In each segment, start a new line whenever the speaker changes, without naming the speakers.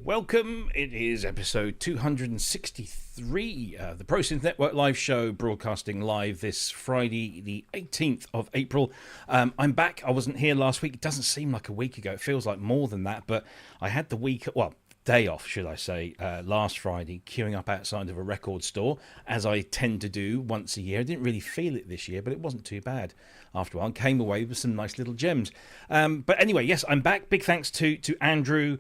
welcome. It is episode 263, the ProSynth Network live show, broadcasting live this Friday, the 18th of April. I'm back. I wasn't here last week. It doesn't seem like a week ago. It feels like more than that, but I had the day off, should I say, last Friday, queuing up outside of a record store, as I tend to do once a year. I didn't really feel it this year, but it wasn't too bad after a while. Came away with some nice little gems. But anyway, yes, I'm back. Big thanks to Andrew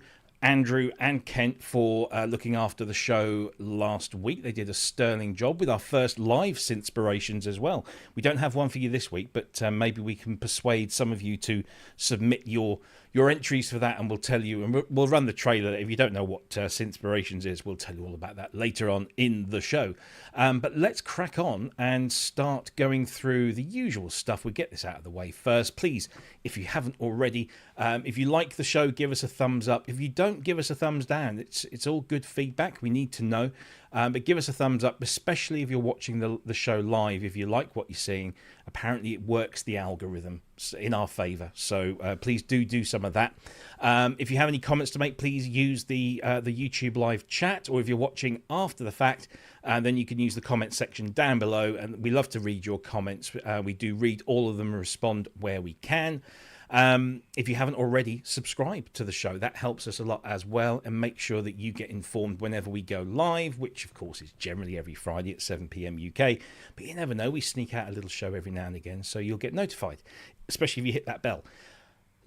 and Kent for looking after the show last week. They did a sterling job with our first live Synthspirations as well. We don't have one for you this week, but maybe we can persuade some of you to submit your entries for that, and we'll tell you, and we'll run the trailer. If you don't know what Synthspirations is, we'll tell you all about that later on in the show. But let's crack on and start going through the usual stuff. We'll get this out of the way first. Please, if you haven't already, if you like the show, give us a thumbs up. If you don't, give us a thumbs down. It's all good feedback. We need to know. But give us a thumbs up, especially if you're watching the show live. If you like what you're seeing, apparently it works the algorithm in our favour. So please do some of that. If you have any comments to make, please use the YouTube live chat, or if you're watching after the fact, then you can use the comment section down below, and we love to read your comments. We do read all of them and respond where we can. If you haven't already, subscribe to the show. That helps us a lot as well, and make sure that you get informed whenever we go live, which of course is generally every Friday at 7 p.m. UK, but you never know, we sneak out a little show every now and again, so you'll get notified, especially if you hit that bell.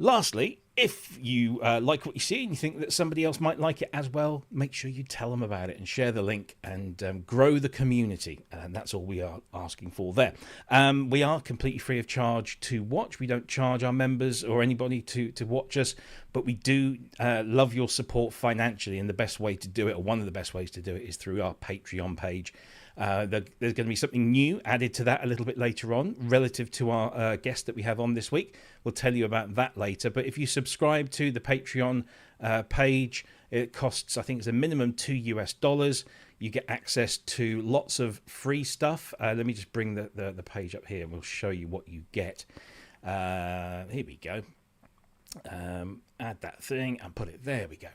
Lastly, if you like what you see and you think that somebody else might like it as well, make sure you tell them about it and share the link, and grow the community. And that's all we are asking for there. We are completely free of charge to watch. We don't charge our members or anybody to watch us, but we do love your support financially. And the best way to do it, or one of the best ways to do it, is through our Patreon page. There's going to be something new added to that a little bit later on, relative to our guest that we have on this week. We'll tell you about that later. But if you subscribe to the Patreon page, it costs, I think it's a minimum $2. You get access to lots of free stuff. Let me just bring the page up here, and we'll show you what you get. Here we go. Add that thing and put it there. We go.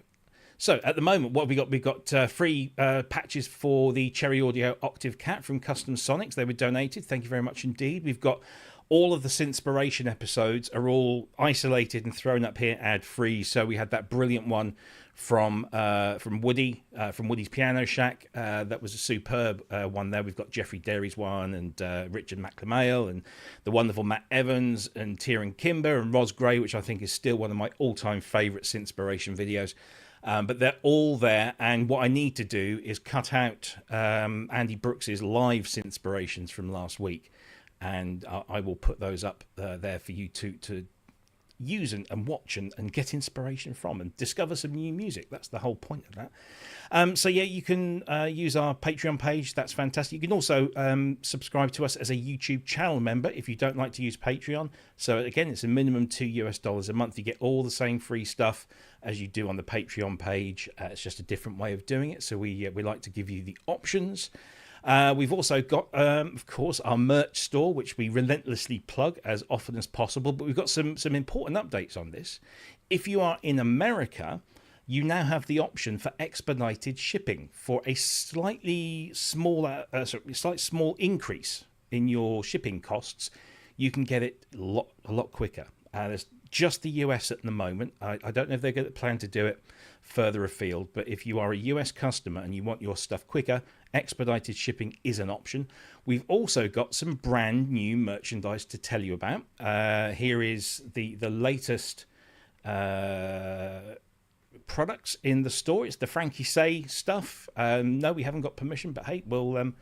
So at the moment, what have we got? We've got free patches for the Cherry Audio Octave Cat from Custom Sonics. They were donated. Thank you very much indeed. We've got all of the Synthspiration episodes are all isolated and thrown up here ad free. So we had that brilliant one from Woody, from Woody's Piano Shack. That was a superb one there. We've got Jeffrey Derry's one, and Richard McLeod, and the wonderful Matt Evans, and Tieran Kimber, and Ros Gray, which I think is still one of my all-time favourite Synthspiration videos. But they're all there, and what I need to do is cut out Andy Brooks's live Synthspirations from last week, and I will put those up there for you to use and watch and get inspiration from, and discover some new music. That's the whole point of that. So yeah, you can use our Patreon page. That's fantastic. You can also subscribe to us as a YouTube channel member if you don't like to use Patreon. So again, it's a minimum $2 a month. You get all the same free stuff as you do on the Patreon page. It's just a different way of doing it. So we like to give you the options. We've also got, of course, our merch store, which we relentlessly plug as often as possible. But we've got some important updates on this. If you are in America, you now have the option for expedited shipping for a slightly smaller, small increase in your shipping costs. You can get it a lot quicker. There's just the US at the moment. I don't know if they're going to plan to do it further afield, but if you are a US customer and you want your stuff quicker, expedited shipping is an option. We've also got some brand new merchandise to tell you about. Here is the latest products in the store. It's the Frankie Say stuff. No, we haven't got permission, but hey, we'll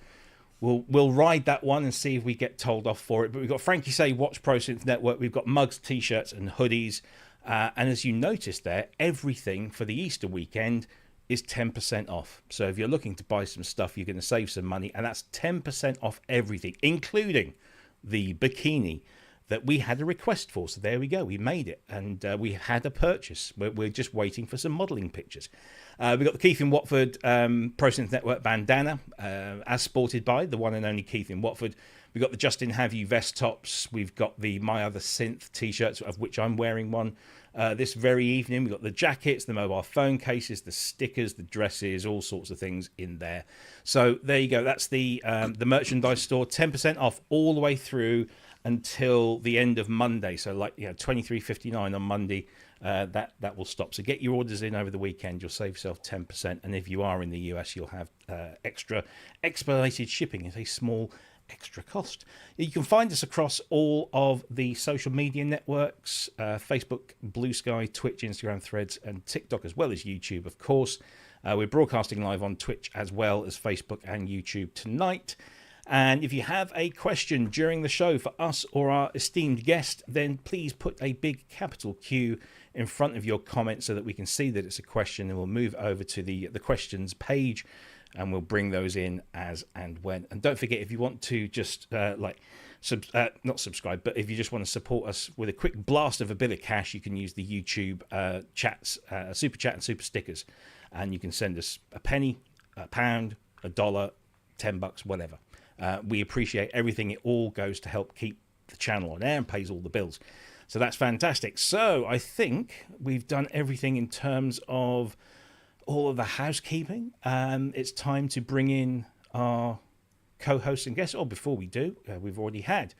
ride that one and see if we get told off for it. But we've got Frankie Say, Watch ProSynth Network. We've got mugs, t-shirts, and hoodies. And as you noticed there, everything for the Easter weekend is 10% off. So if you're looking to buy some stuff, you're going to save some money. And that's 10% off everything, including the bikini that we had a request for. So there we go. We made it, and we had a purchase. We're just waiting for some modelling pictures. We've got the Keith in Watford ProSynth Network bandana, as sported by the one and only Keith in Watford. We've got the Justin Have You vest tops. We've got the My Other Synth t-shirts, of which I'm wearing one. this very evening. We've got the jackets, the mobile phone cases, the stickers, the dresses, all sorts of things in there. So there you go. That's the merchandise store, 10% off all the way through until the end of Monday. So like, $23.59 on Monday. That will stop. So get your orders in over the weekend. You'll save yourself 10%. And if you are in the US, you'll have extra expedited shipping at a small extra cost. You can find us across all of the social media networks, Facebook, Blue Sky, Twitch, Instagram, Threads, and TikTok, as well as YouTube, of course. We're broadcasting live on Twitch as well as Facebook and YouTube tonight. And if you have a question during the show for us or our esteemed guest, then please put a big capital Q in front of your comment so that we can see that it's a question, and we'll move over to the questions page and we'll bring those in as and when. And don't forget, if you want to just not subscribe, but if you just want to support us with a quick blast of a bit of cash, you can use the YouTube chats, super chat and super stickers, and you can send us a penny, a pound, $1, $10, whatever. We appreciate everything. It all goes to help keep the channel on air and pays all the bills. So that's fantastic. So I think we've done everything in terms of all of the housekeeping. It's time to bring in our co-host and guest. Before we do, we've already had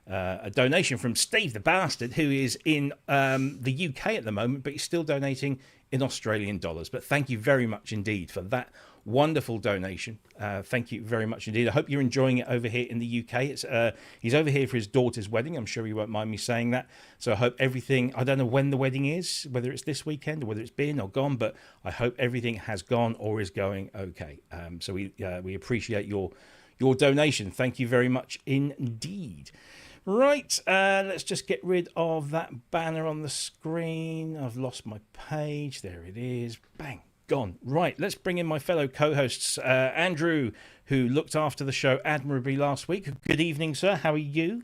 a donation from Steve the Bastard, who is in the UK at the moment, but he's still donating in Australian dollars. But thank you very much indeed for that wonderful donation. Thank you very much indeed. I hope you're enjoying it over here in the UK. He's over here for his daughter's wedding. I'm sure you won't mind me saying that. So I hope everything, I don't know when the wedding is, whether it's this weekend or whether it's been or gone, but I hope everything has gone or is going okay. So we appreciate your donation. Thank you very much indeed. Right, let's just get rid of that banner on the screen. I've lost my page. There it is. Bang. Gone. Right, let's bring in my fellow co-hosts. Andrew, who looked after the show admirably last week. Good evening, sir. How are you?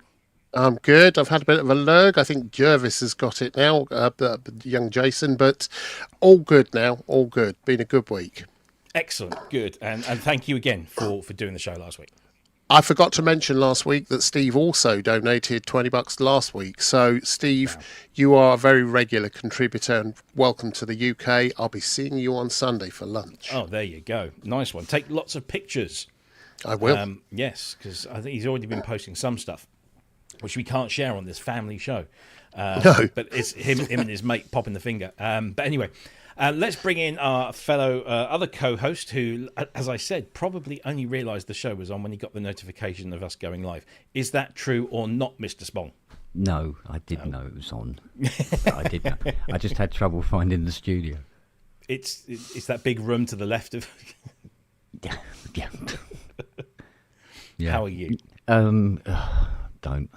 I'm good. I've had a bit of a lurg. I think Jervis has got it now, young Jason, but all good now. All good. Been a good week.
Excellent. Good. And thank you again for doing the show last week.
I forgot to mention last week that Steve also donated $20 last week. So, Steve, wow. You are a very regular contributor, and welcome to the UK. I'll be seeing you on Sunday for lunch.
Oh, there you go. Nice one. Take lots of pictures.
I will.
Yes, because I think he's already been posting some stuff, which we can't share on this family show.
No.
But it's him and his mate popping the finger. But anyway... let's bring in our fellow other co-host who, as I said, probably only realised the show was on when he got the notification of us going live. Is that true or not, Mr. Spong?
No, I didn't know it was on. I did know. I just had trouble finding the studio.
It's that big room to the left of...
Yeah.
How are you?
Don't.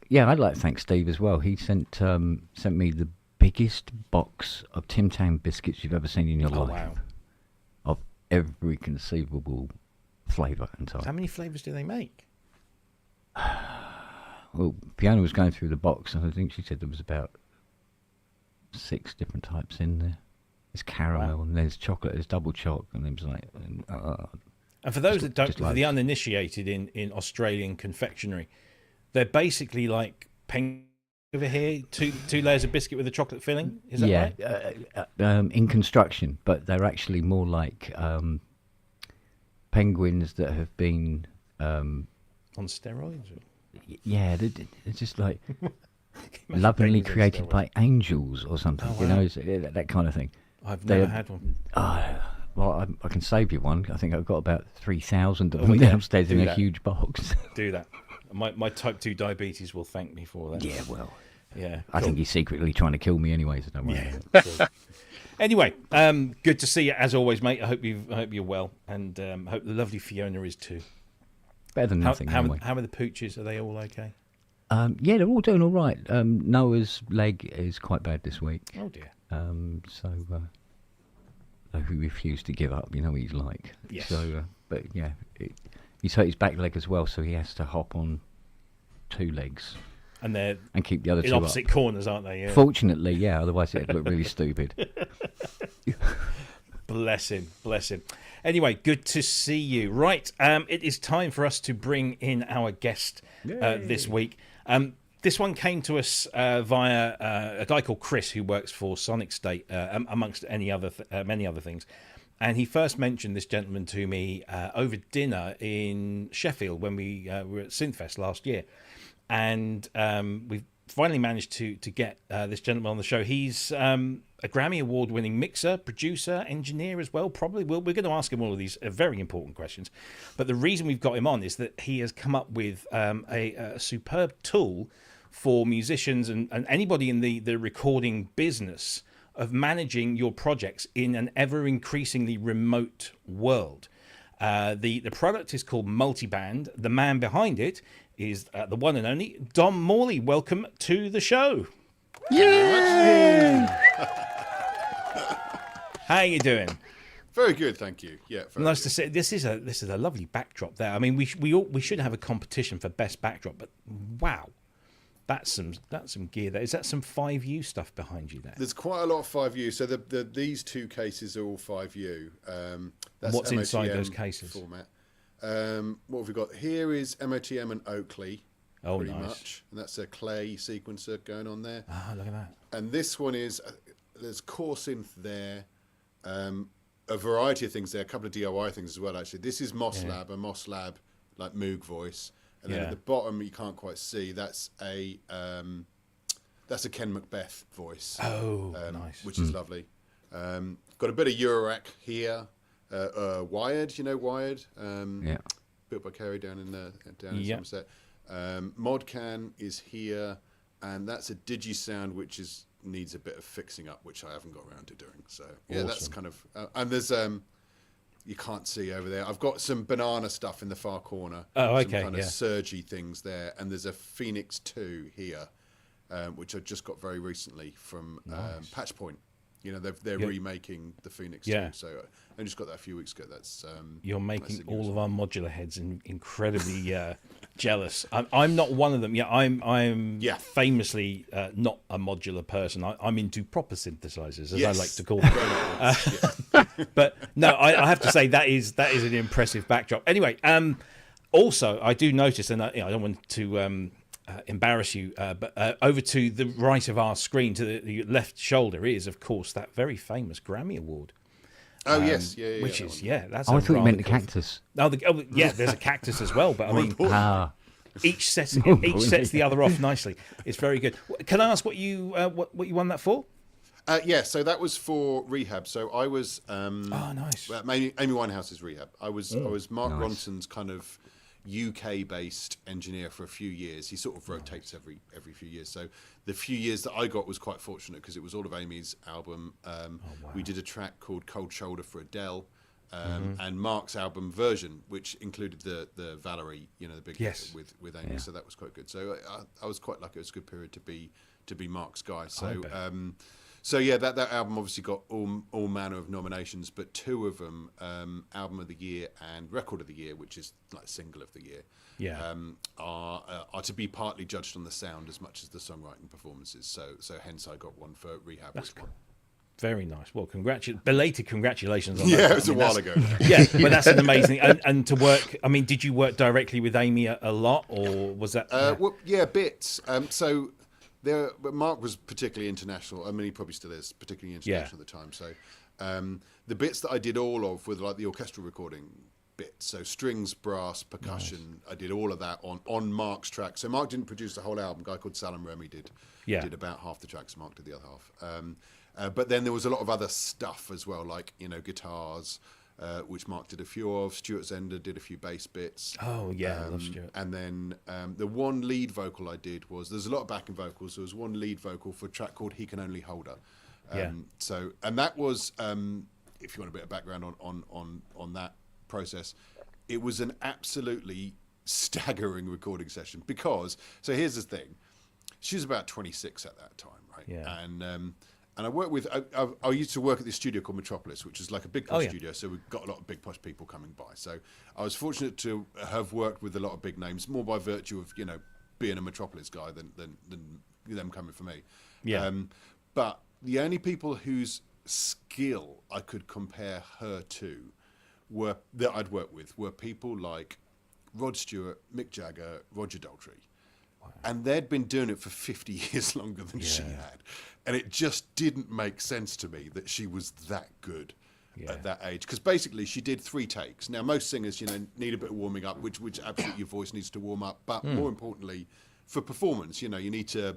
Yeah, I'd like to thank Steve as well. He sent me the biggest box of Tim Tam biscuits you've ever seen in your life.
Wow.
Of every conceivable flavour and type.
How many flavours do they make?
Well, Fiona was going through the box, and I think she said there was about 6 different types in there. There's caramel, and there's chocolate, there's double choc, and it was like...
and for those that don't, for
like
the uninitiated in Australian confectionery, they're basically like penguins over here, two layers of biscuit with a chocolate filling. Is that right?
In construction, but they're actually more like penguins that have been
on steroids.
Yeah, they're just like lovingly created by angels or something.
Oh, wow.
You know, that kind of thing.
I've never had one.
Well, I can save you one. I think I've got about 3,000 of them downstairs in a huge box.
Do that. My type 2 diabetes will thank me for that.
Yeah, well.
Yeah,
I think he's secretly trying to kill me anyway, so don't worry.
Yeah, sure. Anyway, good to see you as always, mate. I hope you're well, and hope the lovely Fiona is too.
Better than nothing.
How
anyway.
How are the pooches? Are they all okay?
Yeah, they're all doing all right. Noah's leg is quite bad this week.
Oh dear.
So he refused to give up. You know what he's like.
Yes.
So, but yeah, he's hurt his back leg as well, so he has to hop on 2 legs.
And they're
keep the other
in
2
opposite
up.
corners, aren't they? Yeah.
Fortunately, yeah. Otherwise, it'd look really stupid.
Bless him. Anyway, good to see you. Right, it is time for us to bring in our guest this week. This one came to us via a guy called Chris, who works for Sonic State, amongst many other things. And he first mentioned this gentleman to me over dinner in Sheffield when we were at Synthfest last year. And we've finally managed to get this gentleman on the show. He's a Grammy Award-winning mixer, producer, engineer as well, probably. We're going to ask him all of these very important questions. But the reason we've got him on is that he has come up with a superb tool for musicians and anybody in the recording business of managing your projects in an ever-increasingly remote world. The product is called Multiband. The man behind it is the one and only Dom Morley. Welcome to the show.
Yay!
How you doing?
Very good, thank you. Yeah, very
nice
good.
to see. This is a lovely backdrop there. I mean, we should have a competition for best backdrop, but wow, that's some gear there. Is that some 5U stuff behind you there?
There's quite a lot of 5U. So these two cases are all 5U. That's
What's inside
MOTM
those cases?
Format. What have we got here is MOTM and Oakley.
Oh,
pretty
nice.
much. And that's a clay sequencer going on there.
Ah, look at that.
And this one is there's core synth there. A variety of things there. A couple of DIY things as well. Actually, this is Moslab, a Moslab like Moog voice. And then at the bottom, you can't quite see. That's a Ken Macbeth voice.
Oh, nice.
Which is lovely. Got a bit of Eurorack here. Wired, you know Wired. Built by Kerry down in Somerset. Modcan is here, and that's a DigiSound which needs a bit of fixing up, which I haven't got around to doing. So yeah, awesome. That's kind of and there's you can't see over there. I've got some banana stuff in the far corner.
Oh, okay.
Some kind of surgy things there, and there's a Phoenix 2 here, which I just got very recently from Patch Point. You know, they're remaking the Phoenix 2, so I just got that a few weeks ago. That's
you're making all of our modular heads incredibly jealous. I'm not one of them. Yeah, I'm famously not a modular person. I'm into proper synthesizers, as I like to call them. But no, I have to say that is an impressive backdrop. Anyway, also I do notice, and I don't want to embarrass you, but over to the right of our screen, to the left shoulder, is of course that very famous Grammy Award.
Oh yes,
which is that's.
I thought you meant the cactus.
There's a cactus as well, but I mean, each sets the other off nicely. It's very good. Can I ask what you won that for?
So that was for Rehab. So I was
nice.
Amy Winehouse's Rehab. I was Mark Ronson's kind of UK-based engineer for a few years. He sort of rotates every few years. So the few years that I got was quite fortunate because it was all of Amy's album. We did a track called Cold Shoulder for Adele, and Mark's album version, which included the Valerie, the big hit with Amy. Yeah. So that was quite good. So I was quite lucky. It was a good period to be Mark's guy. So so yeah, that album obviously got all manner of nominations, but two of them, Album of the Year and Record of the Year, which is like Single of the Year, are to be partly judged on the sound as much as the songwriting performances. So hence I got one for Rehab.
That's cool. Very nice. Well, belated congratulations on that.
Yeah, it was a while ago.
Yeah, but that's an amazing. And to work, I mean, did you work directly with Amy a lot, or was that?
Bits. But Mark was particularly international. I mean, he probably still is, particularly international at the time. So the bits that I did all of were like the orchestral recording bits. So strings, brass, percussion. Nice. I did all of that on Mark's track. So Mark didn't produce the whole album. A guy called Salam Remy did about half the tracks. Mark did the other half. But then there was a lot of other stuff as well, like, guitars, which Mark did a few of. Stuart Zender did a few bass bits.
Oh, yeah, I love Stuart.
And then the one lead vocal I did there's a lot of backing vocals. There was one lead vocal for a track called He Can Only Hold Her. So, and that was, if you want a bit of background on that process, it was an absolutely staggering recording session because, so here's the thing, she was about 26 at that time, right?
Yeah.
And I worked with, I used to work at this studio called Metropolis, which is like a big posh studio, so we've got a lot of big posh people coming by. So I was fortunate to have worked with a lot of big names, more by virtue of, being a Metropolis guy than them coming for me.
Yeah.
But the only people whose skill I could compare her to that I'd worked with were people like Rod Stewart, Mick Jagger, Roger Daltrey. And they'd been doing it for 50 years longer than she had. And it just didn't make sense to me that she was that good at that age. Because basically she did 3 takes. Now, most singers, need a bit of warming up, which absolutely your voice needs to warm up. But more importantly, for performance, you need to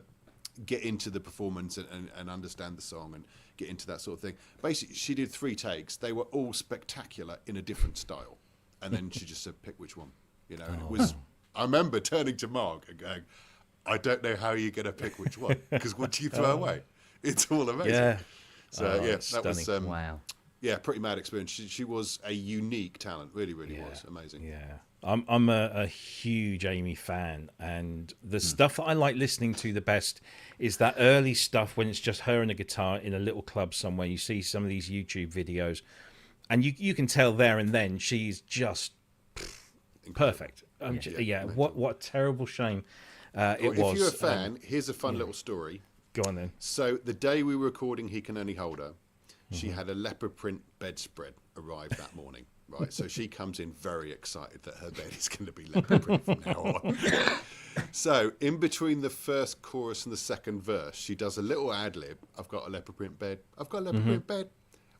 get into the performance and understand the song and get into that sort of thing. Basically, she did 3 takes. They were all spectacular in a different style. And then she just said, pick which one. And it was... I remember turning to Mark and going, I don't know how you're going to pick which one, because what do you throw away? It's all amazing.
Yeah.
So, that was...
Wow.
Yeah, pretty mad experience. She was a unique talent, really was. Amazing.
Yeah. I'm a huge Amy fan, and the stuff that I like listening to the best is that early stuff when it's just her and a guitar in a little club somewhere. You see some of these YouTube videos, and you can tell there and then she's just perfect. What a terrible shame it was.
If you're a fan, here's a fun little story.
Go on then.
So the day we were recording He Can Only Hold Her, she had a leopard print bedspread arrive that morning. Right, so she comes in very excited that her bed is going to be leopard print from now on. So in between the first chorus and the second verse, she does a little ad lib. I've got a leopard print bed. I've got a leopard print bed,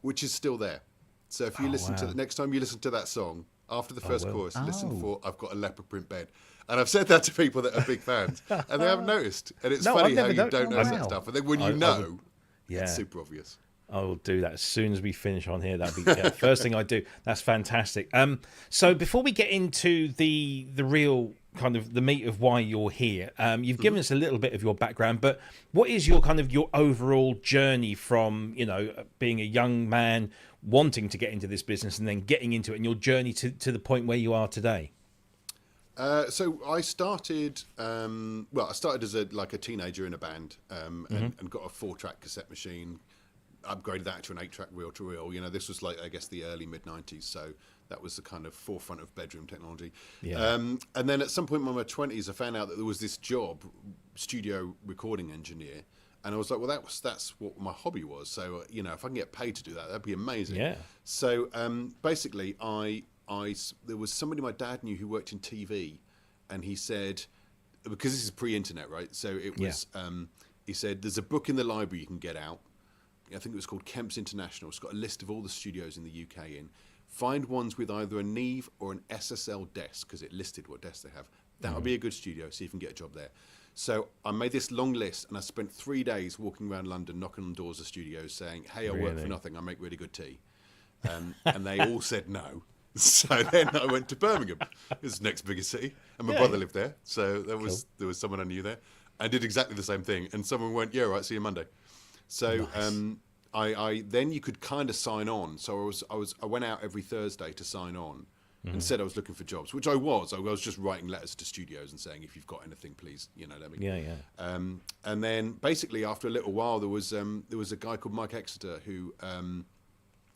which is still there. So if you listen to the next time you listen to that song after the first chorus, listen for "I've got a leopard print bed." And I've said that to people that are big fans, and they haven't noticed. And it's funny how you don't notice that stuff, and then when you know, it's super obvious.
I will do that as soon as we finish on here. That'll be first thing I do. That's fantastic. So before we get into the real kind of the meat of why you're here, you've given us a little bit of your background, but what is your kind of your overall journey from being a young man wanting to get into this business and then getting into it, and your journey to the point where you are today?
So I started. I started as a teenager in a band, and got a 4-track cassette machine. Upgraded that to an 8-track reel-to-reel. This was I guess the early mid-90s, so that was the kind of forefront of bedroom technology. Yeah. And then at some point in my 20s, I found out that there was this job, studio recording engineer, and I was like, well, that's what my hobby was. So if I can get paid to do that, that'd be amazing. Yeah. So basically, there was somebody my dad knew who worked in TV, and he said, because this is pre-internet, right? So it was. He said, there's a book in the library you can get out. I think it was called Kemp's International. It's got a list of all the studios in the UK in. Find ones with either a Neve or an SSL desk, because it listed what desks they have. That would be a good studio, see if you can get a job there. So I made this long list, and I spent 3 days walking around London, knocking on doors of studios, saying, hey, I work for nothing, I make really good tea. And they all said no. So then I went to Birmingham. It was the nenext biggest city, and my brother lived there. So there was someone I knew there. I did exactly the same thing, and someone went, yeah, right, see you Monday. So I then you could kind of sign on. So I went out every Thursday to sign on, and said I was looking for jobs, which I was. I was just writing letters to studios and saying, if you've got anything, please, let me. And then basically after a little while, there was a guy called Mike Exeter who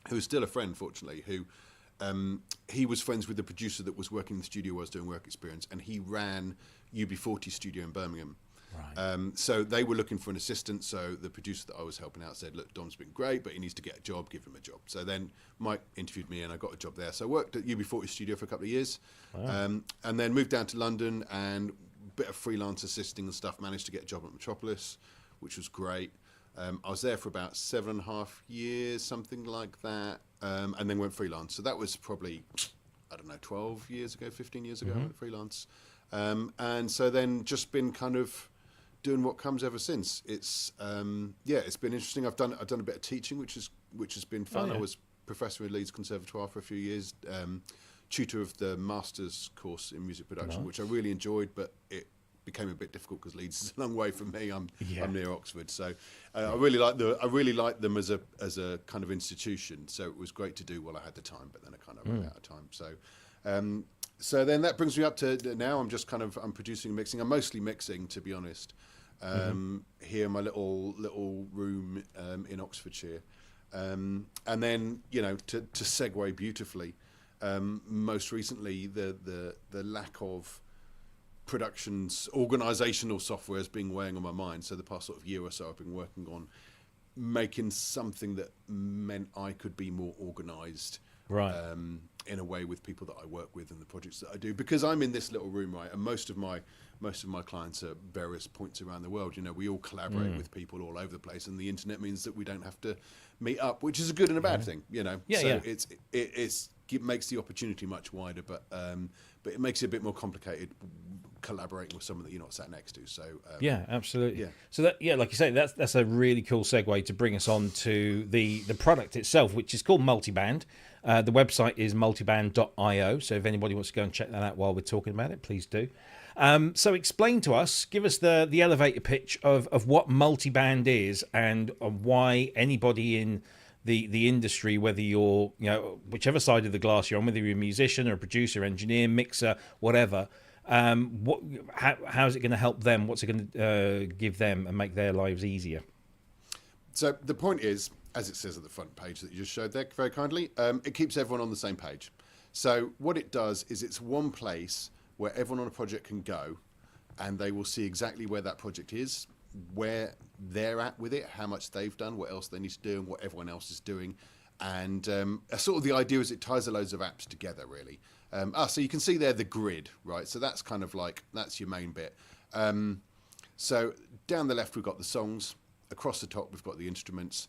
was still a friend, fortunately, who he was friends with the producer that was working in the studio I was doing work experience, and he ran UB40 studio in Birmingham. Right. So they were looking for an assistant. So the producer that I was helping out said, look, Dom's been great, but he needs to get a job, give him a job. So then Mike interviewed me and I got a job there. So I worked at UB40 studio for a couple of years. Wow. And then moved down to London and a bit of freelance assisting and stuff, managed to get a job at Metropolis, which was great. I was there for about 7.5 years, something like that, and then went freelance. So that was probably, 12 years ago, 15 years ago, I went freelance. And so then just been kind of doing what comes ever since. It's it's been interesting. I've done a bit of teaching, which has been fun. I was professor at Leeds Conservatoire for a few years, tutor of the master's course in music production, which I really enjoyed, but it became a bit difficult because Leeds is a long way from me. I'm near Oxford, so I really like them as a kind of institution. So it was great to do while I had the time, but then I kind of ran out of time. So so then that brings me up to now. I'm producing and mixing. I'm mostly mixing, to be honest. Here in my little room in Oxfordshire, and then to segue beautifully. Most recently, the lack of productions, organisational software has been weighing on my mind. So the past sort of year or so, I've been working on making something that meant I could be more organised
Right.
In a way with people that I work with and the projects that I do, because I'm in this little room, right, and most of my clients are at various points around the world. We all collaborate with people all over the place, and the internet means that we don't have to meet up, which is a good and a bad thing. It makes the opportunity much wider, but it makes it a bit more complicated collaborating with someone that you're not sat next to. So
yeah, absolutely. So that, like you say, that's a really cool segue to bring us on to the product itself, which is called Multiband. The website is multiband.io. So if anybody wants to go and check that out while we're talking about it, please do. So explain to us, give us the elevator pitch of what Multiband is and why anybody in the industry, whether you're, whichever side of the glass you're on, whether you're a musician or a producer, engineer, mixer, whatever, how is it going to help them? What's it going to give them and make their lives easier?
So the point is, as it says at the front page that you just showed there very kindly, it keeps everyone on the same page. So what it does is it's one place where everyone on a project can go, and they will see exactly where that project is, where they're at with it, how much they've done, what else they need to do, and what everyone else is doing. And sort of the idea is it ties a loads of apps together, really. So you can see there the grid, right? So that's kind of like, that's your main bit. So down the left, we've got the songs. Across the top, we've got the instruments.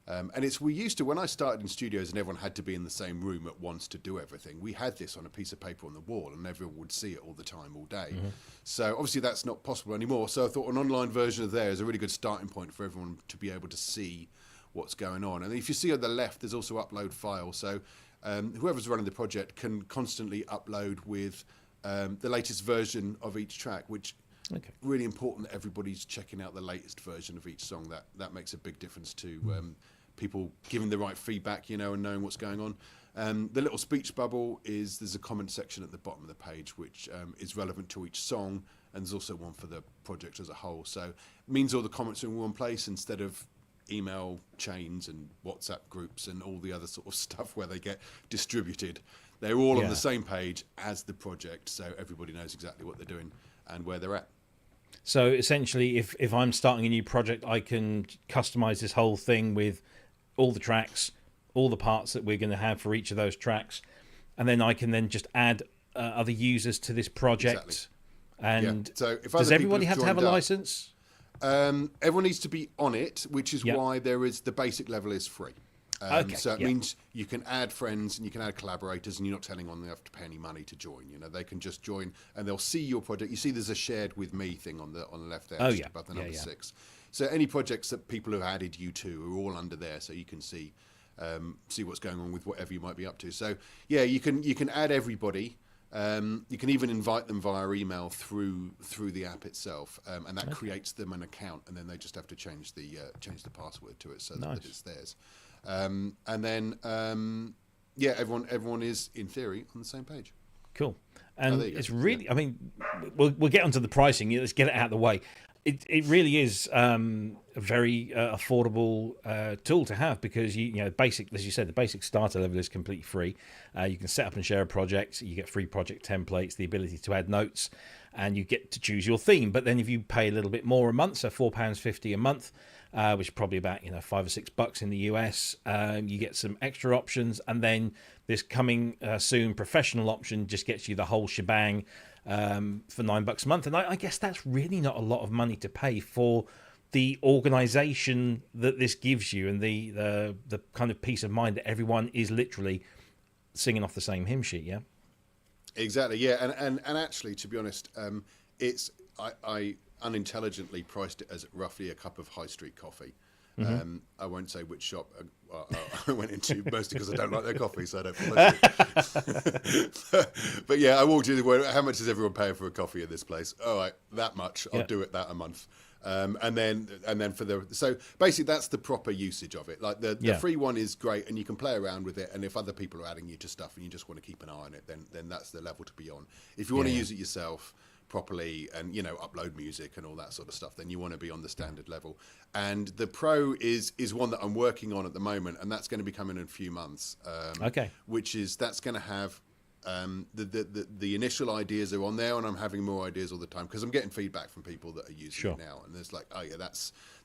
And we used to, when I started in studios and everyone had to be in the same room at once to do everything, we had this on a piece of paper on the wall and everyone would see it all the time, all day. So obviously that's not possible anymore. So I thought an online version of there is a really good starting point for everyone to be able to see what's going on. And if you see on the left, there's also upload file. So whoever's running the project can constantly upload with the latest version of each track, which really important that everybody's checking out the latest version of each song. That makes a big difference to people giving the right feedback, and knowing what's going on. The little speech bubble there's a comment section at the bottom of the page which is relevant to each song, and there's also one for the project as a whole. So it means all the comments are in one place instead of email chains and WhatsApp groups and all the other sort of stuff where they get distributed. They're all on the same page as the project, so everybody knows exactly what they're doing and where they're at.
So essentially, if I'm starting a new project, I can customize this whole thing with all the tracks, all the parts that we're going to have for each of those tracks, and then I can then just add other users to this project.
Exactly.
And
so if
does everybody have to have a license?
Everyone needs to be on it, which is why the basic level is free. So it means you can add friends and you can add collaborators, and you're not telling them they have to pay any money to join. They can just join and they'll see your project. You see there's a shared with me thing on the left there, just above the number 6. So any projects that people have added you to are all under there, so you can see what's going on with whatever you might be up to. So you can add everybody. You can even invite them via email through the app itself, and that creates them an account, and then they just have to change the password to it so that it's theirs. And then everyone is in theory on the same page.
Cool. And it's really, I mean, we'll get onto the pricing. Let's get it out of the way. It really is a very affordable tool to have, because basic, as you said, the basic starter level is completely free. You can set up and share a project. You get free project templates, the ability to add notes, and you get to choose your theme. But then if you pay a little bit more a month, so £4.50 a month, which is probably about $5 or $6 in the US, you get some extra options, and then this coming soon professional option just gets you the whole shebang for $9 a month. And I guess that's really not a lot of money to pay for the organization that this gives you, and the kind of peace of mind that everyone is literally singing off the same hymn sheet.
Exactly. And actually, to be honest, I unintelligently priced it as roughly a cup of high street coffee. I won't say which shop I went into, mostly because I don't like their coffee, so I don't follow it. But I walked in. How much is everyone paying for a coffee in this place? All right, that much. I'll do it that a month. And then so basically that's the proper usage of it. Like the free one is great, and you can play around with it. And if other people are adding you to stuff and you just want to keep an eye on it, then that's the level to be on. If you want to use it yourself properly and upload music and all that sort of stuff, then you want to be on the standard level. And the pro is one that I'm working on at the moment, and that's going to be coming in a few months. That's going to have the initial ideas are on there, and I'm having more ideas all the time because I'm getting feedback from people that are using it now, and there's like,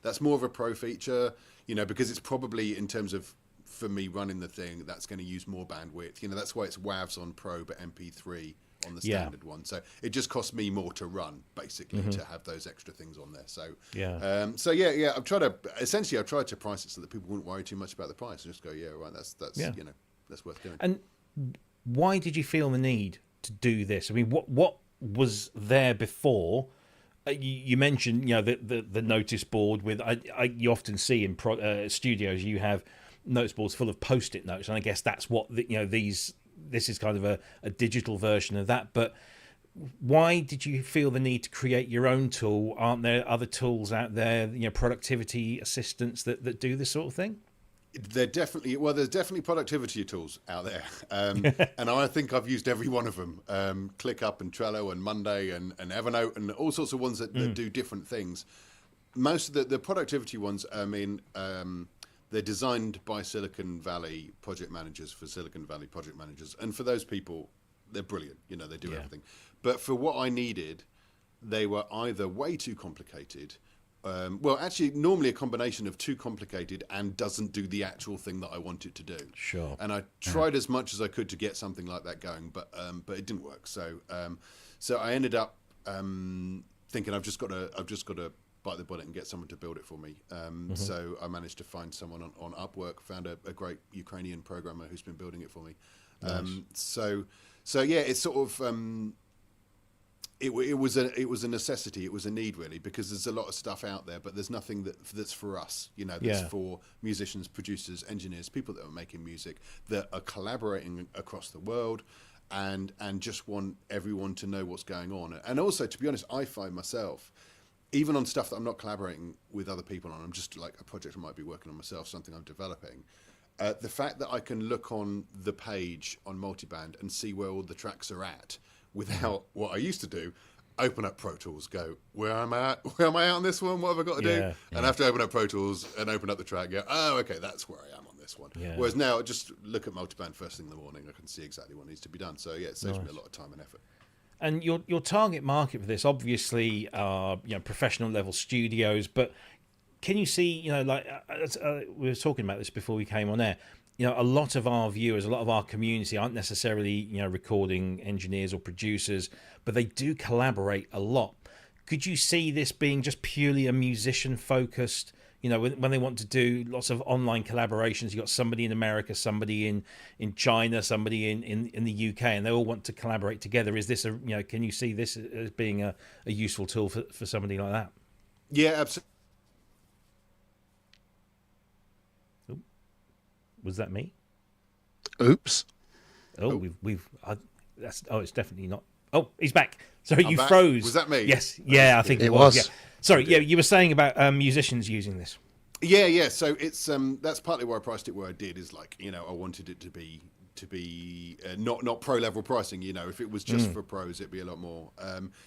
that's more of a pro feature, because it's probably, in terms of for me running the thing that's going to use more bandwidth. That's why it's WAVs on Pro but MP3 on the standard one. So it just costs me more to run, basically, to have those extra things on there. So I've tried to price it so that people wouldn't worry too much about the price and just go, that's worth doing.
And why did you feel the need to do this? I mean, what was there before? You mentioned, the notice board with. You often see in studios you have notice boards full of post-it notes, and I guess that's what this is kind of a digital version of that. But why did you feel the need to create your own tool? Aren't there other tools out there, productivity assistants that do this sort of thing?
There's definitely productivity tools out there, and I think I've used every one of them. ClickUp and Trello and Monday and Evernote and all sorts of ones that do different things. Most of the productivity ones, they're designed by Silicon Valley project managers for Silicon Valley project managers, and for those people, they're brilliant. They do everything. But for what I needed, they were either way too complicated. Normally a combination of too complicated and doesn't do the actual thing that I want it to do.
Sure.
And I tried as much as I could to get something like that going, but it didn't work. So I ended up thinking I've just got to bite the bullet and get someone to build it for me. So I managed to find someone on Upwork, found a great Ukrainian programmer who's been building it for me. Nice. It's sort of. It was a necessity. It was a need, really, because there's a lot of stuff out there, but there's nothing that's for us. That's for musicians, producers, engineers, people that are making music that are collaborating across the world, and just want everyone to know what's going on. And also, to be honest, I find myself, even on stuff that I'm not collaborating with other people on, I'm just like a project I might be working on myself, something I'm developing. The fact that I can look on the page on Multiband and see where all the tracks are at, without what I used to do, open up Pro Tools, go, where am I at on this one? What have I got to do? And I have to open up Pro Tools and open up the track, go, oh, okay, that's where I am on this one. Yeah. Whereas now, I just look at Multiband first thing in the morning, I can see exactly what needs to be done. So it saves me a lot of time and effort.
And your target market for this, obviously, are professional level studios, but can you see, we were talking about this before we came on air, a lot of our viewers, a lot of our community aren't necessarily, recording engineers or producers, but they do collaborate a lot. Could you see this being just purely a musician focused, when they want to do lots of online collaborations, you've got somebody in America, somebody in China, somebody in the UK, and they all want to collaborate together. Is this can you see this as being a useful tool for somebody like that?
Yeah, absolutely.
Was that me?
Oops.
It's definitely not. Oh, he's back. Sorry,
I'm
you
back.
froze.
Was that me?
Yes. Yeah, I think
it was.
Yeah. Sorry. Yeah, you were saying about musicians using this.
Yeah. So it's that's partly why I priced it where I did. Is like I wanted it to be not pro level pricing. If it was just for pros, it'd be a lot more.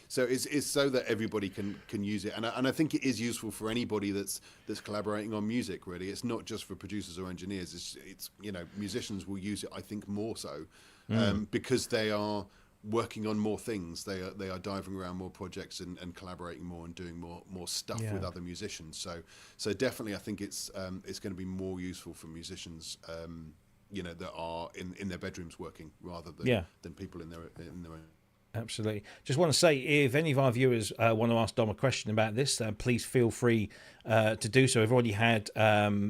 So it's so that everybody can use it, and I think it is useful for anybody that's collaborating on music. Really, it's not just for producers or engineers. It's musicians will use it. I think more so because they are working on more things. They are diving around more projects and collaborating more and doing more stuff with other musicians. So definitely, I think it's going to be more useful for musicians. That are in their bedrooms working rather than people in their own.
Absolutely. Just want to say, if any of our viewers want to ask Dom a question about this, please feel free to do so. We've already had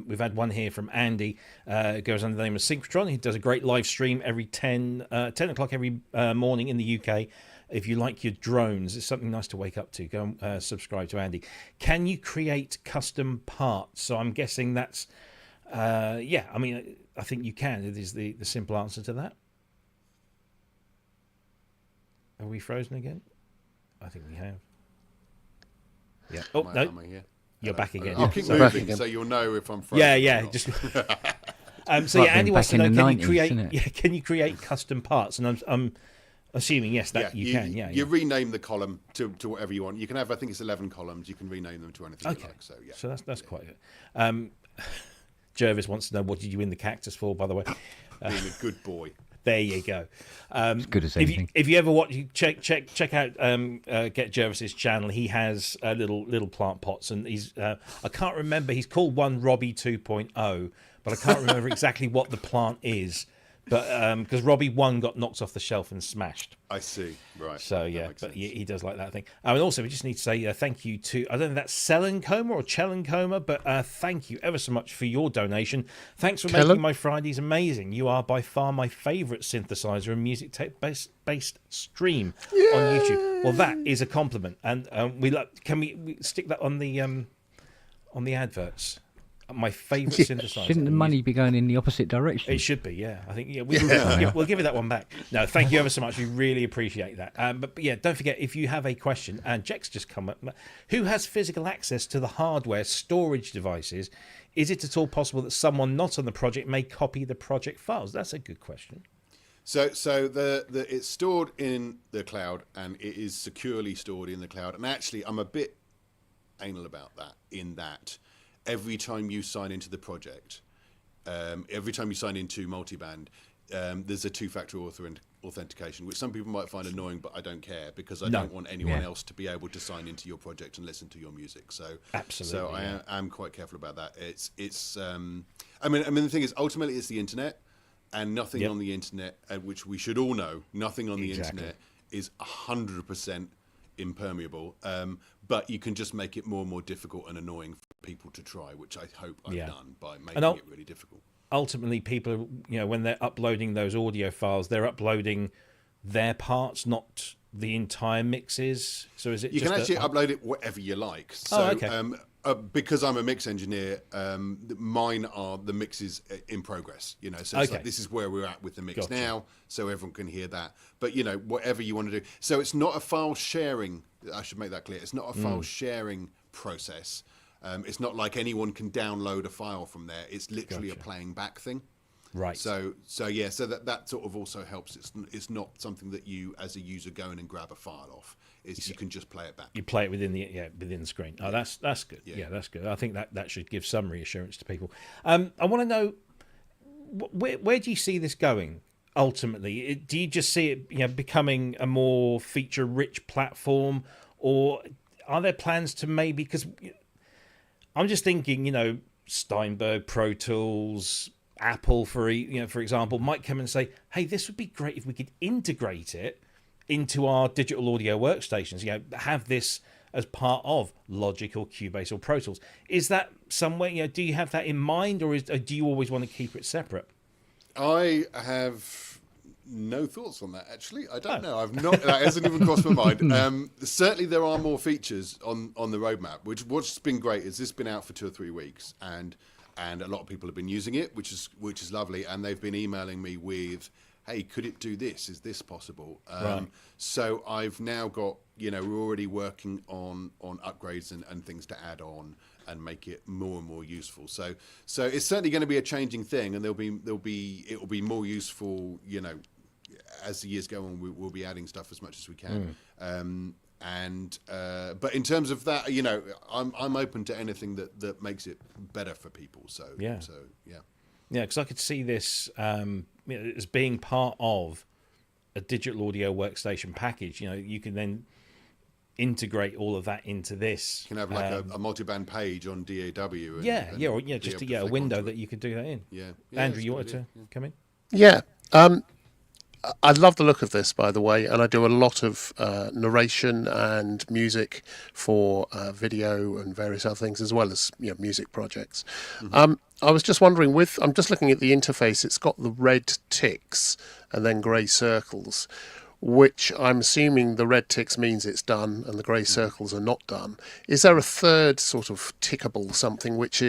we've had one here from Andy. It goes under the name of Synchrotron. He does a great live stream every 10 o'clock every morning in the UK. If you like your drones, it's something nice to wake up to. Go and subscribe to Andy. Can you create custom parts? So I'm guessing that's I think you can. It is the simple answer to that. Are we frozen again? I think we have. Yeah. Oh, no.
Am I here?
You're back again.
I'll keep moving so you'll know if I'm frozen.
Yeah. Just. Andy wants to know, can you create custom parts? And I'm assuming yes, that you can. Yeah.
You rename the column to whatever you want. You can have, I think it's 11 columns. You can rename them to anything you like. So yeah.
So that's quite good. Jervis wants to know, what did you win the cactus for, by the way?
Being a good boy.
There you go.
As good as anything.
If you ever watch, check out Get Jervis's channel. He has little plant pots, and he's I can't remember. He's called one Robbie 2.0, but I can't remember exactly what the plant is. But because Robbie 1 got knocked off the shelf and smashed.
I see. Right.
So yeah, but he does like that thing. And also, we just need to say thank you to, I don't know if that's Selencoma or Chelencoma, but thank you ever so much for your donation. Thanks for making my Fridays amazing. You are by far my favourite synthesizer and music based stream on YouTube. Well, that is a compliment, and can we stick that on the adverts? My favourite synthesizer.
Shouldn't the money be going in the opposite direction?
It should be, yeah. I think we'll give it that one back. No, thank you ever so much. We really appreciate that. But yeah, don't forget, if you have a question, and Jack's just come up, who has physical access to the hardware storage devices? Is it at all possible that someone not on the project may copy the project files? That's a good question.
So it's stored in the cloud, and it is securely stored in the cloud. And actually, I'm a bit anal about that, in that every time you sign into the project, every time you sign into Multiband, there's a two-factor authentication, which some people might find annoying, but I don't care, because I don't want anyone else to be able to sign into your project and listen to your music. So absolutely, so I am quite careful about that. It's I mean the thing is, ultimately it's the internet, and nothing on the internet, which we should all know, nothing on the internet is 100% impermeable. But you can just make it more and more difficult and annoying for people to try, which I hope I've done by making it really difficult.
Ultimately, people, when they're uploading those audio files, they're uploading their parts, not the entire mixes. So is it?
You can actually upload it whatever you like. So, because I'm a mix engineer, mine are the mixes in progress. So it's like, this is where we're at with the mix now, so everyone can hear that. But whatever you want to do. So it's not a file sharing. I should make that clear. It's not a file sharing process. It's not like anyone can download a file from there. It's literally a playing back thing. Right. So that sort of also helps. It's not something that you as a user go in and grab a file off. You can just play it back.
You play it within the screen. Oh, that's good. Yeah, that's good. I think that should give some reassurance to people. I want to know where do you see this going ultimately? Do you just see it becoming a more feature-rich platform, or are there plans to maybe? Because I'm just thinking, Steinberg, Pro Tools, Apple, for example, might come and say, "Hey, this would be great if we could integrate it into our digital audio workstations. Have this as part of Logic or Cubase or Pro Tools." Is that somewhere? Do you have that in mind, or do you always want to keep it separate?
I have no thoughts on that, actually. I don't know. That hasn't even crossed my mind. Certainly there are more features on the roadmap, what's been great is this has been out for 2 or 3 weeks, and a lot of people have been using it, which is lovely, and they've been emailing me with, "Hey, could it do this? Is this possible?" So I've now got, we're already working on upgrades and things to add on and make it more and more useful. So it's certainly going to be a changing thing, and it will be more useful, as the years go on. We'll be adding stuff as much as we can. But in terms of that, I'm open to anything that makes it better for people. So yeah.
Yeah, because I could see this as being part of a digital audio workstation package. You can then integrate all of that into this.
You can have like a multiband page on DAW.
Or just a window that you could do that in. Yeah. Andrew, you wanted to come in?
Yeah. I love the look of this, by the way, and I do a lot of narration and music for video and various other things, as well as music projects. I was just wondering, I'm just looking at the interface, it's got the red ticks and then grey circles, which I'm assuming the red ticks means it's done and the grey circles are not done. Is there a third sort of tickable something which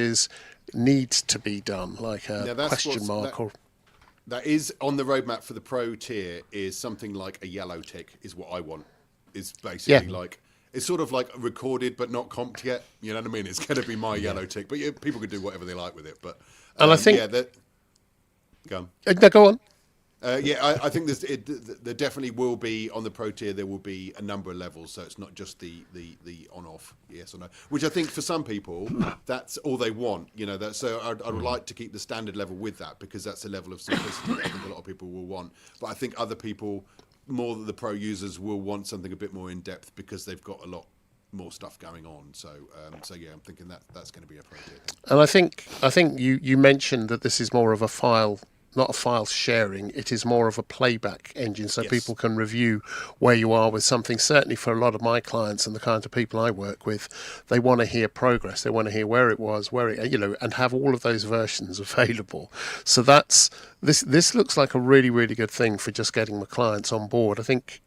needs to be done, like a question mark or...
That is on the roadmap for the Pro tier, is something like a yellow tick is what I want. It's basically like, it's sort of like recorded but not comped yet. You know what I mean? It's going to be my yellow tick, but people can do whatever they like with it. But
and I think...
Go on.
No, go on.
I think there definitely will be, on the Pro tier, there will be a number of levels, so it's not just the on-off, yes or no, which I think for some people, that's all they want, so I would like to keep the standard level with that, because that's a level of simplicity that I think a lot of people will want. But I think other people, more than the Pro users, will want something a bit more in-depth, because they've got a lot more stuff going on. So yeah, I'm thinking that that's going to be appropriate.
And I think you mentioned that this is more of a file, not a file sharing. It is more of a playback engine, so
Yes.
people can review where you are with something. Certainly for a lot of my clients and the kind of people I work with, they want to hear progress. They want to hear where it was, and have all of those versions available. So that's this looks like a really, really good thing for just getting the clients on board. I think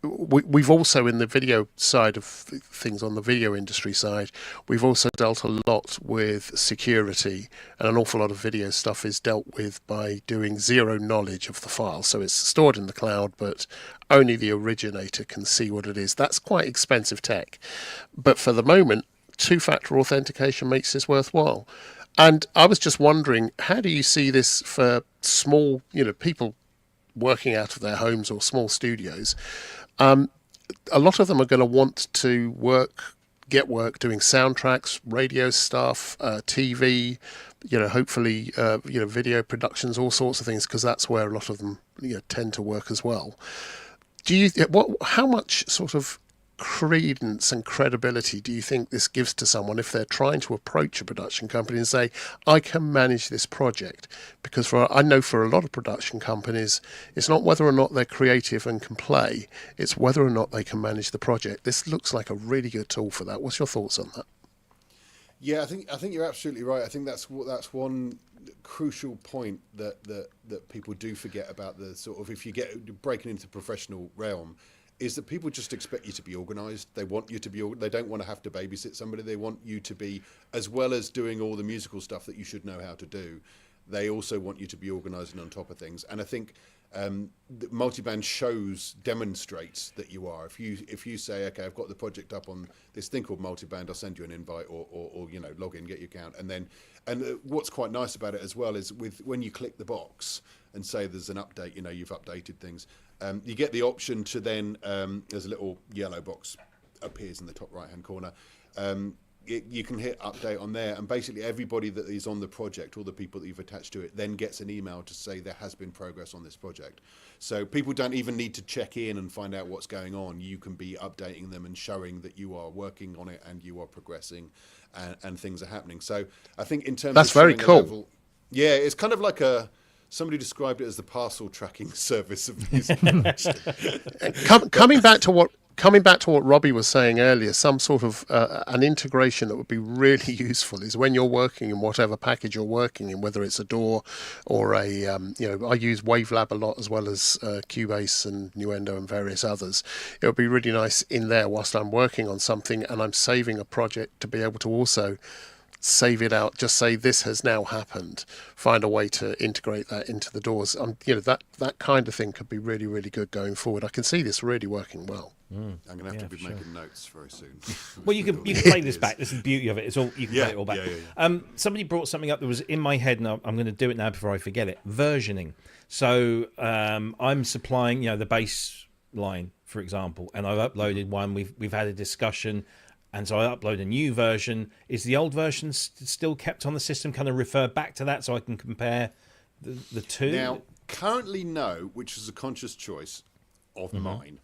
we've also, in the video side of things, on the video industry side, we've also dealt a lot with security, and an awful lot of video stuff is dealt with by doing zero knowledge of the file. So it's stored in the cloud, but only the originator can see what it is. That's quite expensive tech. But for the moment, two-factor authentication makes this worthwhile. And I was just wondering, how do you see this for small, people working out of their homes or small studios? A lot of them are going to want to get work doing soundtracks, radio stuff, TV, hopefully, video productions, all sorts of things, because that's where a lot of them tend to work as well. How much sort of credence and credibility do you think this gives to someone if they're trying to approach a production company and say, I can manage this project? Because I know for a lot of production companies, it's not whether or not they're creative and can play, it's whether or not they can manage the project. This looks like a really good tool for that. What's your thoughts on that?
Yeah, I think you're absolutely right. I think that's one crucial point that people do forget about the sort of, if you get breaking into the professional realm, is that people just expect you to be organised. They want you to be. They don't want to have to babysit somebody. They want you to be, as well as doing all the musical stuff that you should know how to do, they also want you to be organised and on top of things. And I think Multiband demonstrates that you are. If you say, okay, I've got the project up on this thing called Multiband, I'll send you an invite, or log in, get your account, and what's quite nice about it as well is when you click the box and say there's an update, you've updated things. You get the option to then, there's a little yellow box appears in the top right-hand corner. You can hit update on there, and basically everybody that is on the project, all the people that you've attached to it, then gets an email to say there has been progress on this project. So people don't even need to check in and find out what's going on. You can be updating them and showing that you are working on it and you are progressing, and things are happening. So I think in terms
that's
of
very cool.
Yeah, it's kind of like somebody described it as the parcel tracking service of music.
Coming back to what Robbie was saying earlier, some sort of an integration that would be really useful is when you're working in whatever package you're working in, whether it's a DAW or I use Wavelab a lot, as well as Cubase and Nuendo and various others. It would be really nice in there whilst I'm working on something and I'm saving a project to be able to also save it out, just say this has now happened, find a way to integrate that into the DAWs. That kind of thing could be really, really good going forward. I can see this really working well.
I'm going to have to be making notes very soon.
Well, you can play this back. This is the beauty of it. It's all you can play it all back.
Yeah.
Somebody brought something up that was in my head, and I'm going to do it now before I forget it. Versioning. So I'm supplying, the bass line, for example, and I've uploaded one. We've had a discussion. And so I upload a new version. Is the old version still kept on the system? Can I refer back to that so I can compare the two?
Now, currently no, which is a conscious choice of mine.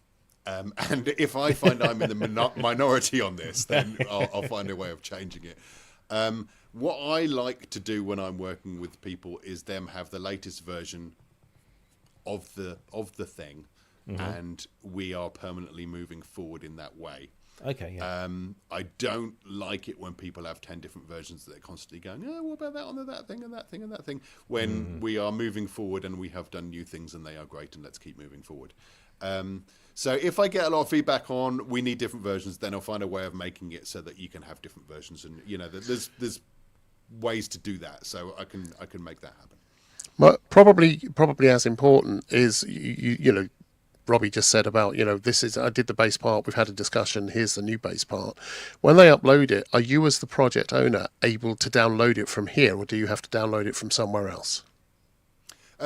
And if I find I'm in the minority on this, then I'll find a way of changing it. What I like to do when I'm working with people is them have the latest version of the thing, and we are permanently moving forward in that way.
Okay. Yeah.
I don't like it when people have 10 different versions that they're constantly going, what about that one and that thing and that thing and that thing, when we are moving forward and we have done new things and they are great, and let's keep moving forward. So if I get a lot of feedback on we need different versions, then I'll find a way of making it so that you can have different versions, and there's ways to do that, so I can make that happen.
But probably as important is Robbie just said about, I did the bass part, we've had a discussion, here's the new bass part. When they upload it, are you as the project owner able to download it from here, or do you have to download it from somewhere else?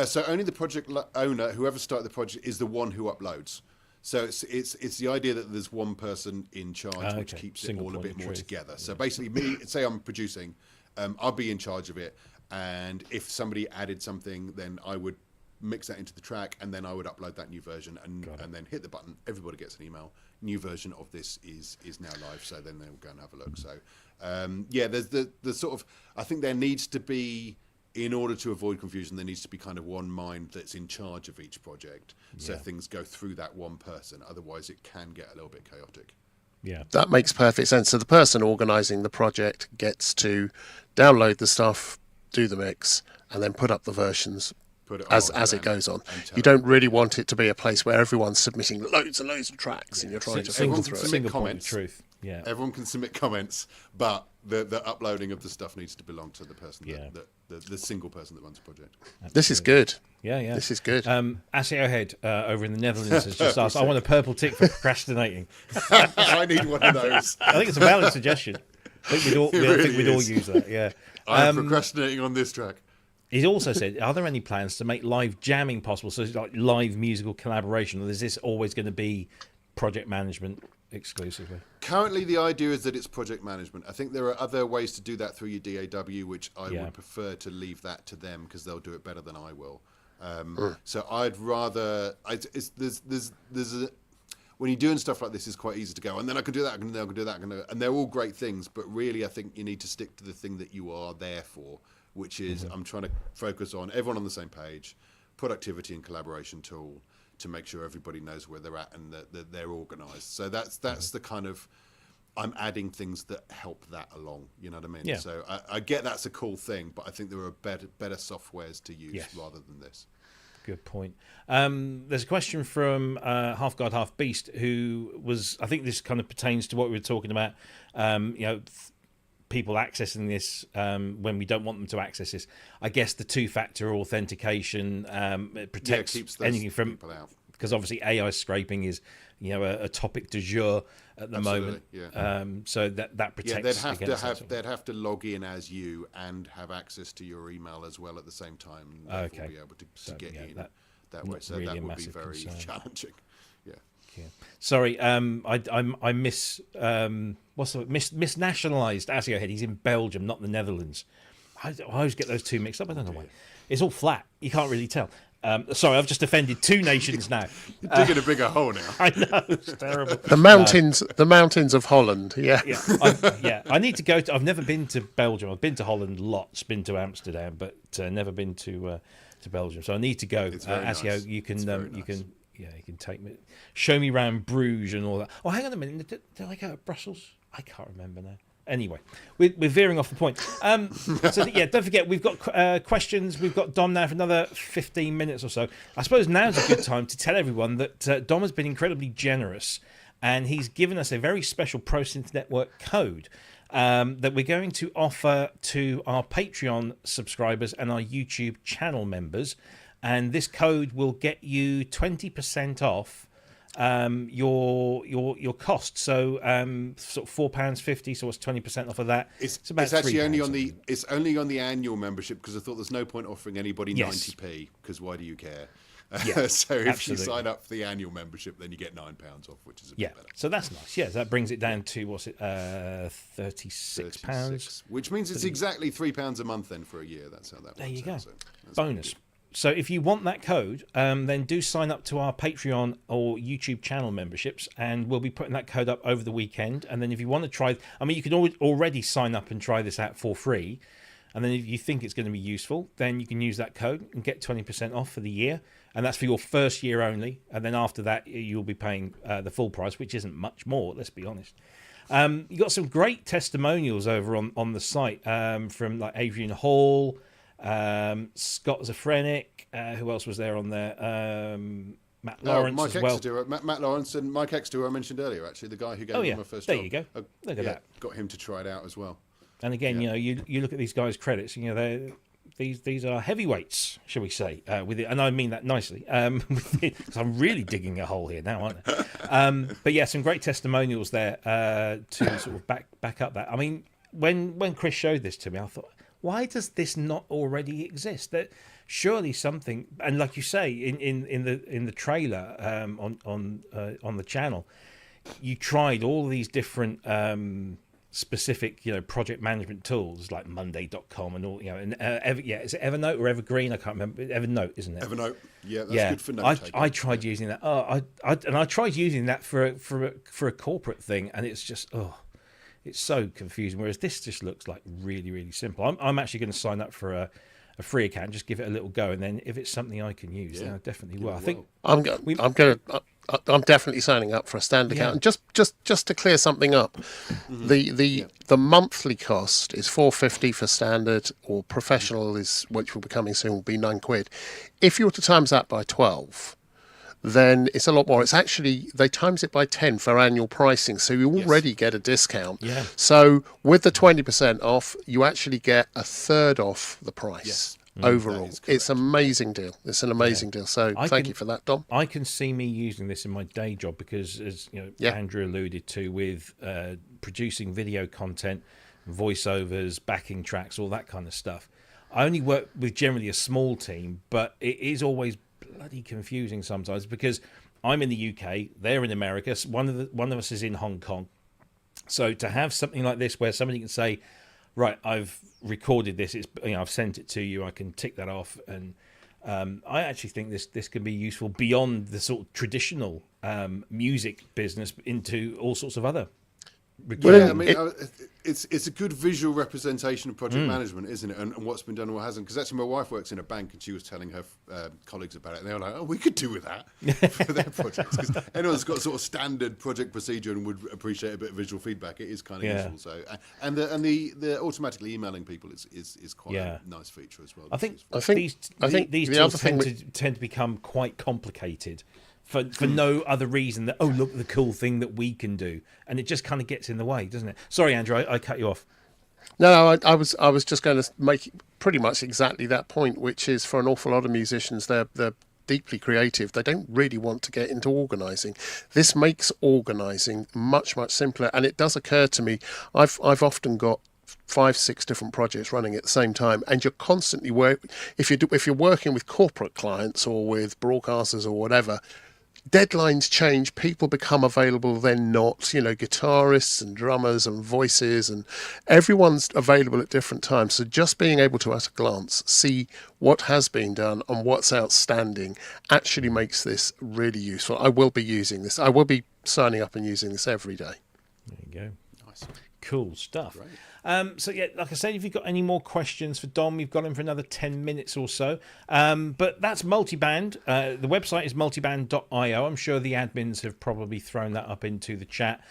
So only the project owner, whoever started the project, is the one who uploads. So it's the idea that there's one person in charge, which keeps it all a bit more together. So basically, say I'm producing, I'll be in charge of it, and if somebody added something, then I would mix that into the track, and then I would upload that new version and then hit the button. Everybody gets an email. new version of this is now live, so then they'll go and have a look. So there's the sort of, I think there needs to be, in order to avoid confusion, there needs to be kind of one mind that's in charge of each project, so things go through that one person. Otherwise, it can get a little bit chaotic.
Yeah,
That makes perfect sense. So the person organising the project gets to download the stuff, do the mix, and then put up the versions as it goes on. You don't really want it to be a place where everyone's submitting loads and loads of tracks and you're trying to filter through it.
Single point of truth. Yeah,
everyone can submit comments, but the uploading of the stuff needs to belong to the person, the single person that runs the project.
Absolutely. This is good.
Yeah.
This is good.
Asio Head over in the Netherlands has just asked, I want a purple tick for procrastinating.
I need one of those.
I think it's a valid suggestion. I think we'd all use that, yeah.
I'm procrastinating on this track.
He's also said, are there any plans to make live jamming possible? So it's like live musical collaboration, or is this always going to be project management exclusively?
Currently, the idea is that it's project management. I think there are other ways to do that through your DAW, which I would prefer to leave that to them because they'll do it better than I will. So I'd rather... when you're doing stuff like this, it's quite easy to go, and then I can do that, and then I can do that, and they're all great things, but really I think you need to stick to the thing that you are there for, which is I'm trying to focus on everyone on the same page, productivity and collaboration tool to make sure everybody knows where they're at and that they're organised. So that's the kind of, I'm adding things that help that along, you know what I mean?
Yeah.
So I get that's a cool thing, but I think there are better softwares to use rather than this.
Good point. There's a question from Half God, Half Beast, who was, I think this kind of pertains to what we were talking about, people accessing this when we don't want them to access this. I guess the two-factor authentication it protects
keeps
anything from
people out.
Because obviously AI scraping is a topic du jour at the moment.
Yeah.
So that protects.
They'd have to log in as you and have access to your email as well at the same time. And
okay.
Be able to get in that way. So
really
that would be very
concern.
challenging. Yeah.
Sorry, I misnationalised Asio Head. He's in Belgium, not the Netherlands. I always get those two mixed up. I don't know why. It's all flat. You can't really tell. Sorry, I've just offended two nations now.
You're digging a bigger hole now.
I know, it's terrible.
The mountains of Holland. Yeah.
I need to go. I've never been to Belgium. I've been to Holland lots. Been to Amsterdam, but never been to Belgium. So I need to go. Asio, nice. You can take me, show me around Bruges and all that. Oh, hang on a minute. Did I go to Brussels? I can't remember now. Anyway, we're veering off the point. So don't forget, we've got questions. We've got Dom now for another 15 minutes or so. I suppose now's a good time to tell everyone that Dom has been incredibly generous, and he's given us a very special ProSynth Network code that we're going to offer to our Patreon subscribers and our YouTube channel members. And this code will get you 20% off your cost. So sort of £4.50. So what's 20% off of that?
It's actually only on the annual membership, because I thought there's no point offering anybody 90p, because why do you care?
Yeah,
so if you sign up for the annual membership, then you get £9 off, which is a bit better.
So that's nice. Yeah, that brings it down to £36,
which means it's exactly £3 a month then for a year. That's how that works.
There you go.
So
bonus. So if you want that code, then do sign up to our Patreon or YouTube channel memberships, and we'll be putting that code up over the weekend. And then if you want to try, you can already sign up and try this out for free. And then if you think it's going to be useful, then you can use that code and get 20% off for the year. And that's for your first year only. And then after that, you'll be paying the full price, which isn't much more, let's be honest. You got some great testimonials over on the site from like Adrian Hall, Scott Zafrenic, who else was there on there? Matt Lawrence
Mike
as well.
Exeter, Matt Lawrence and Mike Exeter, who I mentioned earlier, actually, the guy who gave me my first job.
There you go. Look at that.
Got him to try it out as well.
And again, you look at these guys' credits, these are heavyweights, shall we say, with it, and I mean that nicely, because I'm really digging a hole here now, aren't I? But yeah, some great testimonials there to sort of back up that. I mean, when Chris showed this to me, I thought, why does this not already exist? That surely something, and like you say in the trailer on the channel, you tried all these different specific, project management tools like Monday.com and all, and is it Evernote or Evergreen? I can't remember. Evernote, isn't it?
Evernote. Yeah, that's good for note taking.
I tried using that. I tried using that for a corporate thing, and it's just it's so confusing. Whereas this just looks like really, really simple. I'm actually going to sign up for a free account, just give it a little go, and then if it's something I can use, then I definitely will. I think
I'm definitely signing up for a standard account. And just to clear something up, the monthly cost is £4.50 for standard, or professional is, which will be coming soon, will be £9. If you were to times that by 12, then it's a lot more. It's actually, they times it by 10 for annual pricing, so you already get a discount.
Yeah.
So with the 20% off, you actually get a third off the price overall. It's an amazing deal. It's an amazing deal. So thank you for that, Dom.
I can see me using this in my day job because, as Andrew alluded to, with producing video content, voiceovers, backing tracks, all that kind of stuff. I only work with generally a small team, but it is always bloody confusing sometimes because I'm in the UK, they're in America, one of us is in Hong Kong. So to have something like this where somebody can say, right, I've recorded this, it's I've sent it to you, I can tick that off, and I actually think this can be useful beyond the sort of traditional music business into all sorts of other.
Yeah, I mean, it's a good visual representation of project management, isn't it? And what's been done and what hasn't. Because actually, my wife works in a bank, and she was telling her colleagues about it, and they were like, "Oh, we could do with that for their projects." Because anyone's got a sort of standard project procedure and would appreciate a bit of visual feedback. It is kind of useful. So, and the automatically emailing people is quite a nice feature as well.
I think these tools tend to become quite complicated. For no other reason that, look, the cool thing that we can do, and it just kind of gets in the way, doesn't it? Sorry, Andrew, I cut you off.
No, I was just going to make pretty much exactly that point, which is for an awful lot of musicians, they're deeply creative. They don't really want to get into organising. This makes organising much, much simpler, and it does occur to me, I've often got 5-6 different projects running at the same time, and you're constantly if you're working with corporate clients or with broadcasters or whatever, deadlines change, people become available, then not, guitarists and drummers and voices, and everyone's available at different times. So just being able to, at a glance, see what has been done and what's outstanding actually makes this really useful. I will be using this. I will be signing up and using this every day.
There you go. Nice. Cool stuff. Right. So like I said, if you've got any more questions for Dom, you've got him for another 10 minutes or so. But that's Multiband. The website is multiband.io. I'm sure the admins have probably thrown that up into the chat.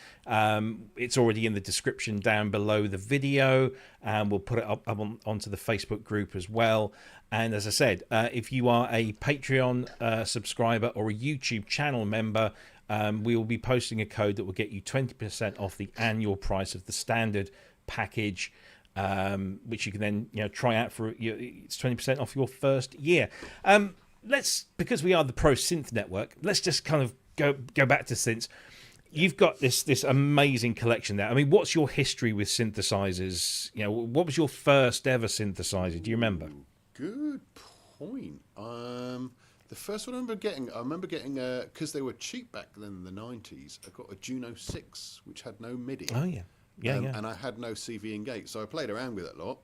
It's already in the description down below the video, and we'll put it up onto the Facebook group as well. And as I said, if you are a Patreon subscriber or a YouTube channel member, we will be posting a code that will get you 20% off the annual price of the standard package, which you can then try out for it's 20% off your first year. Because we are the Pro Synth Network, let's just kind of go back to synths. You've got this amazing collection there. I mean, what's your history with synthesizers? What was your first ever synthesizer? Do you remember?
Good point. The first one I remember getting because they were cheap back then in the 90s. I got a Juno 6, which had no MIDI.
Oh yeah.
And I had no CV and gate, so I played around with it a lot,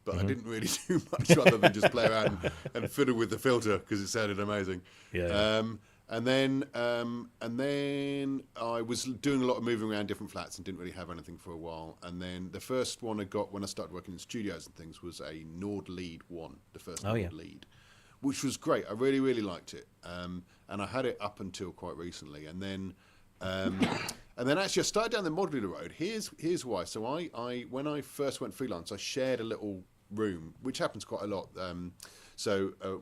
but I didn't really do much other than just play around and fiddle with the filter because it sounded amazing.
Yeah.
And then I was doing a lot of moving around different flats and didn't really have anything for a while. And then the first one I got when I started working in studios and things was a Nord Lead 1, the first Nord Lead, which was great. I really, really liked it. And I had it up until quite recently. And then actually I started down the modular road. Here's why. So I when I first went freelance, I shared a little room, which happens quite a lot.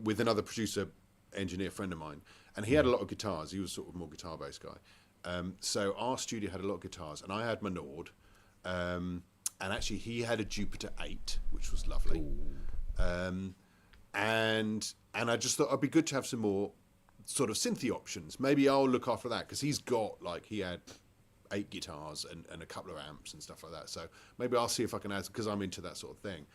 With another producer engineer friend of mine, and he had a lot of guitars. He was sort of more guitar based guy. So our studio had a lot of guitars, and I had my Nord, and actually he had a Jupiter 8, which was lovely. And I just thought it'd be good to have some more sort of synthy options. Maybe I'll look after that because he had 8 guitars and a couple of amps and stuff like that. So maybe I'll see if I can add, because I'm into that sort of thing.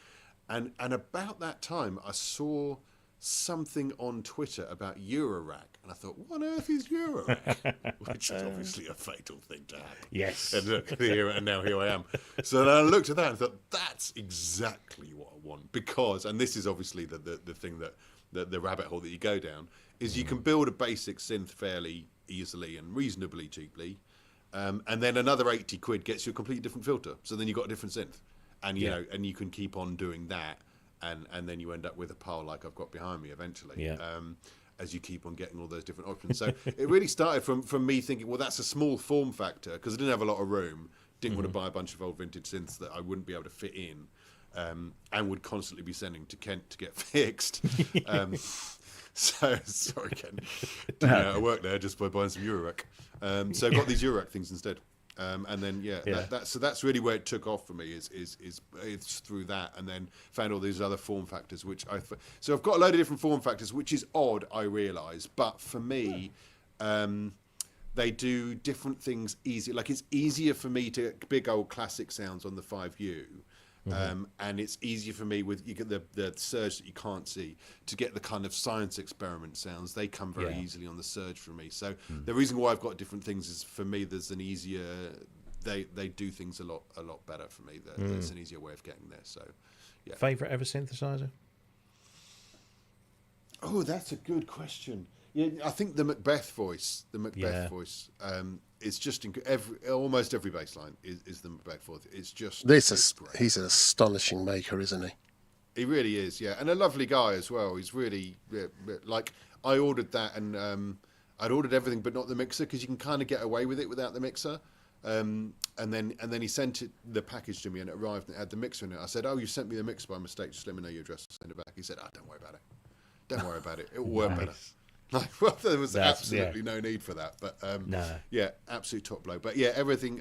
And about that time, I saw something on Twitter about Eurorack, and I thought, what on earth is Eurorack? Which is obviously a fatal thing to happen.
Yes.
And look, and now here I am. So then I looked at that and thought, that's exactly what I want. Because, and this is obviously the thing that the rabbit hole that you go down, is you can build a basic synth fairly easily and reasonably cheaply, and then another 80 quid gets you a completely different filter. So then you've got a different synth. And you know, and you can keep on doing that. And then you end up with a pile like I've got behind me eventually, as you keep on getting all those different options. So it really started from me thinking, well, that's a small form factor, because I didn't have a lot of room, didn't want to buy a bunch of old vintage synths that I wouldn't be able to fit in, and would constantly be sending to Kent to get fixed. So, sorry, Kent. I worked there just by buying some Eurorack. So I got these Eurorack things instead. And then so that's really where it took off for me is through that, and then found all these other form factors so I've got a load of different form factors, which is odd, I realise, but for me they do different things easy. Like, it's easier for me to get big old classic sounds on the 5U. And it's easier for me with, you get the surge that you can't see, to get the kind of science experiment sounds. They come very easily on the surge for me. So the reason why I've got different things is, for me, there's an easier, they do things a lot better for me. There's an easier way of getting there. So yeah.
Favourite ever synthesizer?
Oh, that's a good question. Yeah, I think the Macbeth voice. It's just almost every bass line is the Macbeth voice. It's just
he's an astonishing maker, isn't he?
He really is, yeah, and a lovely guy as well. He's really like, I ordered that, and I'd ordered everything but not the mixer, because you can kind of get away with it without the mixer. And then he sent the package to me, and it arrived and it had the mixer in it. I said, "Oh, you sent me the mixer by mistake. Just let me know your address. I'll send it back." He said, "Oh, don't worry about it. Don't worry about it. It will work better." Like, well, there was absolutely no need for that, but yeah, absolute top blow. But yeah, everything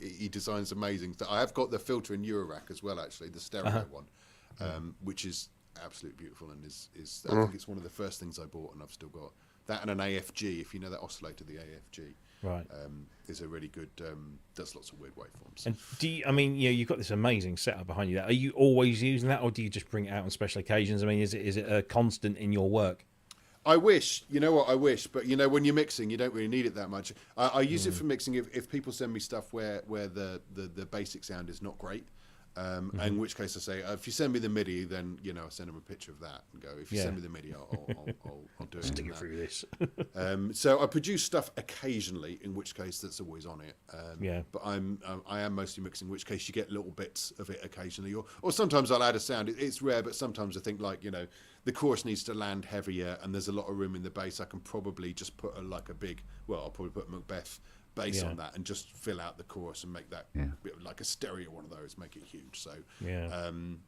he designs amazing. So I have got the filter in Eurorack as well, actually, the stereo one, which is absolutely beautiful, and is I think it's one of the first things I bought, and I've still got that, and an AFG, if you know that oscillator, the AFG,
right,
is a really good, does lots of weird waveforms.
And you've got this amazing setup behind you. Are you always using that, or do you just bring it out on special occasions? I mean, is it a constant in your work?
I wish, I wish, but when you're mixing, you don't really need it that much. I use it for mixing if people send me stuff where the basic sound is not great, in which case I say, if you send me the MIDI, then I send them a picture of that and go, if you send me the MIDI, I'll do it.
Stick it through this.
So I produce stuff occasionally, in which case that's always on it. But I am mostly mixing, in which case you get little bits of it occasionally, or sometimes I'll add a sound. It's rare, but sometimes I think, like, the chorus needs to land heavier, and there's a lot of room in the bass. I can probably just put I'll probably put Macbeth bass on that and just fill out the chorus and make that like a stereo one of those, make it huge. So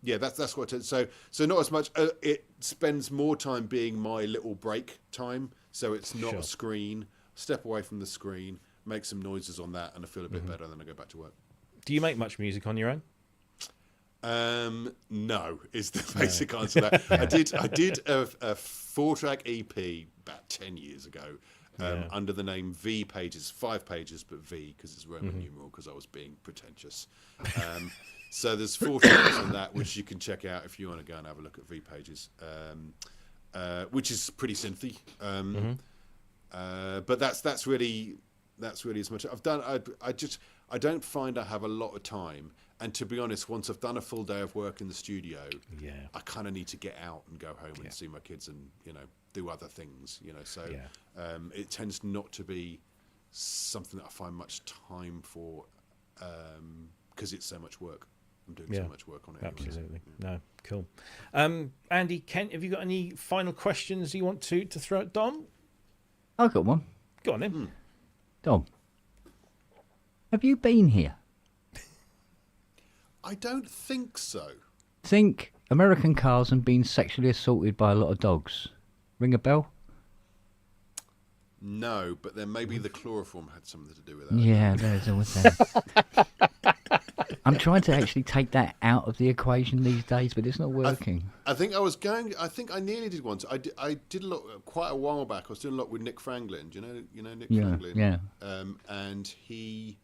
that's what it is. So not as much. It spends more time being my little break time. So it's not a screen. Step away from the screen, make some noises on that, and I feel a bit better. Then I go back to work.
Do you make much music on your own?
No, is the basic answer to that. I did a 4-track EP about 10 years ago, under the name V Pages, 5 pages, but V because it's Roman numeral, because I was being pretentious. So there's 4 tracks on that, which you can check out if you want to go and have a look at V Pages, which is pretty synthy. But that's really as much I've done. I don't find I have a lot of time. And to be honest, once I've done a full day of work in the studio, I kind of need to get out and go home and see my kids and, do other things, So it tends not to be something that I find much time for, because it's so much work. I'm doing so much work on it.
Absolutely. No, cool. Andy, Kent, have you got any final questions you want to throw at Dom?
I've got one.
Go on then.
Dom, have you been here?
I don't think so.
Think American cars and being sexually assaulted by a lot of dogs. Ring a bell?
No, but then maybe the chloroform had something to do with that.
Yeah, there's always that. I'm trying to actually take that out of the equation these days, but it's not working.
I think I nearly did once. I did a lot quite a while back. I was doing a lot with Nick Franklin. Do you know Nick Franklin?
Yeah.
And he...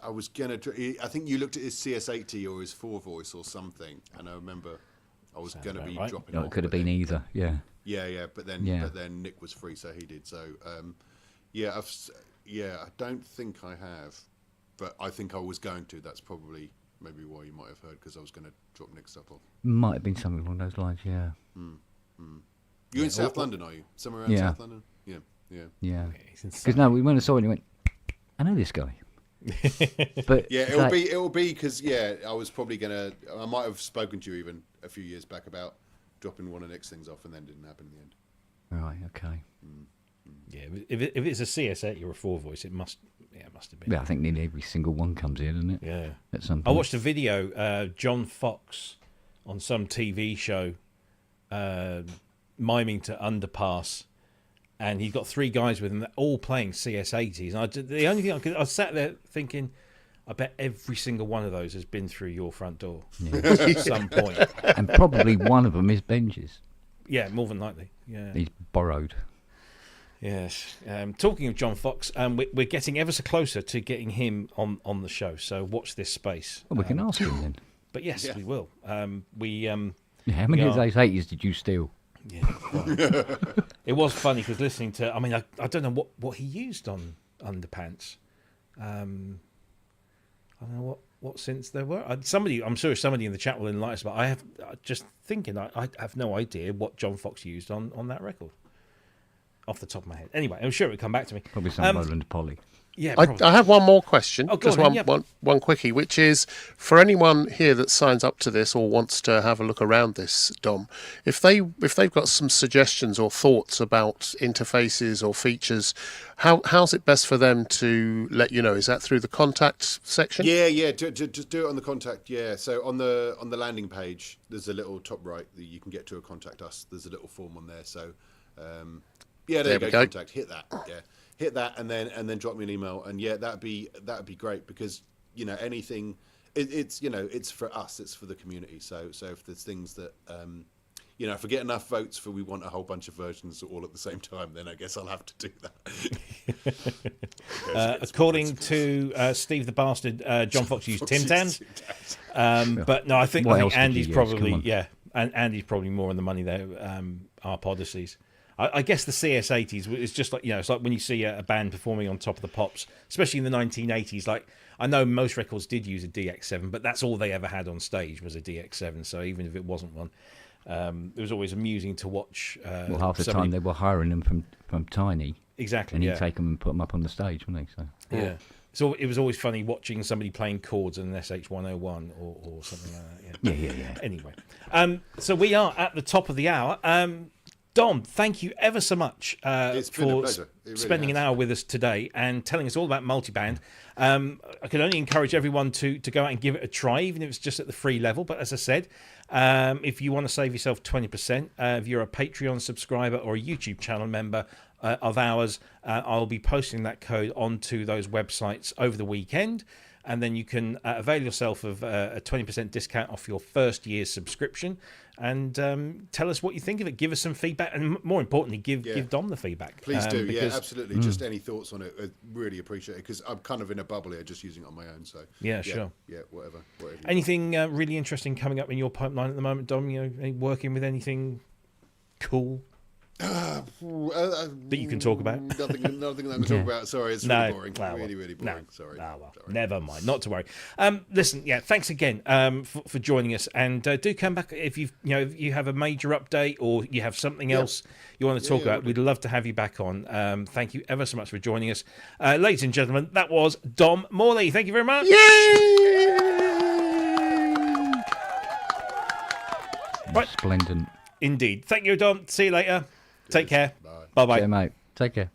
I was I think you looked at his CS80 or his 4 voice or something, and I remember I was going to be
right.
dropping
No,
off.
it could have
but
been
then-
either. Yeah.
Yeah, but then Nick was free, so he did. So I don't think I have, but I think I was going to. That's probably maybe why you might have heard, because I was going to drop Nick's stuff off.
Might have been something along those lines. Yeah.
You're in South London, are you? Somewhere around
Yeah.
South London? Yeah.
Yeah.
He's in
Because no, we went and saw it and he went, I know this guy. But
Yeah,
it's like-
it'll be because I was probably I might have spoken to you even a few years back about dropping one of Nick's things off, and then didn't happen in the end.
Right, okay.
Yeah, if it's a CS8 or a 4 voice, it must have been.
Yeah, I think nearly every single one comes in, doesn't it?
Yeah.
At some
I
point.
watched a video, John Fox on some TV show, miming to Underpass, and he's got 3 guys with him, they're all playing CS80s. And the only thing I sat there thinking, I bet every single one of those has been through your front door at some point.
And probably one of them is Benji's.
Yeah, more than likely. Yeah.
He's borrowed.
Yes. Talking of John Fox, we're getting ever so closer to getting him on the show. So watch this space.
Well, we can ask him then.
But yes,
Yeah.
we will.
Yeah, how many of
Yeah.
those 80s did you steal?
Yeah, well, it was funny because listening to, I don't know what he used on Underpants. I don't know what synths there were. I'm sure somebody in the chat will enlighten us, but I have just thinking I have no idea what John Fox used on that record off the top of my head. Anyway, I'm sure it would come back to me.
Probably some Roland Polly.
Yeah,
I
probably.
have one more question,
Oh, go
just
on then, yeah.
one quickie, which is for anyone here that signs up to this or wants to have a look around this, Dom, if they've got some suggestions or thoughts about interfaces or features, how's it best for them to let you know? Is that through the contact section?
Yeah. Just do it on the contact. Yeah. So on the landing page, there's a little top right that you can get to a contact us. There's a little form on there. So there you
we
go.
go.
Contact. Hit that. Yeah. Hit that, and then drop me an email. And yeah, that'd be great, because anything. It's for us. It's for the community. So if there's things that if we get enough votes for we want a whole bunch of versions all at the same time, then I guess I'll have to do that.
According to Steve the Bastard, John Fox used Tim Tams. But no, I think
What else did
Andy's
you use? Come
probably
on.
and Andy's probably more on the money there. Our Odysseys. I guess the CS80s is just like it's like when you see a band performing on Top of the Pops, especially in the 1980s. Like I know most records did use a DX7, but that's all they ever had on stage was a DX7. So even if it wasn't one, it was always amusing to watch.
Well, half the time they were hiring them from Tiny,
exactly,
and
yeah.
he'd take them and put them up on the stage, wouldn't he? So
Yeah. So it was always funny watching somebody playing chords in an SH101 or something like that.
yeah.
Anyway, so we are at the top of the hour. Dom, thank you ever so much
It's been a
for
pleasure. It really
spending an
has.
hour with us today and telling us all about Multiband. I can only encourage everyone to go out and give it a try, even if it's just at the free level. But as I said, if you want to save yourself 20%, if you're a Patreon subscriber or a YouTube channel member of ours, I'll be posting that code onto those websites over the weekend. And then you can avail yourself of a 20% discount off your first year's subscription. And tell us what you think of it. Give us some feedback. And more importantly, give Dom the feedback.
Please do.
Because,
Yeah, absolutely. Just any thoughts on it. I really appreciate it, because I'm kind of in a bubble here, just using it on my own. So
sure.
Yeah, whatever.
Anything really interesting coming up in your pipeline at the moment, Dom? Working with anything cool that you can talk about?
Nothing that I can talk about. Sorry, it's really boring. Really boring. Sorry.
Sorry. Never mind. Not to worry. Listen, thanks again for joining us, and do come back if if you have a major update or you have something else you want to talk about. We'd love to have you back on. Thank you ever so much for joining us, ladies and gentlemen. That was Dom Morley. Thank you very much. Right.
Splendid.
Indeed. Thank you, Dom. See you later. Take care. Bye.
Yeah, mate. Take care.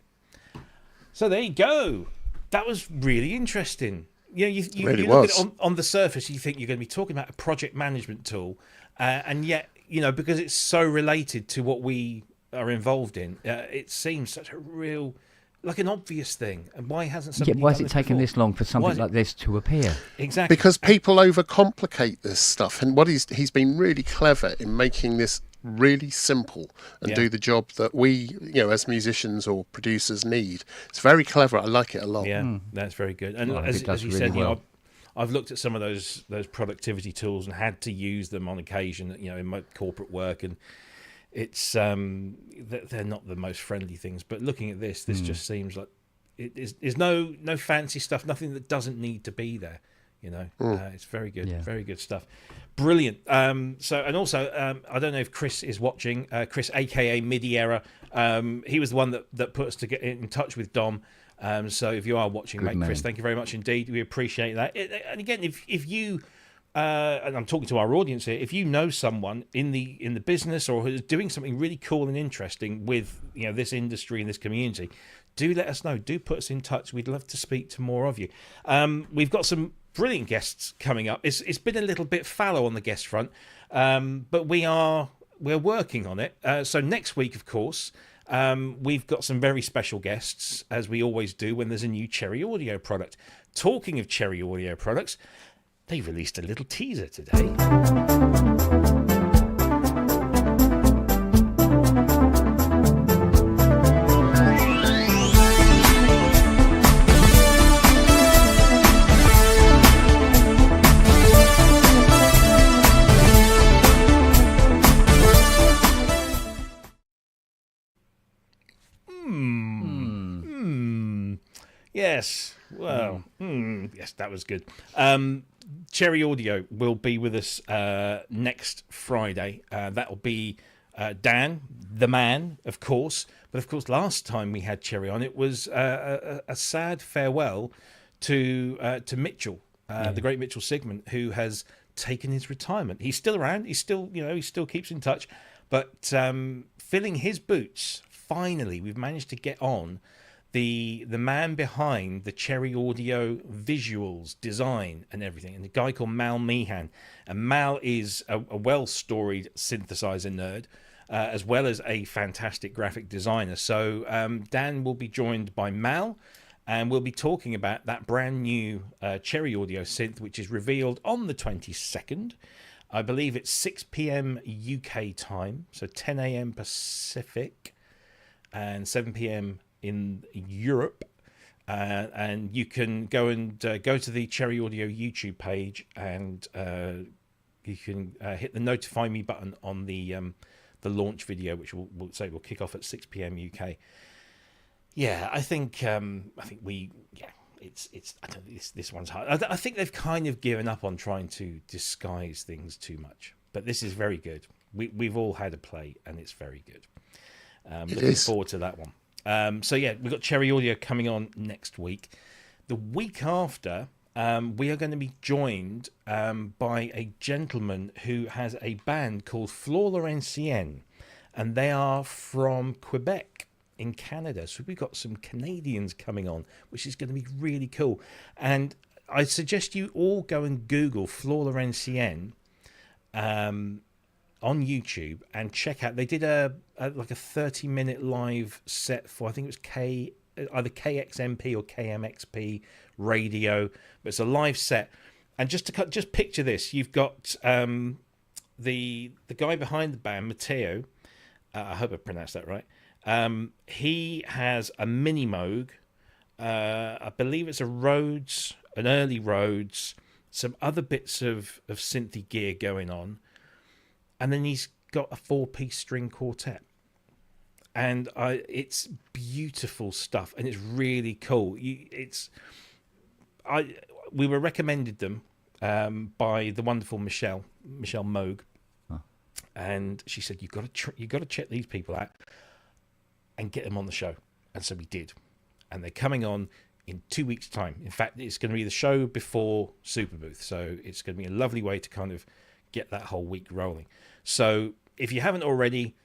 So there you go. That was really interesting. You
Really
look
was.
at it on the surface, you think you're going to be talking about a project management tool, and yet, because it's so related to what we are involved in, it seems such a real, like an obvious thing. And why hasn't somebody
Why has
done
it
this
taken
before?
this long for
Why
something
is
like this to appear?
Exactly.
Because people overcomplicate this stuff, and what he's been really clever in making this really simple and do the job that we, as musicians or producers need. It's very clever. I like it a lot.
Yeah, that's very good. And
Well,
as
it does
you
really
said,
well.
I've looked at some of those productivity tools and had to use them on occasion, in my corporate work, and it's they're not the most friendly things. But looking at this just seems like there's no fancy stuff, nothing that doesn't need to be there. It's very good, very good stuff. Brilliant. So, and also, I don't know if Chris is watching. Chris, aka Midi Error, he was the one that put us to get in touch with Dom. So, if you are watching, mate, Chris, thank you very much indeed. We appreciate that. And again, if you, and I'm talking to our audience here, if you know someone in the business or who's doing something really cool and interesting with this industry and this community, do let us know. Do put us in touch. We'd love to speak to more of you. We've got some brilliant guests coming up. It's been a little bit fallow on the guest front, but we're working on it. So next week, of course, we've got some very special guests, as we always do when there's a new Cherry Audio product. Talking of Cherry Audio products, they released a little teaser today. Yes. Well, yes, that was good. Cherry Audio will be with us next Friday. That will be Dan, the man, of course. But of course, last time we had Cherry on, it was a sad farewell to Mitchell, the great Mitchell Sigmund, who has taken his retirement. He's still around. He still keeps in touch. But filling his boots, finally, we've managed to get on the man behind the Cherry Audio visuals, design and everything, and a guy called Mal Meehan. And Mal is a well-storied synthesizer nerd, as well as a fantastic graphic designer. So Dan will be joined by Mal, and we'll be talking about that brand new Cherry Audio synth, which is revealed on the 22nd. I believe it's 6 p.m. UK time, so 10 a.m. Pacific, and 7 p.m. in Europe, and you can go to the Cherry Audio YouTube page, and you can hit the notify me button on the launch video, which will kick off at 6 p.m. UK. Yeah, I think it's I don't think this one's hard. I think they've kind of given up on trying to disguise things too much, but this is very good. We've all had a play, and it's very good. Looking forward to that one. So yeah, we've got Cherry Audio coming on next week. The week after, we are going to be joined by a gentleman who has a band called Florencen, and they are from Quebec in Canada. So we've got some Canadians coming on, which is going to be really cool. And I suggest you all go and Google Florencen on YouTube and check out. They did a 30-minute live set for, I think it was either KXMP or KMXP radio, but it's a live set. And just picture this: you've got the guy behind the band, Matteo. I hope I pronounced that right. He has a mini Moog. I believe it's a Rhodes, an early Rhodes, some other bits of synthy gear going on. And then he's got a 4-piece string quartet. And it's beautiful stuff, and it's really cool. We were recommended them by the wonderful Michelle Moog. Huh. And she said, you've got to check these people out and get them on the show. And so we did. And they're coming on in 2 weeks' time. In fact, it's going to be the show before Superbooth. So it's going to be a lovely way to kind of get that whole week rolling. So if you haven't already,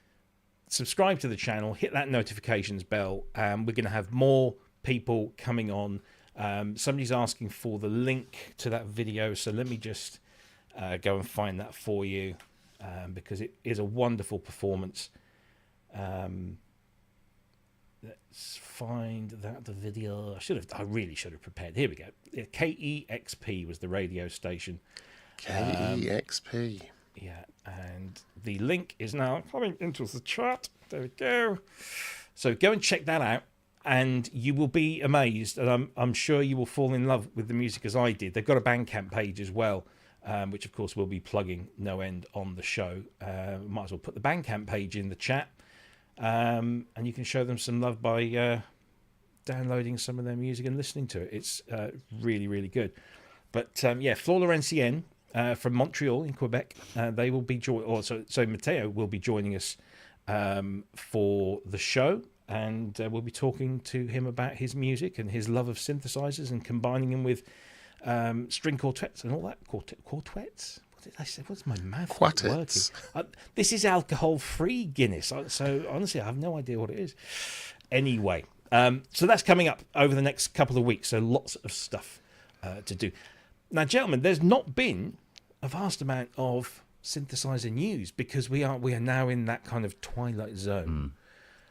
subscribe to the channel, hit that notifications bell. We're going to have more people coming on. Somebody's asking for the link to that video, so let me just go and find that for you, because it is a wonderful performance. Let's find the video. I really should have prepared. Here we go. KEXP was the radio station.
KEXP.
Yeah, and the link is now coming into the chat. There we go. So go and check that out. and you will be amazed, and I'm sure you will fall in love with the music as I did. They've got a Bandcamp page as well, which of course we'll be plugging no end on the show. Might as well put the Bandcamp page in the chat, and you can show them some love by downloading some of their music and listening to it. It's really, really good. But Florencen from Montreal in Quebec, they will be so Matteo will be joining us for the show, and we'll be talking to him about his music and his love of synthesizers and combining them with string quartets and all that. Quartets? What did I say? What's my mouth
Quartets.
working? This is alcohol-free Guinness, so honestly, I have no idea what it is. Anyway, so that's coming up over the next couple of weeks, so lots of stuff to do. Now, gentlemen, there's not been a vast amount of synthesizer news because we are now in that kind of twilight zone.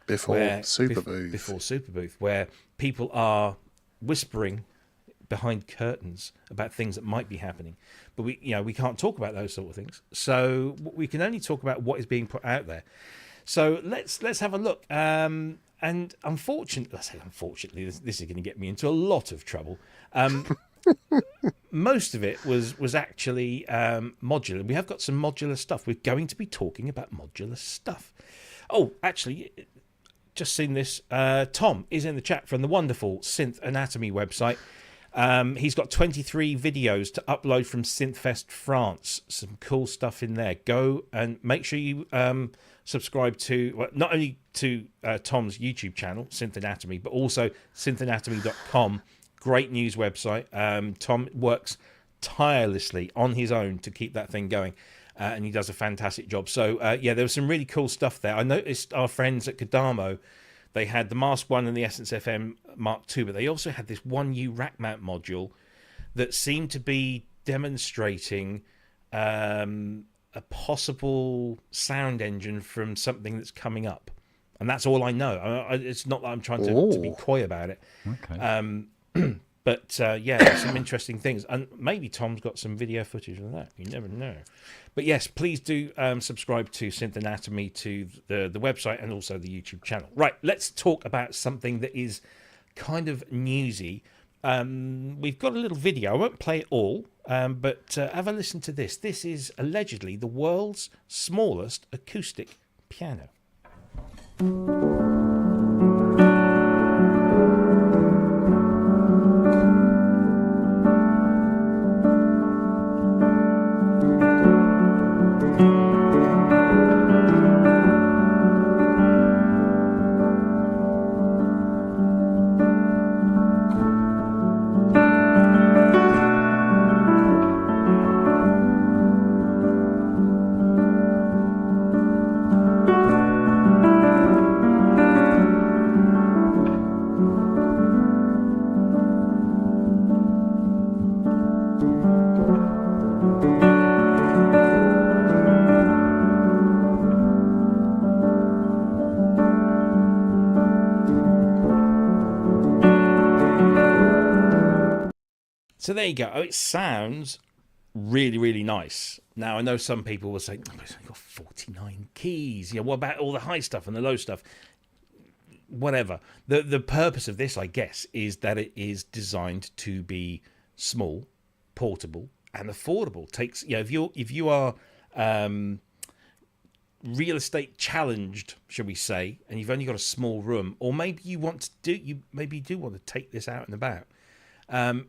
Before Superbooth.
Before Superbooth, where people are whispering behind curtains about things that might be happening, but we can't talk about those sort of things. So we can only talk about what is being put out there. So let's have a look. And unfortunately, this is going to get me into a lot of trouble. Most of it was actually modular. We have got some modular stuff. We're going to be talking about modular stuff. Oh, actually, just seen this. Tom is in the chat from the wonderful Synth Anatomy website. He's got 23 videos to upload from Synthfest France. Some cool stuff in there. Go and make sure you subscribe to not only to Tom's YouTube channel, Synth Anatomy, but also synthanatomy.com. Great news website. Tom works tirelessly on his own to keep that thing going, and he does a fantastic job. So, there was some really cool stuff there. I noticed our friends at Kodamo, they had the Mask 1 and the Essence FM Mark II, but they also had this 1U rack mount module that seemed to be demonstrating a possible sound engine from something that's coming up. And that's all I know. It's not that I'm trying to be coy about it.
Okay.
But there's some interesting things, and maybe Tom's got some video footage of that. You never know. But yes, please do subscribe to Synth Anatomy, to the website, and also the YouTube channel. Right, let's talk about something that is kind of newsy. We've got a little video. I won't play it all, but have a listen to this. This is allegedly the world's smallest acoustic piano. So there you go. Oh, it sounds really, really nice. Now, I know some people will say, oh, it's only got 49 keys. What about all the high stuff and the low stuff? Whatever. The purpose of this, I guess, is that it is designed to be small, portable, and affordable. Takes if you are real estate challenged, shall we say, and you've only got a small room, or maybe you do want to take this out and about.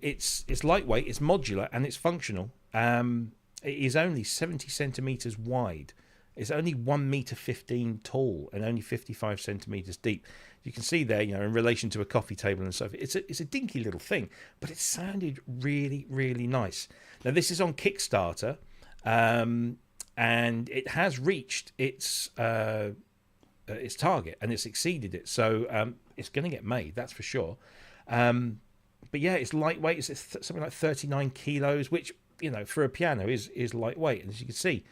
It's lightweight, it's modular, and it's functional. It is only 70 centimeters wide. It's only 1 meter 15 tall and only 55 centimeters deep. You can see there, in relation to a coffee table and so forth. It's a dinky little thing, but it sounded really, really nice. Now this is on Kickstarter, and it has reached its target and it's exceeded it. So it's going to get made, that's for sure. But yeah, it's lightweight. It's something like 39 kilos, which for a piano is lightweight. And as you can see,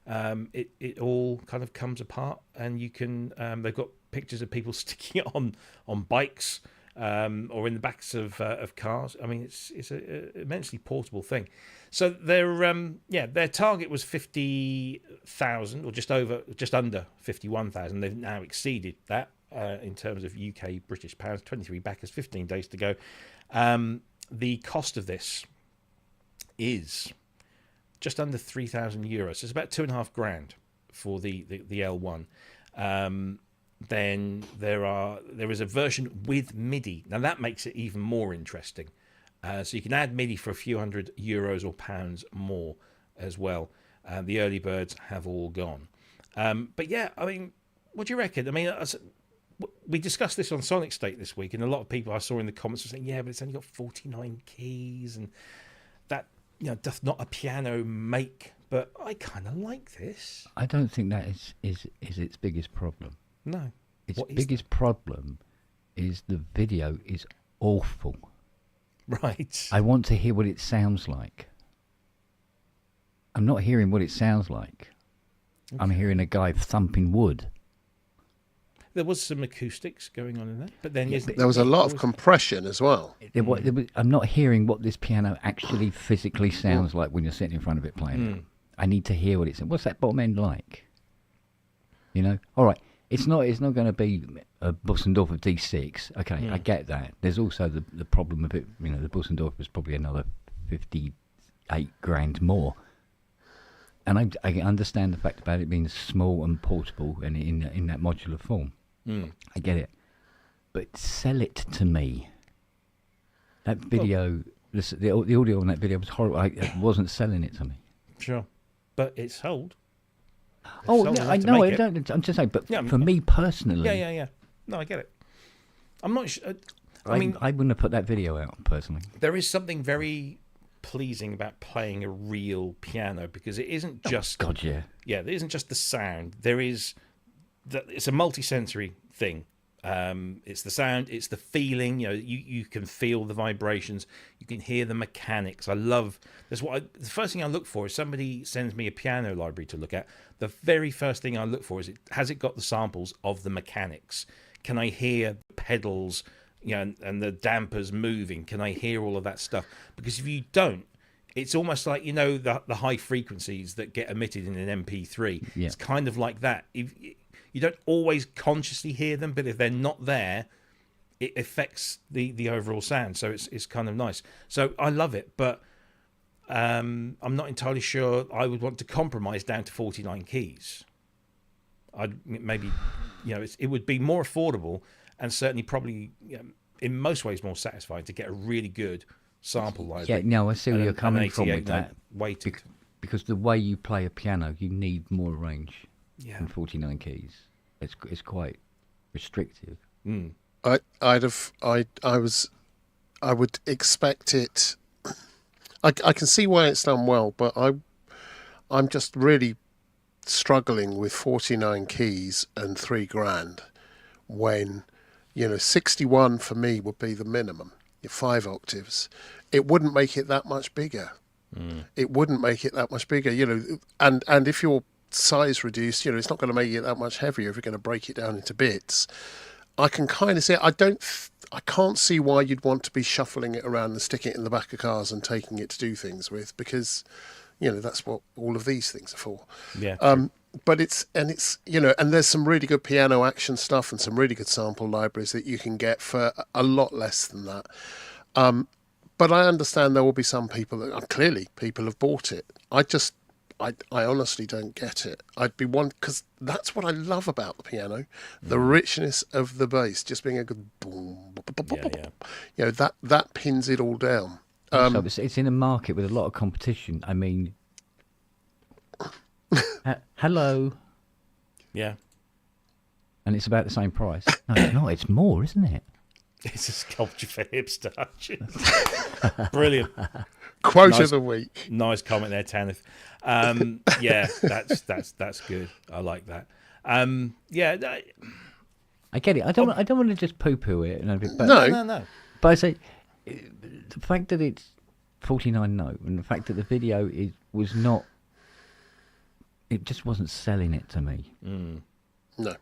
it all kind of comes apart, and you can. They've got pictures of people sticking it on bikes or in the backs of cars. I mean, it's an immensely portable thing. So their target was 50,000 or just under 51,000. They've now exceeded that. in terms of UK British pounds, 23 backers, 15 days to go. The cost of this is just under €3,000. So it's about £2,500 for the L1. Then there is a version with MIDI. Now that makes it even more interesting. So you can add MIDI for a few €100 or pounds more as well. The early birds have all gone. But yeah, I mean, what do you reckon? I mean, we discussed this on Sonic State this week, and a lot of people I saw in the comments were saying, yeah, but it's only got 49 keys, and that, doth not a piano make. But I kind of like this.
I don't think that is its biggest problem.
No.
Its biggest problem is the video is awful.
Right.
I want to hear what it sounds like. I'm not hearing what it sounds like. Okay. I'm hearing a guy thumping wood.
There was some acoustics going on in there, but then
there was a lot of compression as well.
I'm not hearing what this piano actually physically sounds like when you're sitting in front of it playing it. I need to hear what it's. What's that bottom end like? All right. It's not going to be a Bussendorf of D6. Okay, I get that. There's also the problem of it. The Bussendorf was probably another $58,000 more. And I understand the fact about it being small and portable and in that modular form. I get it. But sell it to me. That video, the audio on that video was horrible. It wasn't selling it to me.
Sure. But it's sold.
I know. I don't. I'm just saying. But for me personally,
yeah. No, I get it. I'm not sure. I mean,
I wouldn't have put that video out personally.
There is something very pleasing about playing a real piano because it isn't just.
Oh, God, yeah.
Yeah, it isn't just the sound. It's a multi-sensory thing. It's the sound, it's the feeling. You can feel the vibrations, you can hear the mechanics. The first thing I look for is somebody sends me a piano library to look at. The very first thing I look for is has it got the samples of the mechanics? Can I hear the pedals, and the dampers moving? Can I hear all of that stuff? Because if you don't, it's almost like the high frequencies that get emitted in an MP3. Yeah. It's kind of like that. You don't always consciously hear them, but if they're not there, it affects the overall sound. So it's kind of nice. So I love it, but I'm not entirely sure I would want to compromise down to 49 keys. It would be more affordable and certainly probably in most ways more satisfying to get a really good sample library.
Yeah, no, I see where you're coming from with that.
Weighted.
Because the way you play a piano, you need more range. And 49 keys. It's quite restrictive.
I would expect it. I can see why it's done well, but I'm just really struggling with 49 keys and $3,000 when 61 for me would be the minimum. Your 5 octaves. It wouldn't make it that much bigger. It wouldn't make it that much bigger. And if you're size reduced, it's not going to make it that much heavier if you're going to break it down into bits. I can kind of see it. I can't see why you'd want to be shuffling it around and sticking it in the back of cars and taking it to do things with, because that's what all of these things are for.
Yeah.
But it's and there's some really good piano action stuff and some really good sample libraries that you can get for a lot less than that. But I understand there will be some people that clearly people have bought it. I honestly don't get it. I'd be one because that's what I love about the piano, the richness of the bass, just being a good boom. That pins it all down.
So it's in a market with a lot of competition. I mean, hello.
Yeah.
And it's about the same price. No, it's not. It's more, isn't it?
It's a sculpture for hipster. Brilliant.
Quote of the week.
Nice comment there, Tanith. Yeah, that's good. I like that.
I get it. I don't want to just poo-poo it. But
No.
But I say the fact that it's 49 note and the fact that the video was not. It just wasn't selling it to me.
No.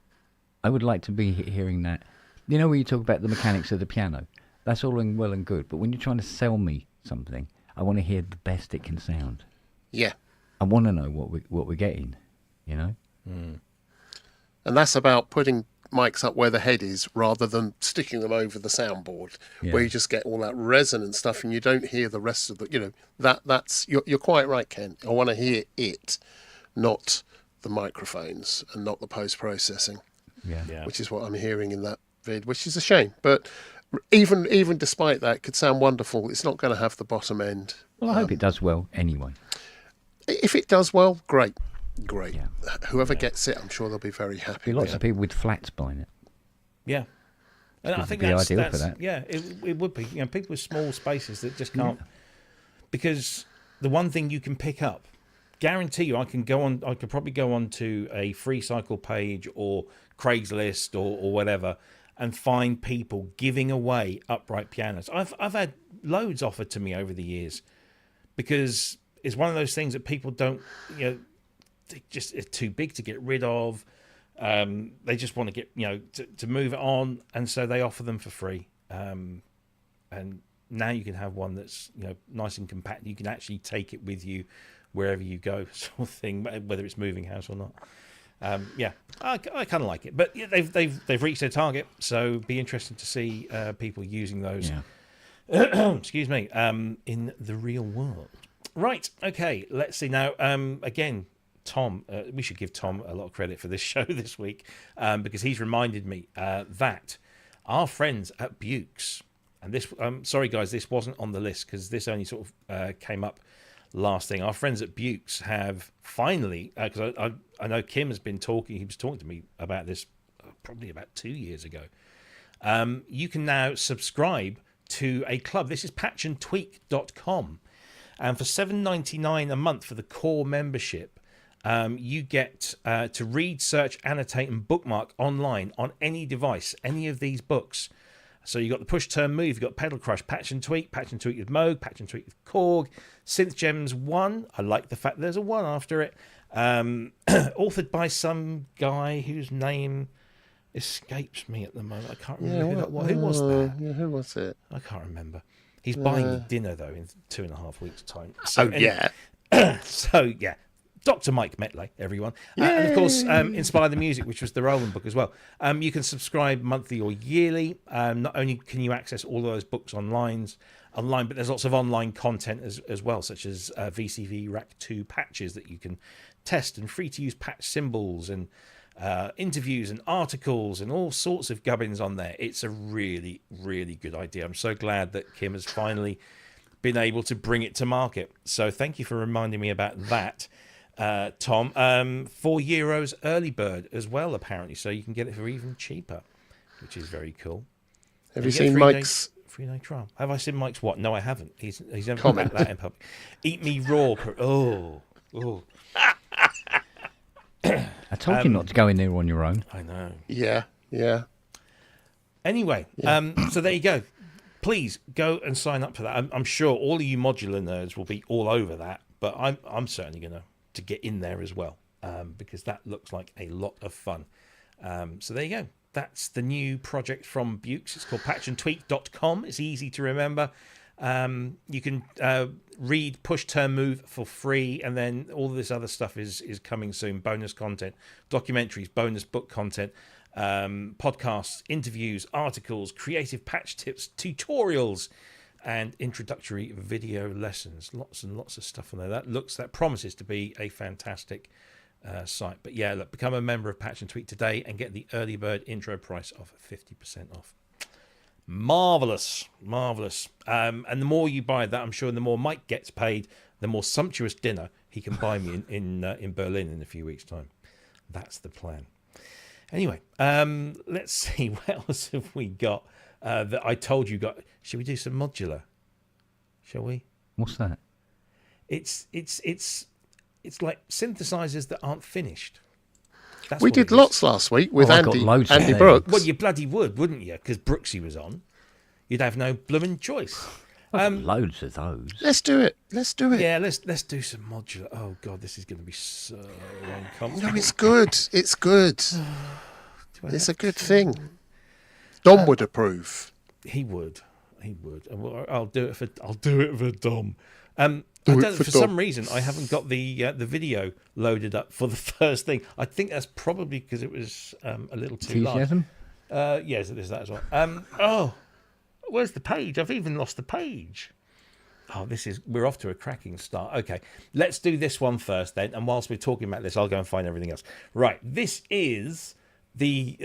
I would like to be hearing that. When you talk about the mechanics of the piano, that's all well and good. But when you're trying to sell me something, I want to hear the best it can sound.
Yeah.
I want to know what we're getting,
And that's about putting mics up where the head is rather than sticking them over the soundboard, where you just get all that resonant stuff and you don't hear the rest of the, that's, you're quite right, Ken. I want to hear it, not the microphones and not the post-processing, which is what I'm hearing in that vid, which is a shame. But even despite that, it could sound wonderful. It's not going to have the bottom end.
Well, I hope it does well anyway.
If it does well, great. Yeah. Whoever gets it, I'm sure they'll be very happy.
Lots of people with flats buying it.
Yeah. And I think that's ideal for that. Yeah, it would be. People with small spaces that just can't. Because the one thing you can pick up, guarantee you, I could probably go on to a Free Cycle page or Craigslist or whatever and find people giving away upright pianos. I've had loads offered to me over the years because it's one of those things that people don't, it's too big to get rid of. They just want to get, to move it on, and so they offer them for free. And now you can have one that's, nice and compact. You can actually take it with you wherever you go, sort of thing, whether it's moving house or not. I kind of like it, but they've reached their target, so be interesting to see people using those. Excuse me, in the real world. Right. Okay. Let's see now. Again. Tom, we should give Tom a lot of credit for this show this week because he's reminded me that our friends at Bukes, and this, sorry guys, this wasn't on the list because this only sort of came up last thing. Our friends at Bukes have finally, because I know Kim has been talking, he was talking to me about this probably about 2 years ago. You can now subscribe to a club. This is patchandtweak.com, and for $7.99 a month for the core membership, you get to read, search, annotate, and bookmark online on any device, any of these books. So you've got the Push Turn Move, you've got Pedal Crush, Patch and Tweak with Moog, Patch and Tweak with Korg, Synth Gems 1. I like the fact there's a 1 after it. Authored by some guy whose name escapes me at the moment. I can't remember who was that.
Yeah, who was it?
I can't remember. He's buying me dinner, though, in 2.5 weeks' time. So, Dr. Mike Metley, everyone. And of course, Inspire the Music, which was the Rowan book as well. You can subscribe monthly or yearly. Not only can you access all of those books online, but there's lots of online content as well, such as VCV Rack 2 patches that you can test, and free-to-use patch symbols, and interviews and articles and all sorts of gubbins on there. It's a really, really good idea. I'm so glad that Kim has finally been able to bring it to market. So thank you for reminding me about that. Tom, €4 early bird as well, apparently, so you can get it for even cheaper, which is very cool.
Have you seen Mike's
3-day trial? Have I seen Mike's what? No, I haven't. He's never about that in public. Eat me raw. Oh.
I told you not to go in there on your own.
I know.
Yeah.
Anyway, so there you go. Please go and sign up for that. I'm sure all of you modular nerds will be all over that, but I'm certainly going to get in there as well, because that looks like a lot of fun. So there you go. That's the new project from Bukes. It's called patchandtweak.com. It's easy to remember. You can read Push Turn Move for free, and then all of this other stuff is coming soon. Bonus content, documentaries, bonus book content, podcasts, interviews, articles, creative patch tips, tutorials, and introductory video lessons. Lots and lots of stuff on there. That promises to be a fantastic site. But yeah, look, become a member of Patch and Tweak today and get the early bird intro price of 50% off. Marvelous. And the more you buy that, I'm sure the more Mike gets paid, the more sumptuous dinner he can buy me in Berlin in a few weeks' time. That's the plan. Anyway, let's see, what else have we got that I told you got. Should we do some modular? Shall we?
What's that?
It's like synthesizers that aren't finished. That's
we did lots last week with Andy Brooks.
Well, you bloody would, wouldn't you? Because Brooksy was on. You'd have no blooming choice.
Loads of those.
Let's do it.
Yeah, let's do some modular. Oh God, this is going to be so uncomfortable.
No, it's good. It's good. It's a good thing. Dom would approve.
He would. I'll do it for Dom. For some reason, I haven't got the video loaded up for the first thing. I think that's probably because it was a little too large. Yes, there's that as well. Where's the page? I've even lost the page. We're off to a cracking start. Okay, let's do this one first then. And whilst we're talking about this, I'll go and find everything else. Right, this is the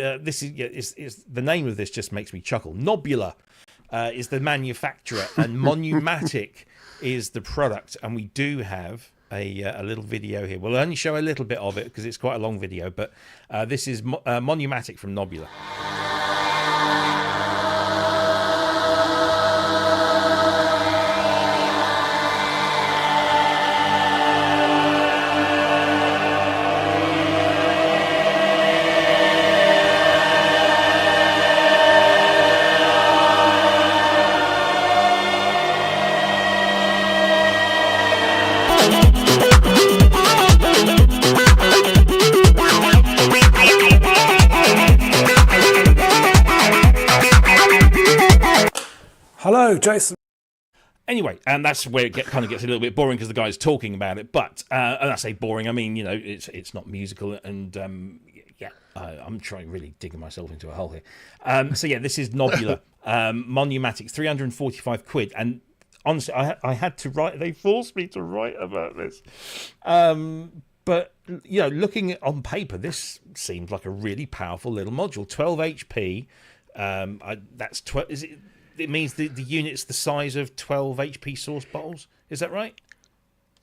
name of this just makes me chuckle. Modular is the manufacturer, and Monuumatic is the product. And we do have a little video here. We'll only show a little bit of it because it's quite a long video. But this is Monuumatic from Modular.
Hello, Jason.
Anyway, and that's where it kind of gets a little bit boring because the guy's talking about it. But and I say boring, I mean, it's not musical, and I'm trying really digging myself into a hole here. So yeah, this is Modular, Monuumatic, 345 quid, and honestly, I had to write. They forced me to write about this. But looking on paper, this seems like a really powerful little module. 12 HP. That's 12. Is it? It means the unit's the size of 12 HP sauce bottles. Is that right?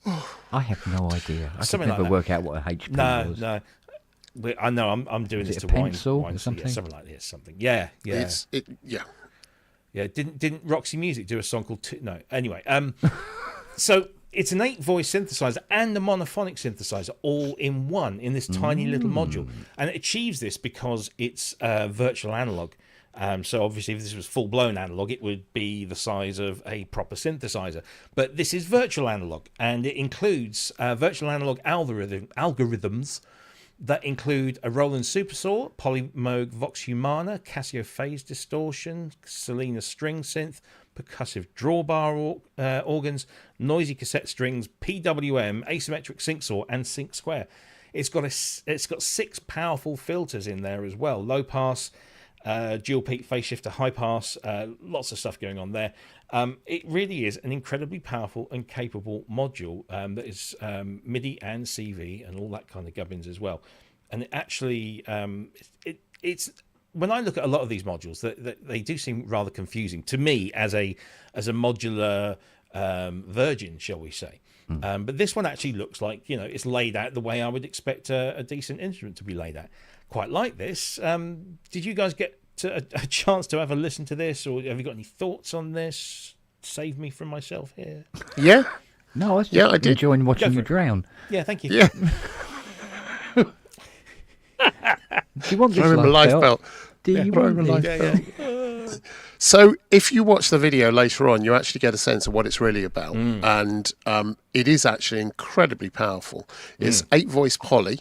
I have no idea. I could
Something
never
like that.
work out what a HP was.
No. I know. I'm doing this
it
to
a pencil
wine
or something?
Yeah, something like this. Something. Yeah.
Yeah.
Yeah. Didn't Roxy Music do a song called? No. Anyway. So it's an 8-voice synthesizer and a monophonic synthesizer all in one in this tiny little module, and it achieves this because it's virtual analog. So obviously, if this was full-blown analog, it would be the size of a proper synthesizer. But this is virtual analog, and it includes virtual analog algorithms that include a Roland Supersaw, Polymoog Vox Humana, Casio Phase Distortion, Selena String Synth, percussive drawbar organs, noisy cassette strings, PWM, asymmetric sync saw, and sync square. It's got 6 powerful filters in there as well. Low pass, dual peak, phase shifter, high pass, lots of stuff going on there. It really is an incredibly powerful and capable module that is MIDI and CV and all that kind of gubbins as well. And it actually, it's when I look at a lot of these modules, they do seem rather confusing to me as a modular virgin, shall we say. But this one actually looks like it's laid out the way I would expect a decent instrument to be laid out. Quite like this. Did you guys get a chance to have a listen to this, or have you got any thoughts on this? Save me from myself here.
Yeah.
No, I was just enjoying watching you drown.
Yeah, thank you.
Yeah.
Do you want this
life belt?
Do you want this?
Yeah.
So if you watch the video later on, you actually get a sense of what it's really about. And it is actually incredibly powerful. It's 8-voice poly,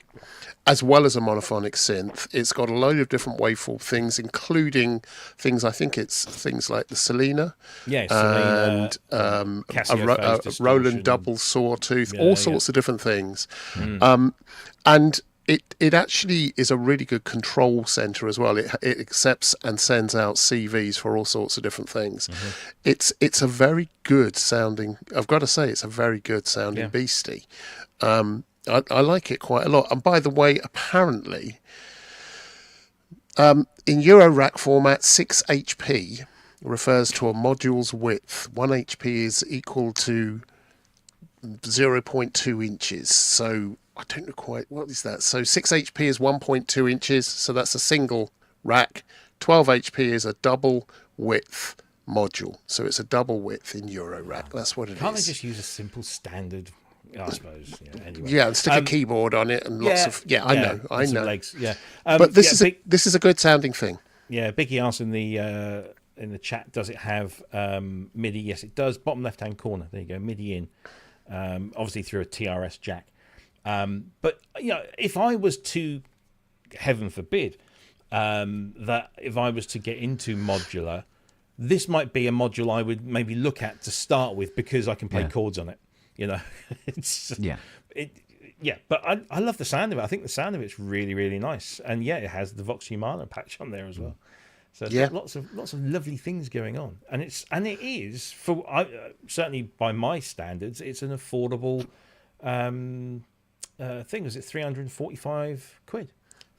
as well as a monophonic synth. It's got a load of different waveform things, including things, I think it's things like the Selena.
Yeah,
and
Casio
a Roland double sawtooth, all sorts of different things. And it actually is a really good control center as well. It accepts and sends out CVs for all sorts of different things. It's a very good sounding, I've got to say, it's a very good sounding beastie. I like it quite a lot. And by the way, apparently, in Eurorack format, 6 HP refers to a module's width. 1 HP is equal to 0.2 inches. So I don't know quite, what is that? So 6 HP is 1.2 inches. So that's a single rack. 12 HP is a double width module. So it's a double width in Eurorack. That's what it is.
Can't they just use a simple standard, I suppose? Anyway.
Yeah, and stick a keyboard on it and lots of... I know.
Some legs,
but this is a good sounding thing.
Yeah, Biggie asked in the chat, does it have MIDI? Yes, it does. Bottom left-hand corner. There you go, MIDI in. Obviously through a TRS jack. But if I was to, heaven forbid, that if I was to get into modular, this might be a module I would maybe look at to start with because I can play chords on it. You know, but I love the sound of it. I think the sound of it's really, really nice. And it has the Vox Humana patch on there as well. So it's got lots of lovely things going on. And it is certainly by my standards, it's an affordable thing. Was it 345 quid?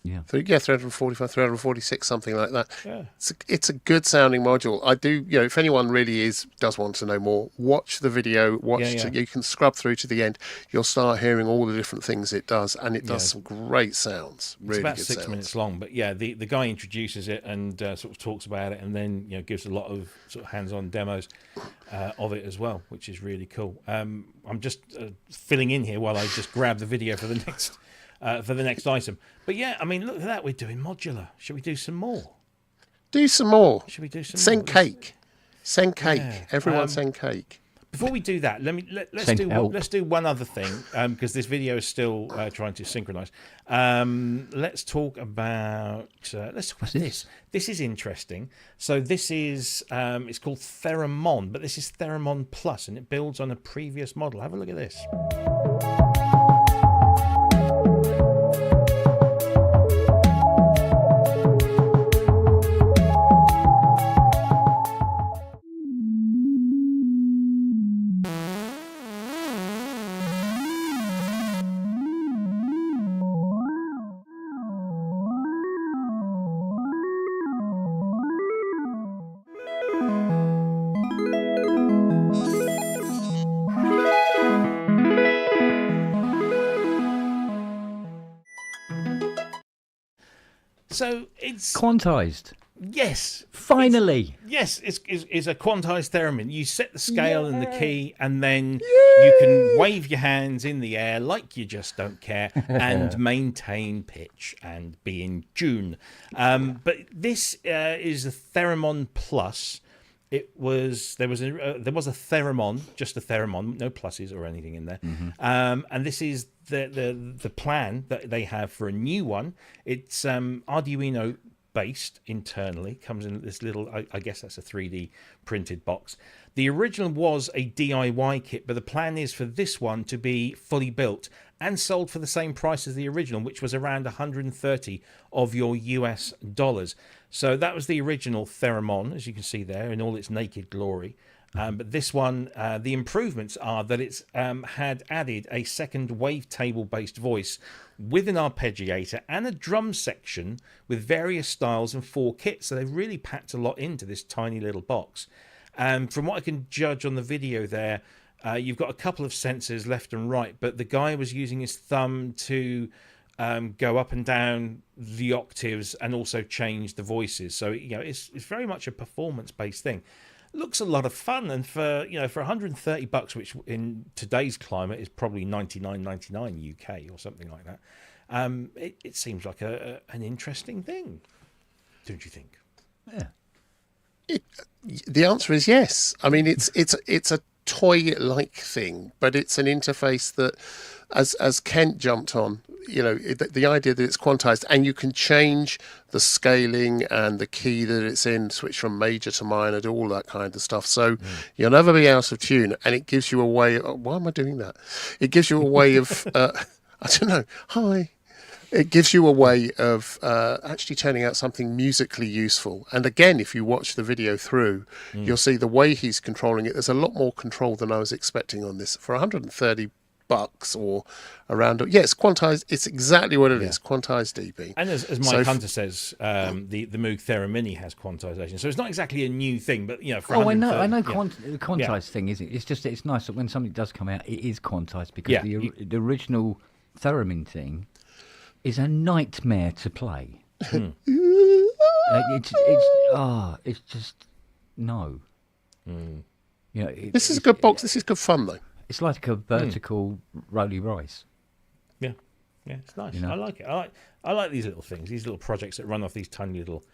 Yeah, 345, 346, something like that.
Yeah.
It's a good sounding module. I do, if anyone really does want to know more, watch the video. You can scrub through to the end. You'll start hearing all the different things it does, and it does some great sounds. Really
it's about
good
6
sounds.
minutes long, but the guy introduces it and sort of talks about it, and then gives a lot of sort of hands-on demos of it as well, which is really cool. I'm just filling in here while I just grab the video for the next. For the next item. But I mean, look at that. We're doing modular. Should we do some more?
Do some more.
Should we do some
Send
more?
cake. Send cake.
Yeah.
Everyone send cake.
Before we do that, let's do one other thing, because this video is still trying to synchronize. Let's talk about this. This is interesting. So this is it's called Theremin, but this is Theremin Plus, and it builds on a previous model. Have a look at this. So it's
quantized.
Yes,
finally.
It's a quantized theremin. You set the scale and the key, and then you can wave your hands in the air like you just don't care, and maintain pitch and be in tune. But this is a Theremin Plus. There was a Theremin, just a Theremin, no pluses or anything in there. And this is the plan that they have for a new one. It's Arduino based internally, comes in this little, I guess that's a 3D printed box. The original was a DIY kit, but the plan is for this one to be fully built and sold for the same price as the original, which was around 130 of your US dollars. So that was the original Theremin, as you can see there, in all its naked glory. But this one, the improvements are that it's had added a second wavetable-based voice with an arpeggiator and a drum section with various styles and 4 kits. So they've really packed a lot into this tiny little box. From what I can judge on the video there, you've got a couple of sensors left and right, but the guy was using his thumb to go up and down the octaves and also change the voices. So it's very much a performance-based thing. Looks a lot of fun, and for $130, which in today's climate is probably $99.99 UK or something like that, it seems like an interesting thing, don't you think?
Yeah.
The answer is yes. I mean, it's a toy-like thing, but it's an interface that, as Kent jumped on, the idea that it's quantized and you can change the scaling and the key that it's in, switch from major to minor, do all that kind of stuff. So you'll never be out of tune, and it gives you a way. Why am I doing that? It gives you a way of I don't know. Hi. It gives you a way of actually turning out something musically useful. And again, if you watch the video through, you'll see the way he's controlling it. There's a lot more control than I was expecting on this. For $130 or around, it's quantized. It's exactly what it is, quantized DB.
And as Mike Hunter says, the Moog Theremin has quantization. So it's not exactly a new thing, but for
I know the quantized thing isn't. It's just it's nice that when something does come out, it is quantized, because the original Theremin thing is a nightmare to play. It's just no.
This is a good box. This is good fun, though.
It's like a vertical Rolly Rice.
Yeah, it's nice. I like it. I like these little things, these little projects that run off these tiny little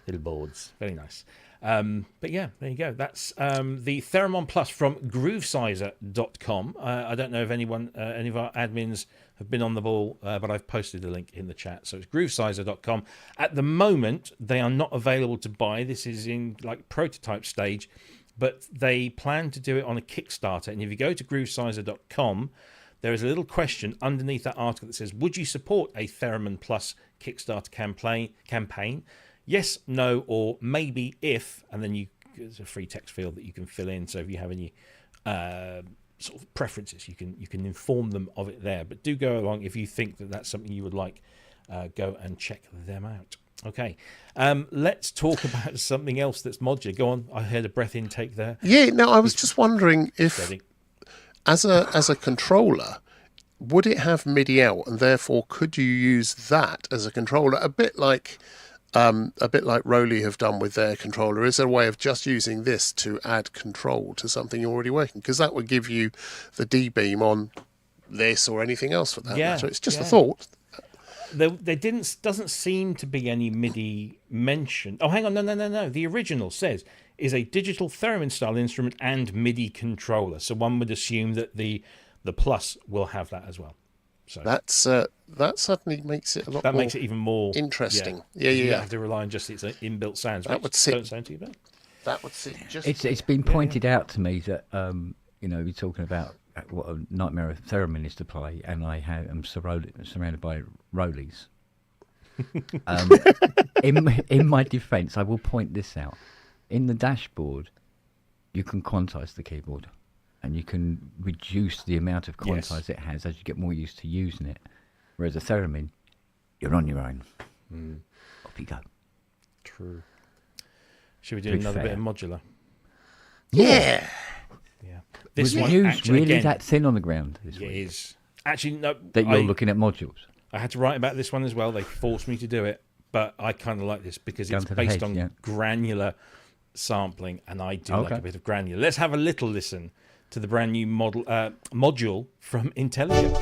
little boards. Very nice. But yeah, there you go. That's the Theremin Plus from groovesizer.com. I don't know if any of our admins have been on the ball, but I've posted a link in the chat. So it's groovesizer.com. At the moment, they are not available to buy. This is in like prototype stage, but they plan to do it on a Kickstarter. And if you go to groovesizer.com, there is a little question underneath that article that says, would you support a Theremin Plus Kickstarter campaign? Yes, no, or maybe if, and then there's a free text field that you can fill in. So if you have any sort of preferences, you can inform them of it there. But do go along if you think that that's something you would like. Go and check them out. Okay, let's talk about something else that's modular. Go on. I heard a breath intake there.
Yeah, no, I was just wondering if, as a controller, would it have MIDI out, and therefore could you use that as a controller? A bit like Roly have done with their controller. Is there a way of just using this to add control to something you're already working? Because that would give you the D-beam on this or anything else for that matter. It's just a thought.
There doesn't seem to be any MIDI mentioned. Oh, hang on, no. The original says is a digital theremin style instrument and MIDI controller. So one would assume that the Plus will have that as well. So
that certainly makes it a lot.
That
more
makes it even more
interesting.
Yeah. You
Yeah.
have to rely on just its inbuilt sounds.
That would sit.
Don't sound too bad.
That would sit just.
It's been pointed out to me that you're talking about what a nightmare a theremin is to play, and I'm surrounded by Rollies. In my defence, I will point this out. In the dashboard, you can quantize the keyboard, and you can reduce the amount of quantize it has as you get more used to using it. Whereas a theremin, you're on your own. Off you go.
True. Should we do another bit of modular?
Yeah.
This
Was
one
the news
actually,
really
again,
that thin on the ground this week?
It is. Actually, no.
That you're looking at modules.
I had to write about this one as well. They forced me to do it, but I kind of like this because it's based on granular sampling, and I do like a bit of granular. Let's have a little listen to the brand new module from Intellijel.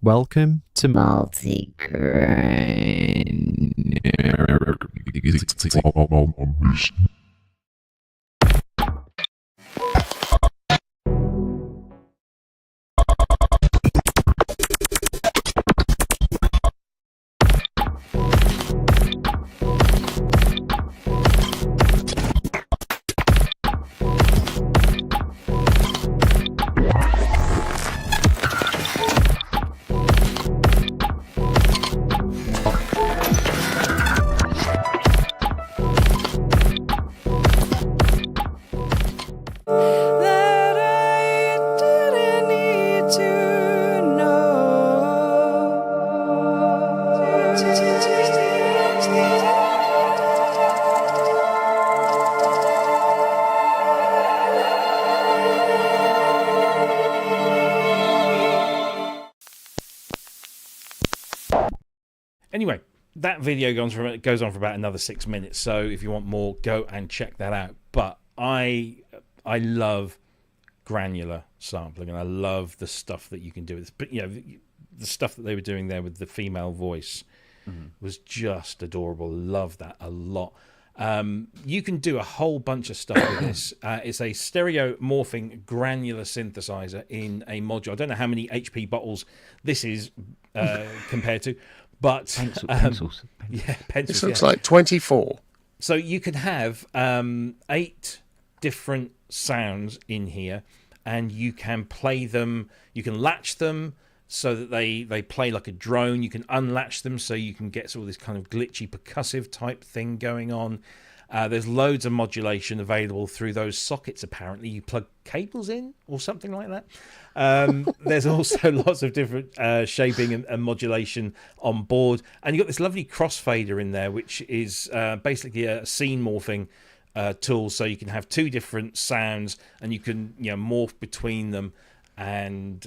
Welcome to
Anyway, that video goes on for about another 6 minutes. So if you want more, go and check that out. But I love granular sampling, and I love the stuff that you can do with this. But the stuff that they were doing there with the female voice was just adorable. Love that a lot. You can do a whole bunch of stuff with this. It's a stereo morphing granular synthesizer in a module. I don't know how many HP bottles this is compared to, but
pencils.
Yeah, pencils.
This looks like 24.
So you can have 8 different sounds in here, and you can play them. You can latch them so that they play like a drone. You can unlatch them so you can get sort of this kind of glitchy percussive type thing going on. There's loads of modulation available through those sockets. Apparently, you plug cables in or something like that. There's also lots of different shaping and modulation on board, and you've got this lovely crossfader in there, which is basically a scene morphing tool. So you can have 2 different sounds, and you can morph between them, and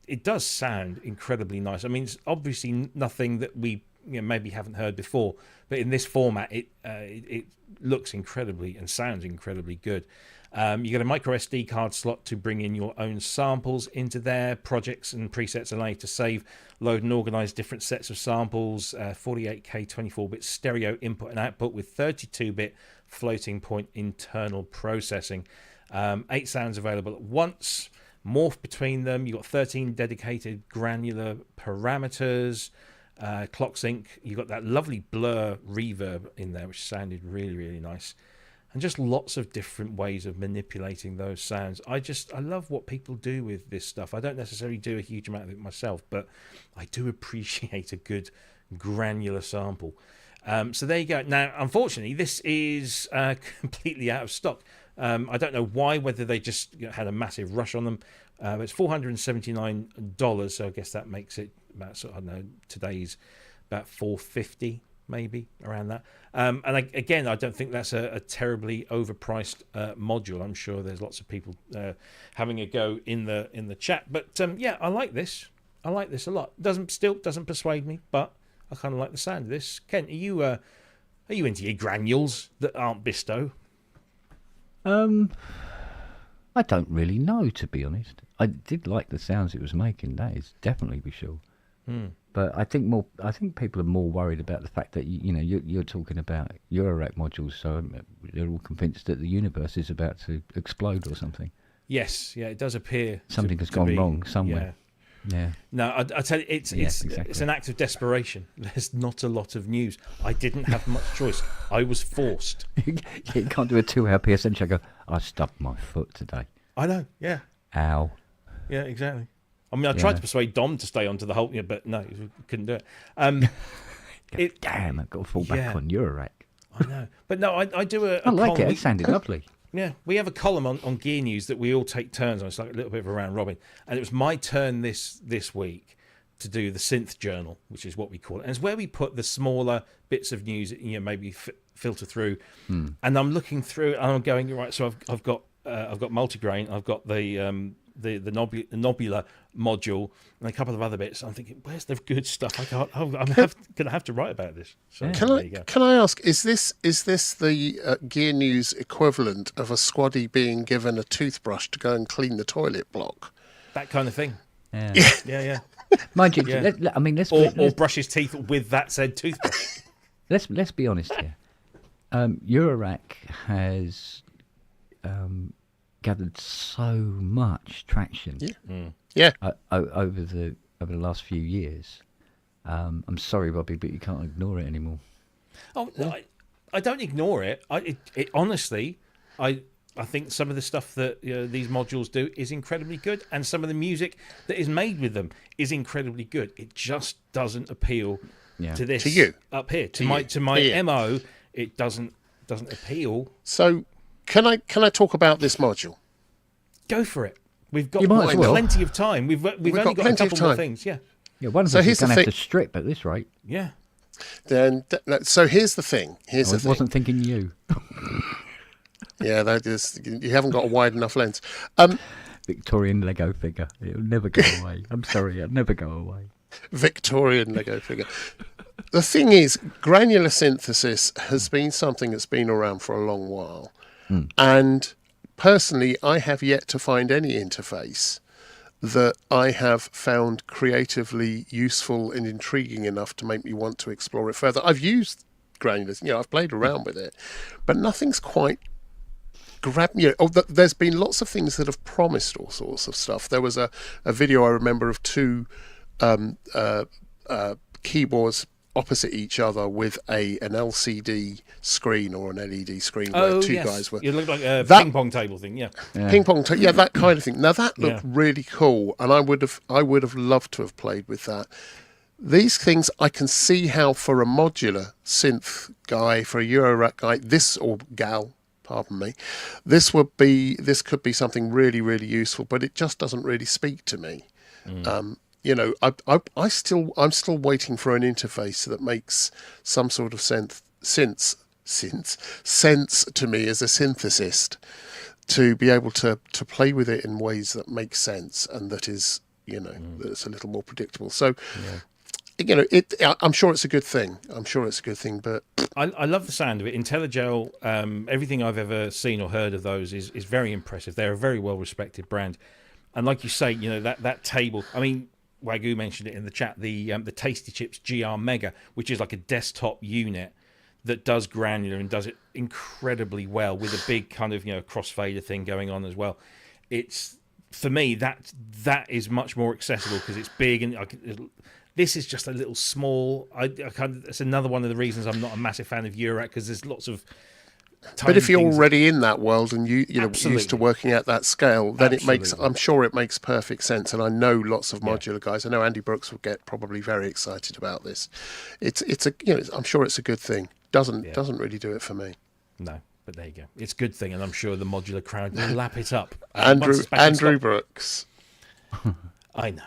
it does sound incredibly nice. I mean, it's obviously nothing that we maybe haven't heard before. But in this format, it looks incredibly and sounds incredibly good. You get a micro SD card slot to bring in your own samples into there. Projects and presets allow you to save, load, and organize different sets of samples. 48K 24-bit stereo input and output with 32-bit floating point internal processing. 8 sounds available at once. Morph between them. You've got 13 dedicated granular parameters. Clock sync. You've got that lovely blur reverb in there, which sounded really, really nice. And just lots of different ways of manipulating those sounds. I love what people do with this stuff. I don't necessarily do a huge amount of it myself, but I do appreciate a good granular sample. So there you go. Now, unfortunately, this is completely out of stock. I don't know why, whether they just had a massive rush on them. It's $479, so I guess that makes it about, I don't know, today's about $450. Maybe around that, and again, I don't think that's a terribly overpriced module. I'm sure there's lots of people having a go in the chat, but yeah, I like this. I like this a lot. Doesn't persuade me, but I kind of like the sound of this. Ken, are you into your granules that aren't Bisto?
I don't really know, to be honest. I did like the sounds it was making. That is definitely for sure. But I think people are more worried about the fact that you're talking about Eurorack modules, so they're all convinced that the universe is about to explode or something.
Yes, yeah, it does appear
something has gone wrong somewhere. Yeah.
No, I tell you, it's an act of desperation. There's not a lot of news. I didn't have much choice. I was forced.
You can't do a 2-hour PSN show. Go, I stubbed my foot today.
I know. Yeah.
Ow.
Yeah, exactly. I mean, I tried to persuade Dom to stay on to the whole, but no, he couldn't do it.
Damn, I've got to fall back on Eurorack.
I know. But no, I do a
I like
column.
it sounded lovely.
Yeah, we have a column on Gear News that we all take turns on. It's like a little bit of a round robin. And it was my turn this week to do the Synth Journal, which is what we call it. And it's where we put the smaller bits of news, maybe filter through. And I'm looking through and I'm going, right, so I've got multigrain, I've got the Modular module and a couple of other bits. I'm thinking, where's the good stuff? I'm going to have to write about this. So
Can I ask, is this the Gear News equivalent of a squaddy being given a toothbrush to go and clean the toilet block?
That kind of thing.
Yeah. Mind you,
or brush his teeth with that said toothbrush.
Let's be honest here. Eurorack has gathered so much traction. Over the last few years. I'm sorry, Robbie, but you can't ignore it anymore.
Oh, I don't ignore it. It honestly, I think some of the stuff that these modules do is incredibly good, and some of the music that is made with them is incredibly good. It just doesn't appeal to this,
to you
up here, to my MO. It doesn't appeal.
So can I talk about this module?
Go for it. We've got
plenty
of time. We've only got a couple more things. Yeah.
One of us is going to have to strip at this rate.
Yeah.
Then so here's the thing.
I wasn't thinking you.
Yeah, that is. You haven't got a wide enough lens.
Victorian Lego figure. It'll never go away. I'm sorry, it'll never go away.
Victorian Lego figure. The thing is, granular synthesis has been something that's been around for a long while, and personally, I have yet to find any interface that I have found creatively useful and intriguing enough to make me want to explore it further. I've used granular, I've played around with it, but nothing's quite grabbed me. There's been lots of things that have promised all sorts of stuff. There was a video I remember of two keyboards opposite each other with an LCD screen or an LED screen where two guys were.
It looked like a ping pong table thing,
ping pong table, that kind of thing. Now that looked really cool, and I would have loved to have played with that. These things, I can see how for a modular synth guy, for a Eurorack guy, or gal, pardon me, this could be something really, really useful, but it just doesn't really speak to me. I'm still waiting for an interface that makes some sort of sense to me as a synthesist, to be able to play with it in ways that make sense and that is, that's a little more predictable. So you know, I'm sure it's a good thing. I'm sure it's a good thing, but
I love the sound of it. Intellijel, everything I've ever seen or heard of those is very impressive. They're a very well respected brand, and like you say, you know, that table. I mean, Wagyu mentioned it in the chat. The Tasty Chips GR Mega, which is like a desktop unit that does granular and does it incredibly well with a big kind of, you know, crossfader thing going on as well. It's, for me, that is much more accessible because it's big, and this is just a little small. It's another one of the reasons I'm not a massive fan of Eurorack, because there's lots of tiny
but if you're
things.
already in that world and you know
Absolutely.
used to working at that scale, then
Absolutely.
I'm sure it makes perfect sense. And I know lots of modular guys. I know Andy Brooks will get probably very excited about this. It's a, you know, I'm sure it's a good thing. Doesn't really do it for me.
No, but there you go. It's a good thing, and I'm sure the modular crowd will lap it up.
Andrew
once it's back in stock.
Brooks.
I know.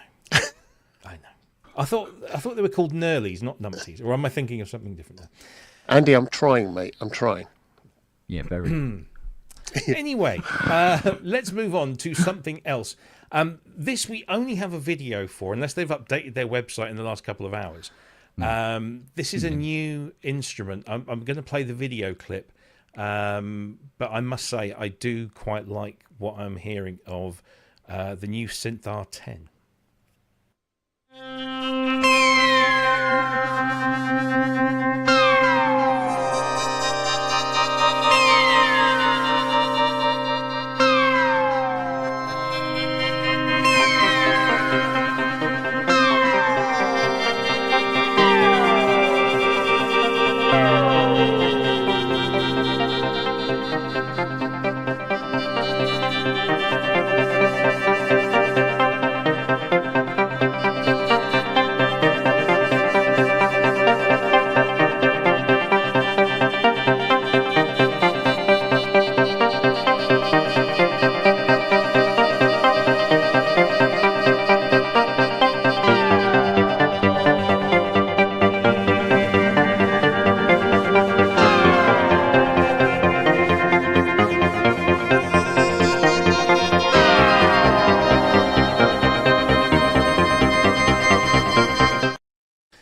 I know. I thought they were called Nurleys, not Numpties. Or am I thinking of something different now?
Andy, I'm trying, mate. I'm trying.
Yeah, very.
Anyway, let's move on to something else. This we only have a video for, unless they've updated their website in the last couple of hours. This is a new instrument. I'm going to play the video clip, but I must say I do quite like what I'm hearing of the new Synth R10.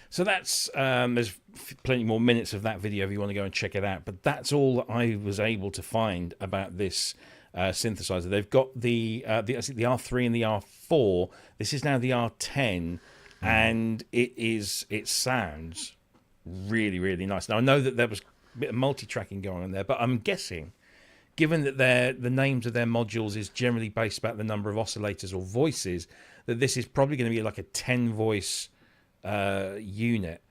So that's there's plenty more minutes of that video if you want to go and check it out. But that's all that I was able to find about this synthesizer. They've got the R3 and the R4. This is now the R10, and it sounds really, really nice. Now I know that there was a bit of multi-tracking going on there, but I'm guessing, given that the names of their modules is generally based about the number of oscillators or voices, that this is probably going to be like a 10-voice unit,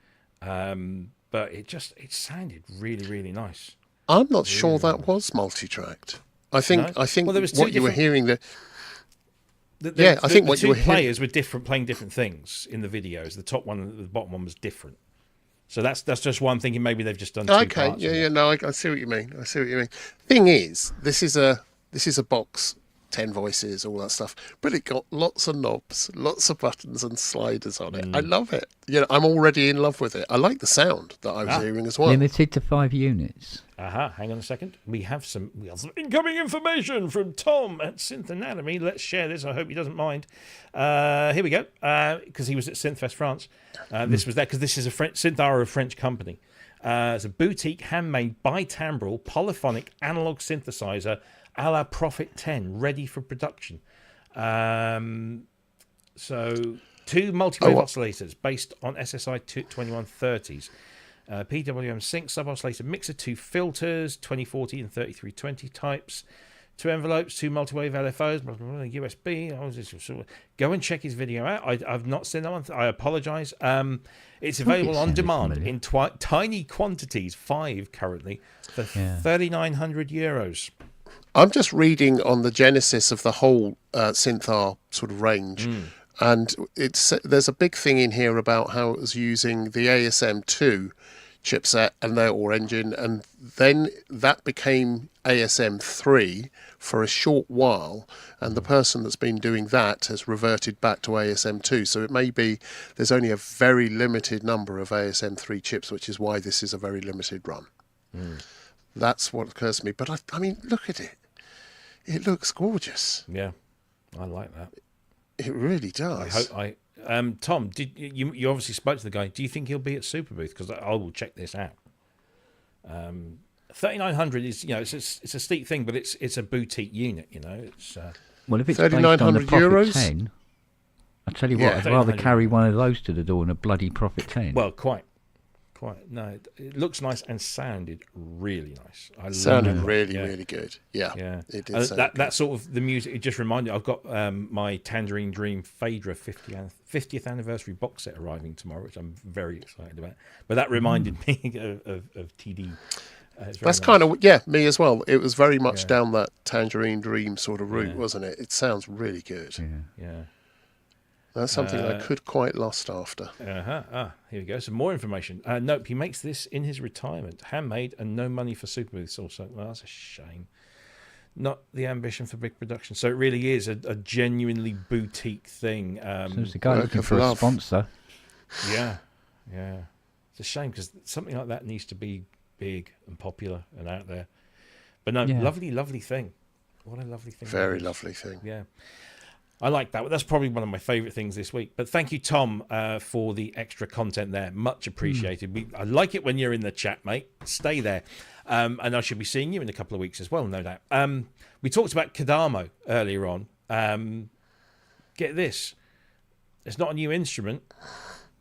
but it sounded really, really nice.
I'm not sure that was multi-tracked. I think
Well, there was
what you were hearing I think what you were hearing,
players were playing different things in the videos. The top one and the bottom one was different. So that's just why I'm thinking maybe they've just done two
okay,
parts.
no, I see what you mean. Thing is, this is a box, 10 voices, all that stuff, but it got lots of knobs, lots of buttons and sliders on it. I love it. You know, I'm already in love with it. I like the sound that I was hearing as well.
Limited to 5 units.
Hang on a second. We have some incoming information from Tom at Synth Anatomy. Let's share this. I hope he doesn't mind. Here we go. Because he was at Synthfest France. This was there because this is Synth are a French company. It's a boutique, handmade, bitimbral, polyphonic analog synthesizer a la Prophet 10, ready for production. So 2 multi-wave oscillators based on SSI 2130s. PWM sync sub-oscillator mixer, 2 filters, 2040 and 3320 types, 2 envelopes, 2 multi-wave LFOs, USB. Go and check his video out. I've not seen that one. I apologise. It's available on demand in tiny quantities, 5 currently, for €3,900.
I'm just reading on the genesis of the whole Synthar sort of range, and there's a big thing in here about how it was using the ASM2 chipset or engine, and then that became ASM3 for a short while, and the person that's been doing that has reverted back to ASM2. So it may be there's only a very limited number of ASM3 chips, which is why this is a very limited run. That's what occurs to me. But I mean, look at it. It looks gorgeous.
Yeah, I like that.
It really does.
Tom, did you obviously spoke to the guy? Do you think he'll be at Superbooth? Because I will check this out. 3,900 is, it's a steep thing, but it's a boutique unit. It's
Well, if it's based on the
3,900
Prophet
euros?
10, I tell you what,
Yeah.
I'd rather
3,900
carry one of those to the door than a bloody Prophet 10.
well, quite. No, it looks nice and sounded really nice. I
Sounded
love it.
really,
Yeah.
really good. Yeah,
Yeah,
it did sound good.
that sort of the music. It just reminded. I've got my Tangerine Dream Phaedra 50th anniversary box set arriving tomorrow, which I'm very excited about. But that reminded me of TD. It's very
That's
nice.
kind of, me as well. It was very much
Yeah.
down that Tangerine Dream sort of route,
Yeah.
wasn't it? It sounds really good.
Yeah.
That's something I could quite lost after.
Here we go. Some more information. Nope, he makes this in his retirement. Handmade and no money for Superbooths also. Well, that's a shame. Not the ambition for big production. So it really is a genuinely boutique thing.
So it's the guy
work
looking
of
for a
love.
sponsor.
Yeah. It's a shame because something like that needs to be big and popular and out there. But no,
Yeah.
lovely thing. What a lovely thing.
Very
that is.
lovely thing.
Yeah. I like that. That's probably one of my favourite things this week. But thank you, Tom, for the extra content there. Much appreciated. I like it when you're in the chat, mate. Stay there. And I should be seeing you in a couple of weeks as well, no doubt. We talked about Kadamo earlier on. Get this. It's not a new instrument,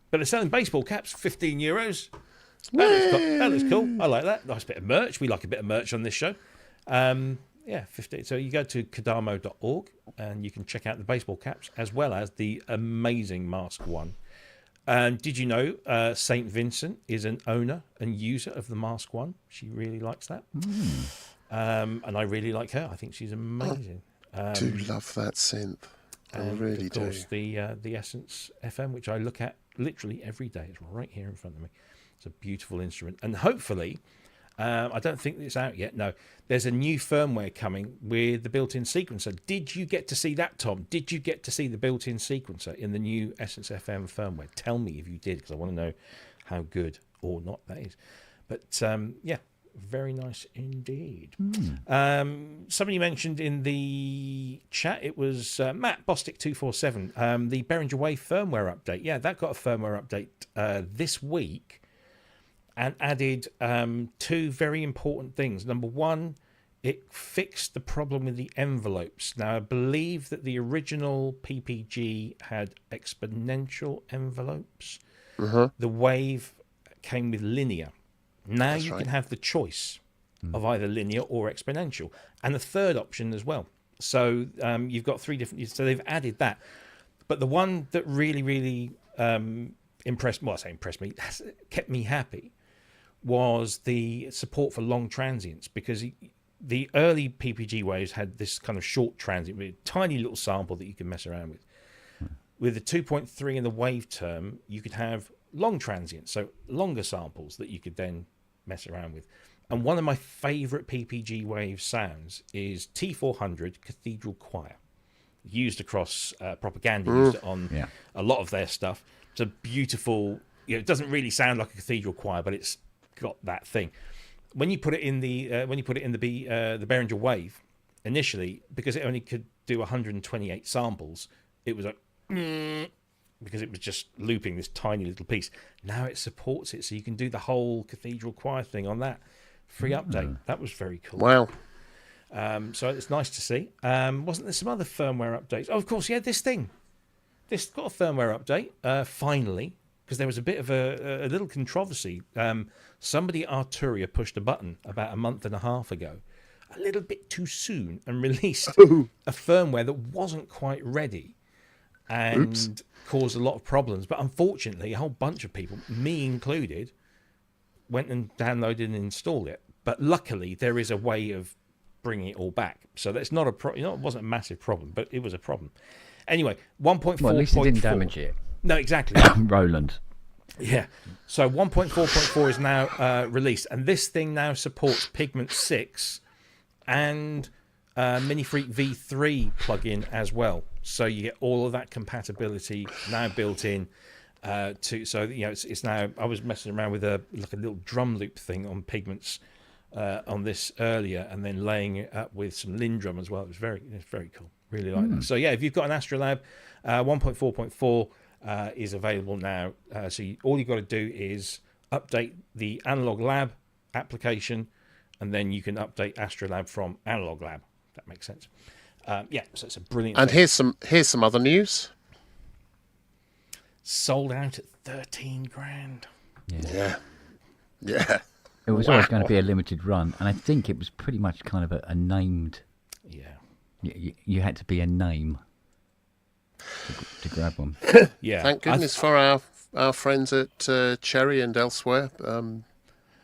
but they're selling baseball caps, €15. That looks cool. I like that. Nice bit of merch. We like a bit of merch on this show. 15. So you go to kadamo.org and you can check out the baseball caps as well as the amazing Mask One. And did you know St. Vincent is an owner and user of the Mask One? She really likes that. And I really like her. I think she's amazing.
I do love that synth. I
And
really
of course, the Essence FM, which I look at literally every day. It's right here in front of me. It's a beautiful instrument. And hopefully, I don't think it's out yet. No, there's a new firmware coming with the built-in sequencer. Did you get to see that, Tom? Did you get to see the built-in sequencer in the new Essence FM firmware? Tell me if you did, because I want to know how good or not that is. But very nice indeed. Somebody mentioned in the chat, it was Matt Bostic 247, the Behringer Wave firmware update. Yeah, that got a firmware update this week. And added two very important things. Number one, it fixed the problem with the envelopes. Now, I believe that the original PPG had exponential envelopes. The Wave came with linear. Now you can have the choice of either linear or exponential. And the third option as well. So you've got three different... So they've added that. But the one that really, really impressed me, kept me happy, was the support for long transients, because the early PPG waves had this kind of short transient with a tiny little sample that you can mess around with. With the 2.3 in the wave term, you could have long transients, so longer samples that you could then mess around with. And one of my favourite PPG wave sounds is T400 Cathedral Choir, used across propaganda, used it on a lot of their stuff. It's a beautiful, it doesn't really sound like a cathedral choir, but it's got that thing. When you put it in the Behringer Wave initially, because it only could do 128 samples, it was because it was just looping this tiny little piece. Now it supports it, so you can do the whole cathedral choir thing on that free update. That was very cool.
Wow.
So it's nice to see. Wasn't there some other firmware updates? Oh, of course, this got a firmware update finally. Because there was a bit of a little controversy. Somebody at Arturia pushed a button about a month and a half ago, a little bit too soon, and released a firmware that wasn't quite ready and caused a lot of problems. But unfortunately, a whole bunch of people, me included, went and downloaded and installed it. But luckily, there is a way of bringing it all back. So that's not it wasn't a massive problem, but it was a problem. Anyway, 1.4.4.
Well, at least it didn't damage it.
No, exactly.
Roland.
Yeah. So 1.4.4 is now released, and this thing now supports Pigment 6 and Minifreak V3 plugin as well. So you get all of that compatibility now built in. It's now. I was messing around with a little drum loop thing on Pigments on this earlier, and then laying it up with some Lindrum as well. It's very cool. Really like that. So yeah, if you've got an Astrolab 1.4.4. is available now. So all you've got to do is update the Analog Lab application, and then you can update Astrolab from Analog Lab. If that makes sense. So it's a brilliant.
And
thing.
here's some other news.
Sold out at 13 grand.
Yeah.
It was always going to be a limited run, and I think it was pretty much kind of a named.
Yeah.
You had to be a name to grab one.
Yeah.
Thank goodness for our friends at Cherry and elsewhere.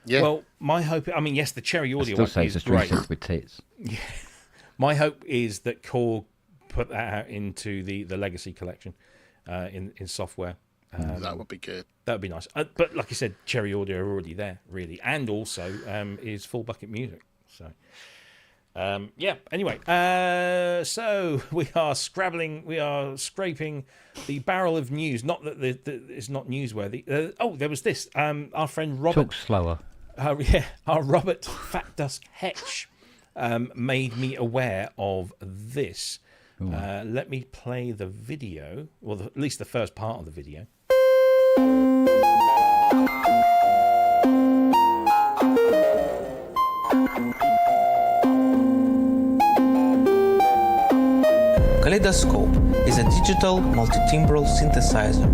Yeah.
Well, my hope. I mean, yes, the Cherry Audio
Still
one
saves
is
a string
great.
set with tits.
Yeah. My hope is that Core put that out into the legacy collection in software.
That would be good.
That would be nice. But like I said, Cherry Audio are already there, really, and also is Full Bucket Music. So. Anyway, so we are scraping the barrel of news. Not that it's not newsworthy. There was this. Our friend Robert.
Talk slower.
Our Robert Fat Dusk Hetch made me aware of this. Let me play the video, or at least the first part of the video.
Kaleidoscope is a digital multi-timbral synthesizer.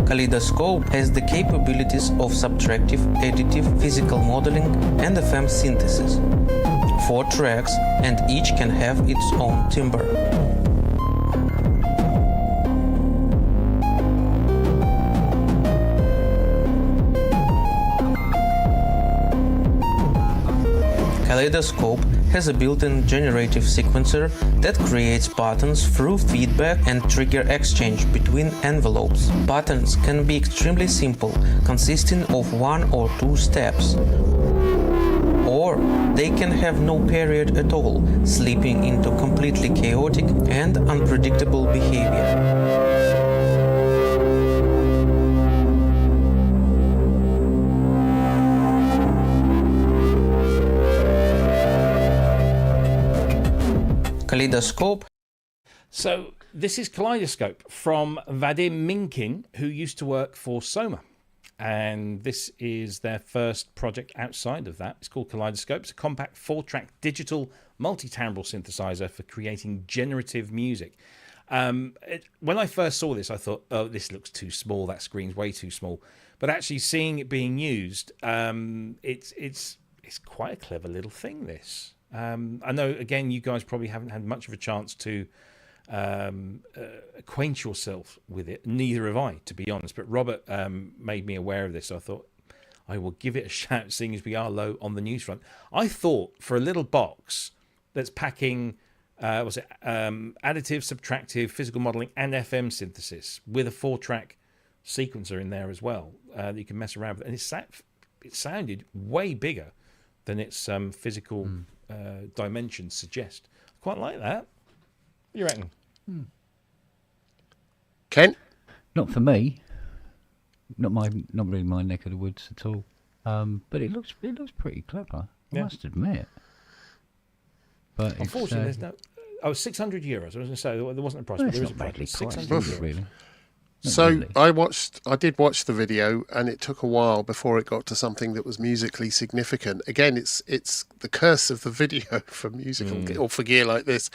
Kaleidoscope has the capabilities of subtractive, additive, physical modeling, and FM synthesis. 4 tracks, and each can have its own timbre. Kaleidoscope has a built-in generative sequencer that creates patterns through feedback and trigger exchange between envelopes. Patterns can be extremely simple, consisting of 1 or 2 steps. Or they can have no period at all, slipping into completely chaotic and unpredictable behavior. Kaleidoscope.
So this is Kaleidoscope from Vadim Minkin, who used to work for Soma. And this is their first project outside of that. It's called Kaleidoscope. It's a compact 4-track digital multi-timbral synthesizer for creating generative music. When I first saw this, I thought, oh, this looks too small. That screen's way too small. But actually seeing it being used, it's quite a clever little thing, this. I know, again, you guys probably haven't had much of a chance to acquaint yourself with it. Neither have I, to be honest. But Robert made me aware of this, so I thought I will give it a shout, seeing as we are low on the news front. I thought for a little box that's packing, additive, subtractive, physical modeling, and FM synthesis with a 4-track sequencer in there as well that you can mess around with, and it sounded way bigger than its physical dimensions suggest. I quite like that. What do you reckon?
Ken?
Not for me. Not really my neck of the woods at all. But it looks pretty clever. I must admit. But
unfortunately, there's no. Oh, 600 euros. I was going to say there wasn't a price, but there is a price. 600 euros.
Really.
So
really.
I did watch the video, and it took a while before it got to something that was musically significant. Again, it's the curse of the video for musical or for gear like this.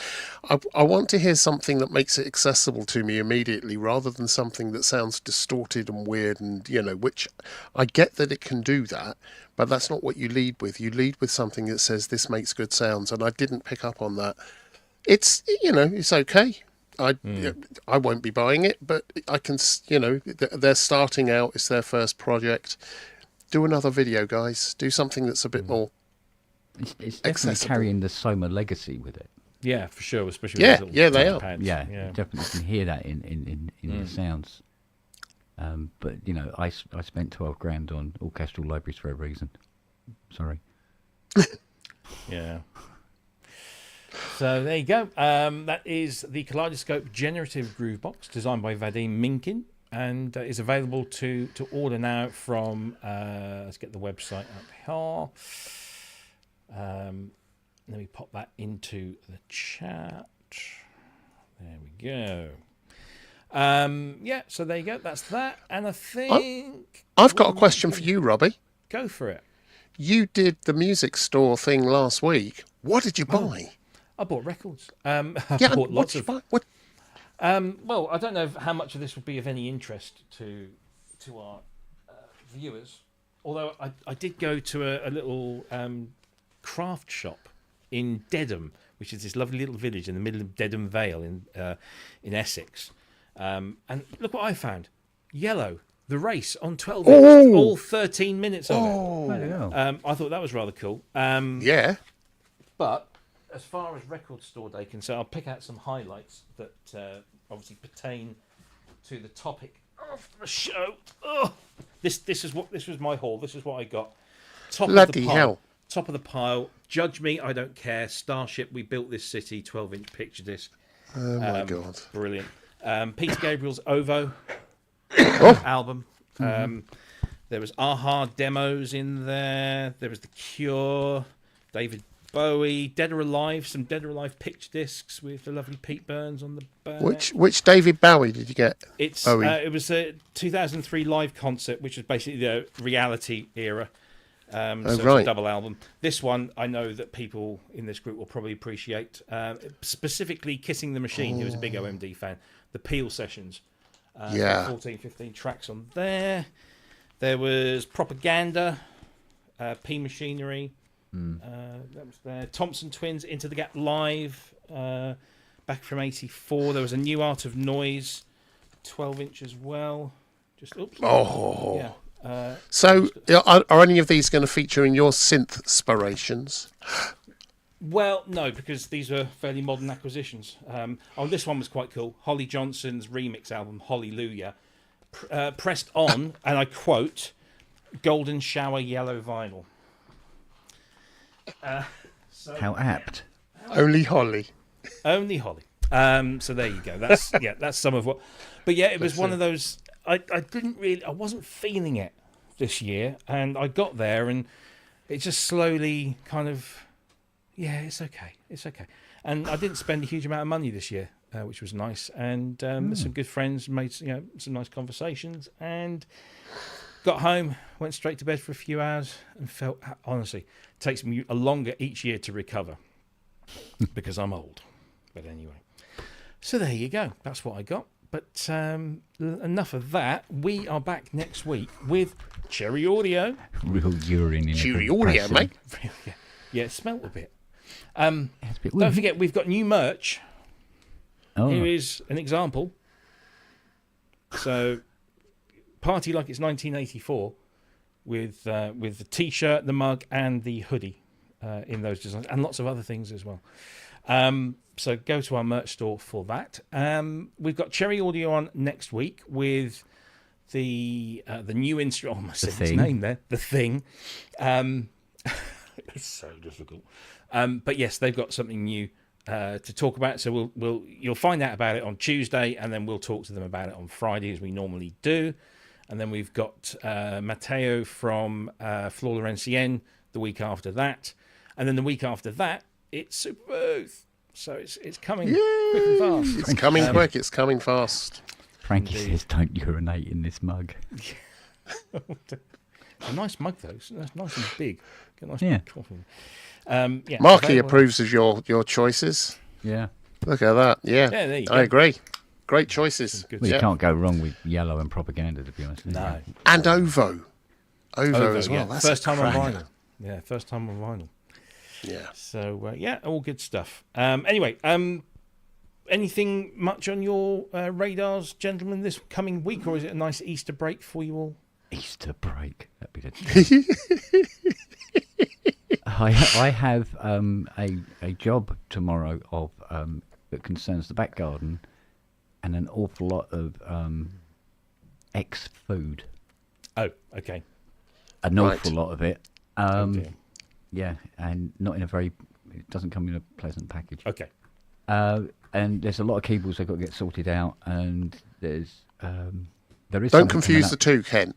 I want to hear something that makes it accessible to me immediately, rather than something that sounds distorted and weird. And which I get that it can do that, but that's not what you lead with. You lead with something that says this makes good sounds, and I didn't pick up on that. It's it's okay. I won't be buying it, but I can, they're starting out. It's their first project. Do another video, guys. Do something that's a bit more
It's definitely
accessible.
Carrying the Soma legacy with it.
Yeah, for sure. Especially
Yeah,
with
yeah, they
little
are.
pads.
Yeah, you definitely can hear that in the sounds. But I spent 12 grand on orchestral libraries for a reason. Sorry.
Yeah. So there you go. That is the Kaleidoscope Generative Groove Box, designed by Vadim Minkin, and is available to order now from. Let's get the website up here. Let me pop that into the chat. There we go. Yeah, so there you go. That's that. And I think
I've got a question for you, Robbie.
Go for it.
You did the music store thing last week. What did you buy?
I bought records.
Yeah,
I bought lots of.
What?
Well, I don't know how much of this will be of any interest to our viewers. Although I did go to a little craft shop in Dedham, which is this lovely little village in the middle of Dedham Vale in Essex. And look what I found. Yellow, The Race on 12 inch, all 13 minutes of it. I thought that was rather cool.
Yeah.
But as far as Record Store Day can say, I'll pick out some highlights that obviously pertain to the topic of the show. Oh, this was my haul. This is what I got.
Bloody hell.
Top of the pile. Judge me, I don't care. Starship, We Built This City, 12-inch picture disc.
Oh my God.
Brilliant. Peter Gabriel's OVO album. There was Aha demos in there. There was The Cure, David Bowie, Dead or Alive, some Dead or Alive picture discs with the lovely Pete Burns on the back.
Which David Bowie did you get?
It was a 2003 live concert, which was basically the reality era. So it's a double album. This one, I know that people in this group will probably appreciate. Specifically, Kissing the Machine, who was a big OMD fan. The Peel Sessions. 14, 15 tracks on there. There was Propaganda, P Machinery. That was there. Thompson Twins, Into the Gap Live, back from 84. There was a New Art of Noise, 12-inch as well.
So, are any of these going to feature in your synth inspirations?
Well, no, because these are fairly modern acquisitions. This one was quite cool. Holly Johnson's remix album, Hallelujah, pressed on, and I quote, golden shower yellow vinyl.
How apt.
Only Holly.
Only Holly. So there you go. That's some of what. But yeah, it was one of those. I wasn't feeling it this year, and I got there, and it just slowly kind of. Yeah, it's okay. And I didn't spend a huge amount of money this year, which was nice. And some good friends made some nice conversations, and got home, went straight to bed for a few hours, and felt, honestly, it takes me a longer each year to recover because I'm old. But anyway, so there you go. That's what I got. But enough of that. We are back next week with Cherry Audio.
Real urine in
Cherry Audio, mate.
Yeah, it smelt a bit. Don't forget, we've got new merch. Here is an example. So, party like it's 1984 with the T-shirt, the mug, and the hoodie in those designs, and lots of other things as well. So go to our merch store for that. We've got Cherry Audio on next week with the new instrument. Oh, I said its name there. The Thing. It's so difficult. But yes, they've got something new to talk about. So you'll find out about it on Tuesday, and then we'll talk to them about it on Friday as we normally do. And then we've got Matteo from Florencen the week after that, and then the week after that it's Super Booth. So it's coming quick and fast.
It's coming quick. It's coming fast.
Frankie says, "Don't urinate in this mug."
It's a nice mug though. It's nice and big. Get a nice big coffee.
Marky approves of your choices.
Yeah.
Look at that. Yeah,
there you go.
I agree. Great choices.
Well, you can't go wrong with Yellow and Propaganda, to be honest.
No.
And OVO as well.
Yeah.
That's
first time on
cracker.
vinyl. Yeah, first time on vinyl.
Yeah.
So all good stuff. Anyway, anything much on your radars, gentlemen, this coming week, or is it a nice Easter break for you all?
Easter break. That'd be the. I have a job tomorrow of that concerns the back garden and an awful lot of ex-food.
Oh, okay.
An awful lot of it. Yeah, and not in a very. It doesn't come in a pleasant package.
Okay.
And there's a lot of cables that got to get sorted out, and there is.
Don't confuse the two, Ken.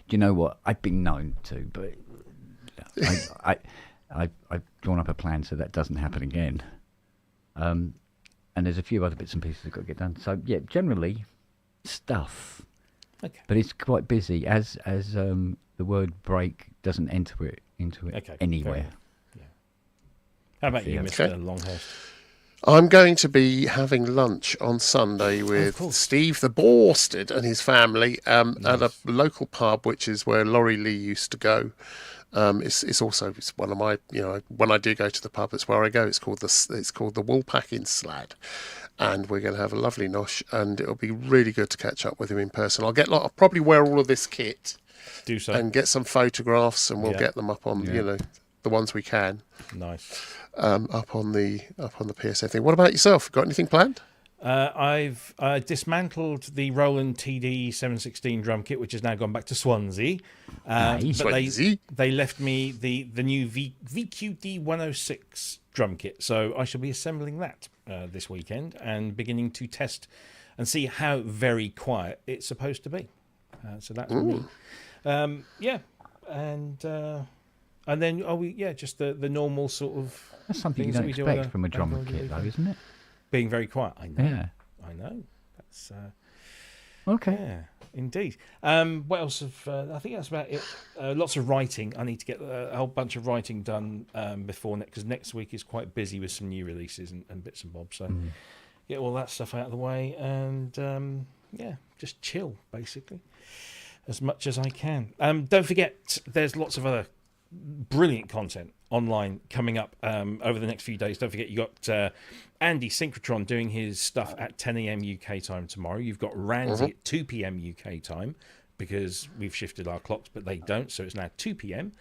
Do you know what? I've been known to, but I've drawn up a plan so that doesn't happen again. and there's a few other bits and pieces that got to get done. So yeah, generally stuff.
Okay.
But it's quite busy as the word break doesn't enter it into it
Okay,
anywhere.
fair. Yeah. How about you,
Okay.
Mr. Longhurst?
I'm going to be having lunch on Sunday with
course.
Steve the Borsted and his family at a
Nice.
local pub, which is where Laurie Lee used to go. It's one of my, when I do go to the pub, it's where I go. It's called the Woolpacking Slad, and we're going to have a lovely nosh, and it'll be really good to catch up with him in person. I'll probably wear all of this kit
Do so.
and get some photographs, and we'll
Yeah.
get them up on the ones we can
Nice.
up on the PSA thing. What about yourself? Got anything planned?
I've dismantled the Roland TD 716 drum kit, which has now gone back to Swansea.
Nice.
But
Swansea.
they left me the new VQD 106 drum kit, so I shall be assembling that this weekend and beginning to test and see how very quiet it's supposed to be. So that's me. Yeah, and then just the normal sort of
That's something you
things that
don't
we do on
expect from a drum
bank
kit,
holiday.
though, isn't it?
Being very quiet. I know.
Yeah.
I know. That's
Okay.
yeah, indeed. What else? I think that's about it. Lots of writing. I need to get a whole bunch of writing done before next, because next week is quite busy with some new releases and bits and bobs. So get all that stuff out of the way and just chill basically as much as I can. Don't forget, there's lots of other brilliant content online coming up over the next few days. Don't forget, you got Andy Synchrotron doing his stuff at 10 a.m. UK time tomorrow. You've got Ramsey at 2 p.m. UK time, because we've shifted our clocks, but they don't, so it's now 2 p.m.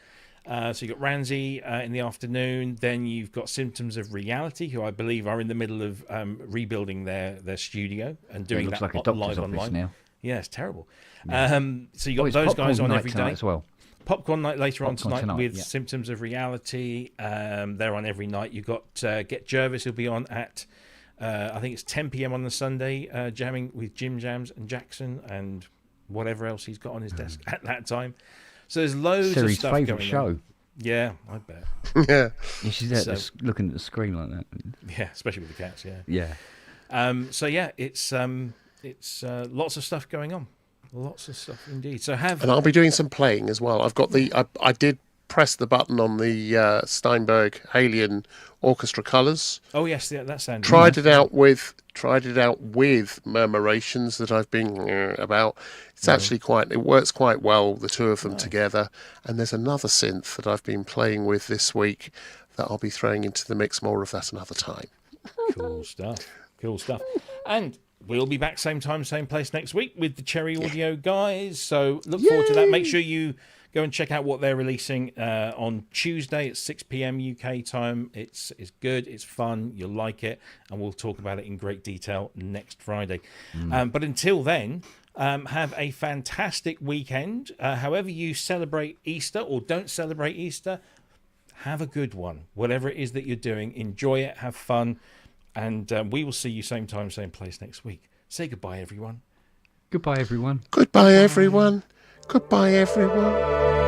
So you've got Ramsey in the afternoon. Then you've got Symptoms of Reality, who I believe are in the middle of rebuilding their studio and doing
It looks
that
like a doctor's
live
office
online.
now.
Yeah, it's terrible. So you got
it's
those guys
popcorn
on
night
every
tonight
day.
as well.
Popcorn night later on
Popcorn
tonight with
yeah.
Symptoms of Reality. They're on every night. You've got Get Jervis, who'll be on at, I think it's 10 p.m. on the Sunday, jamming with Jim Jams and Jackson and whatever else he's got on his desk at that time. So there's loads
Siri's
of stuff
favourite
going
show.
on. Yeah, I bet.
Yeah.
Yeah, she's there
So-
looking at the screen like that.
Yeah, especially with the cats, yeah.
Yeah.
So yeah, it's lots of stuff going on. Lots of stuff indeed. So
And I'll be doing some playing as well. I've got I did press the button on the Steinberg Halion Orchestra Colours.
Oh yes, yeah, that sounds
Tried it out with Murmurations that I've been about. It's actually it works quite well, the two of them together. And there's another synth that I've been playing with this week that I'll be throwing into the mix. More of that another time.
Cool stuff. Cool stuff. And we'll be back same time, same place next week with the Cherry Audio guys. So look forward to that. Make sure you go and check out what they're releasing on Tuesday at 6 p.m. UK time. It's good. It's fun. You'll like it. And we'll talk about it in great detail next Friday. But until then, have a fantastic weekend. However you celebrate Easter or don't celebrate Easter, have a good one. Whatever it is that you're doing, enjoy it. Have fun. And we will see you same time, same place next week. Say goodbye, everyone.
Goodbye, everyone.
Goodbye, everyone. Goodbye, everyone.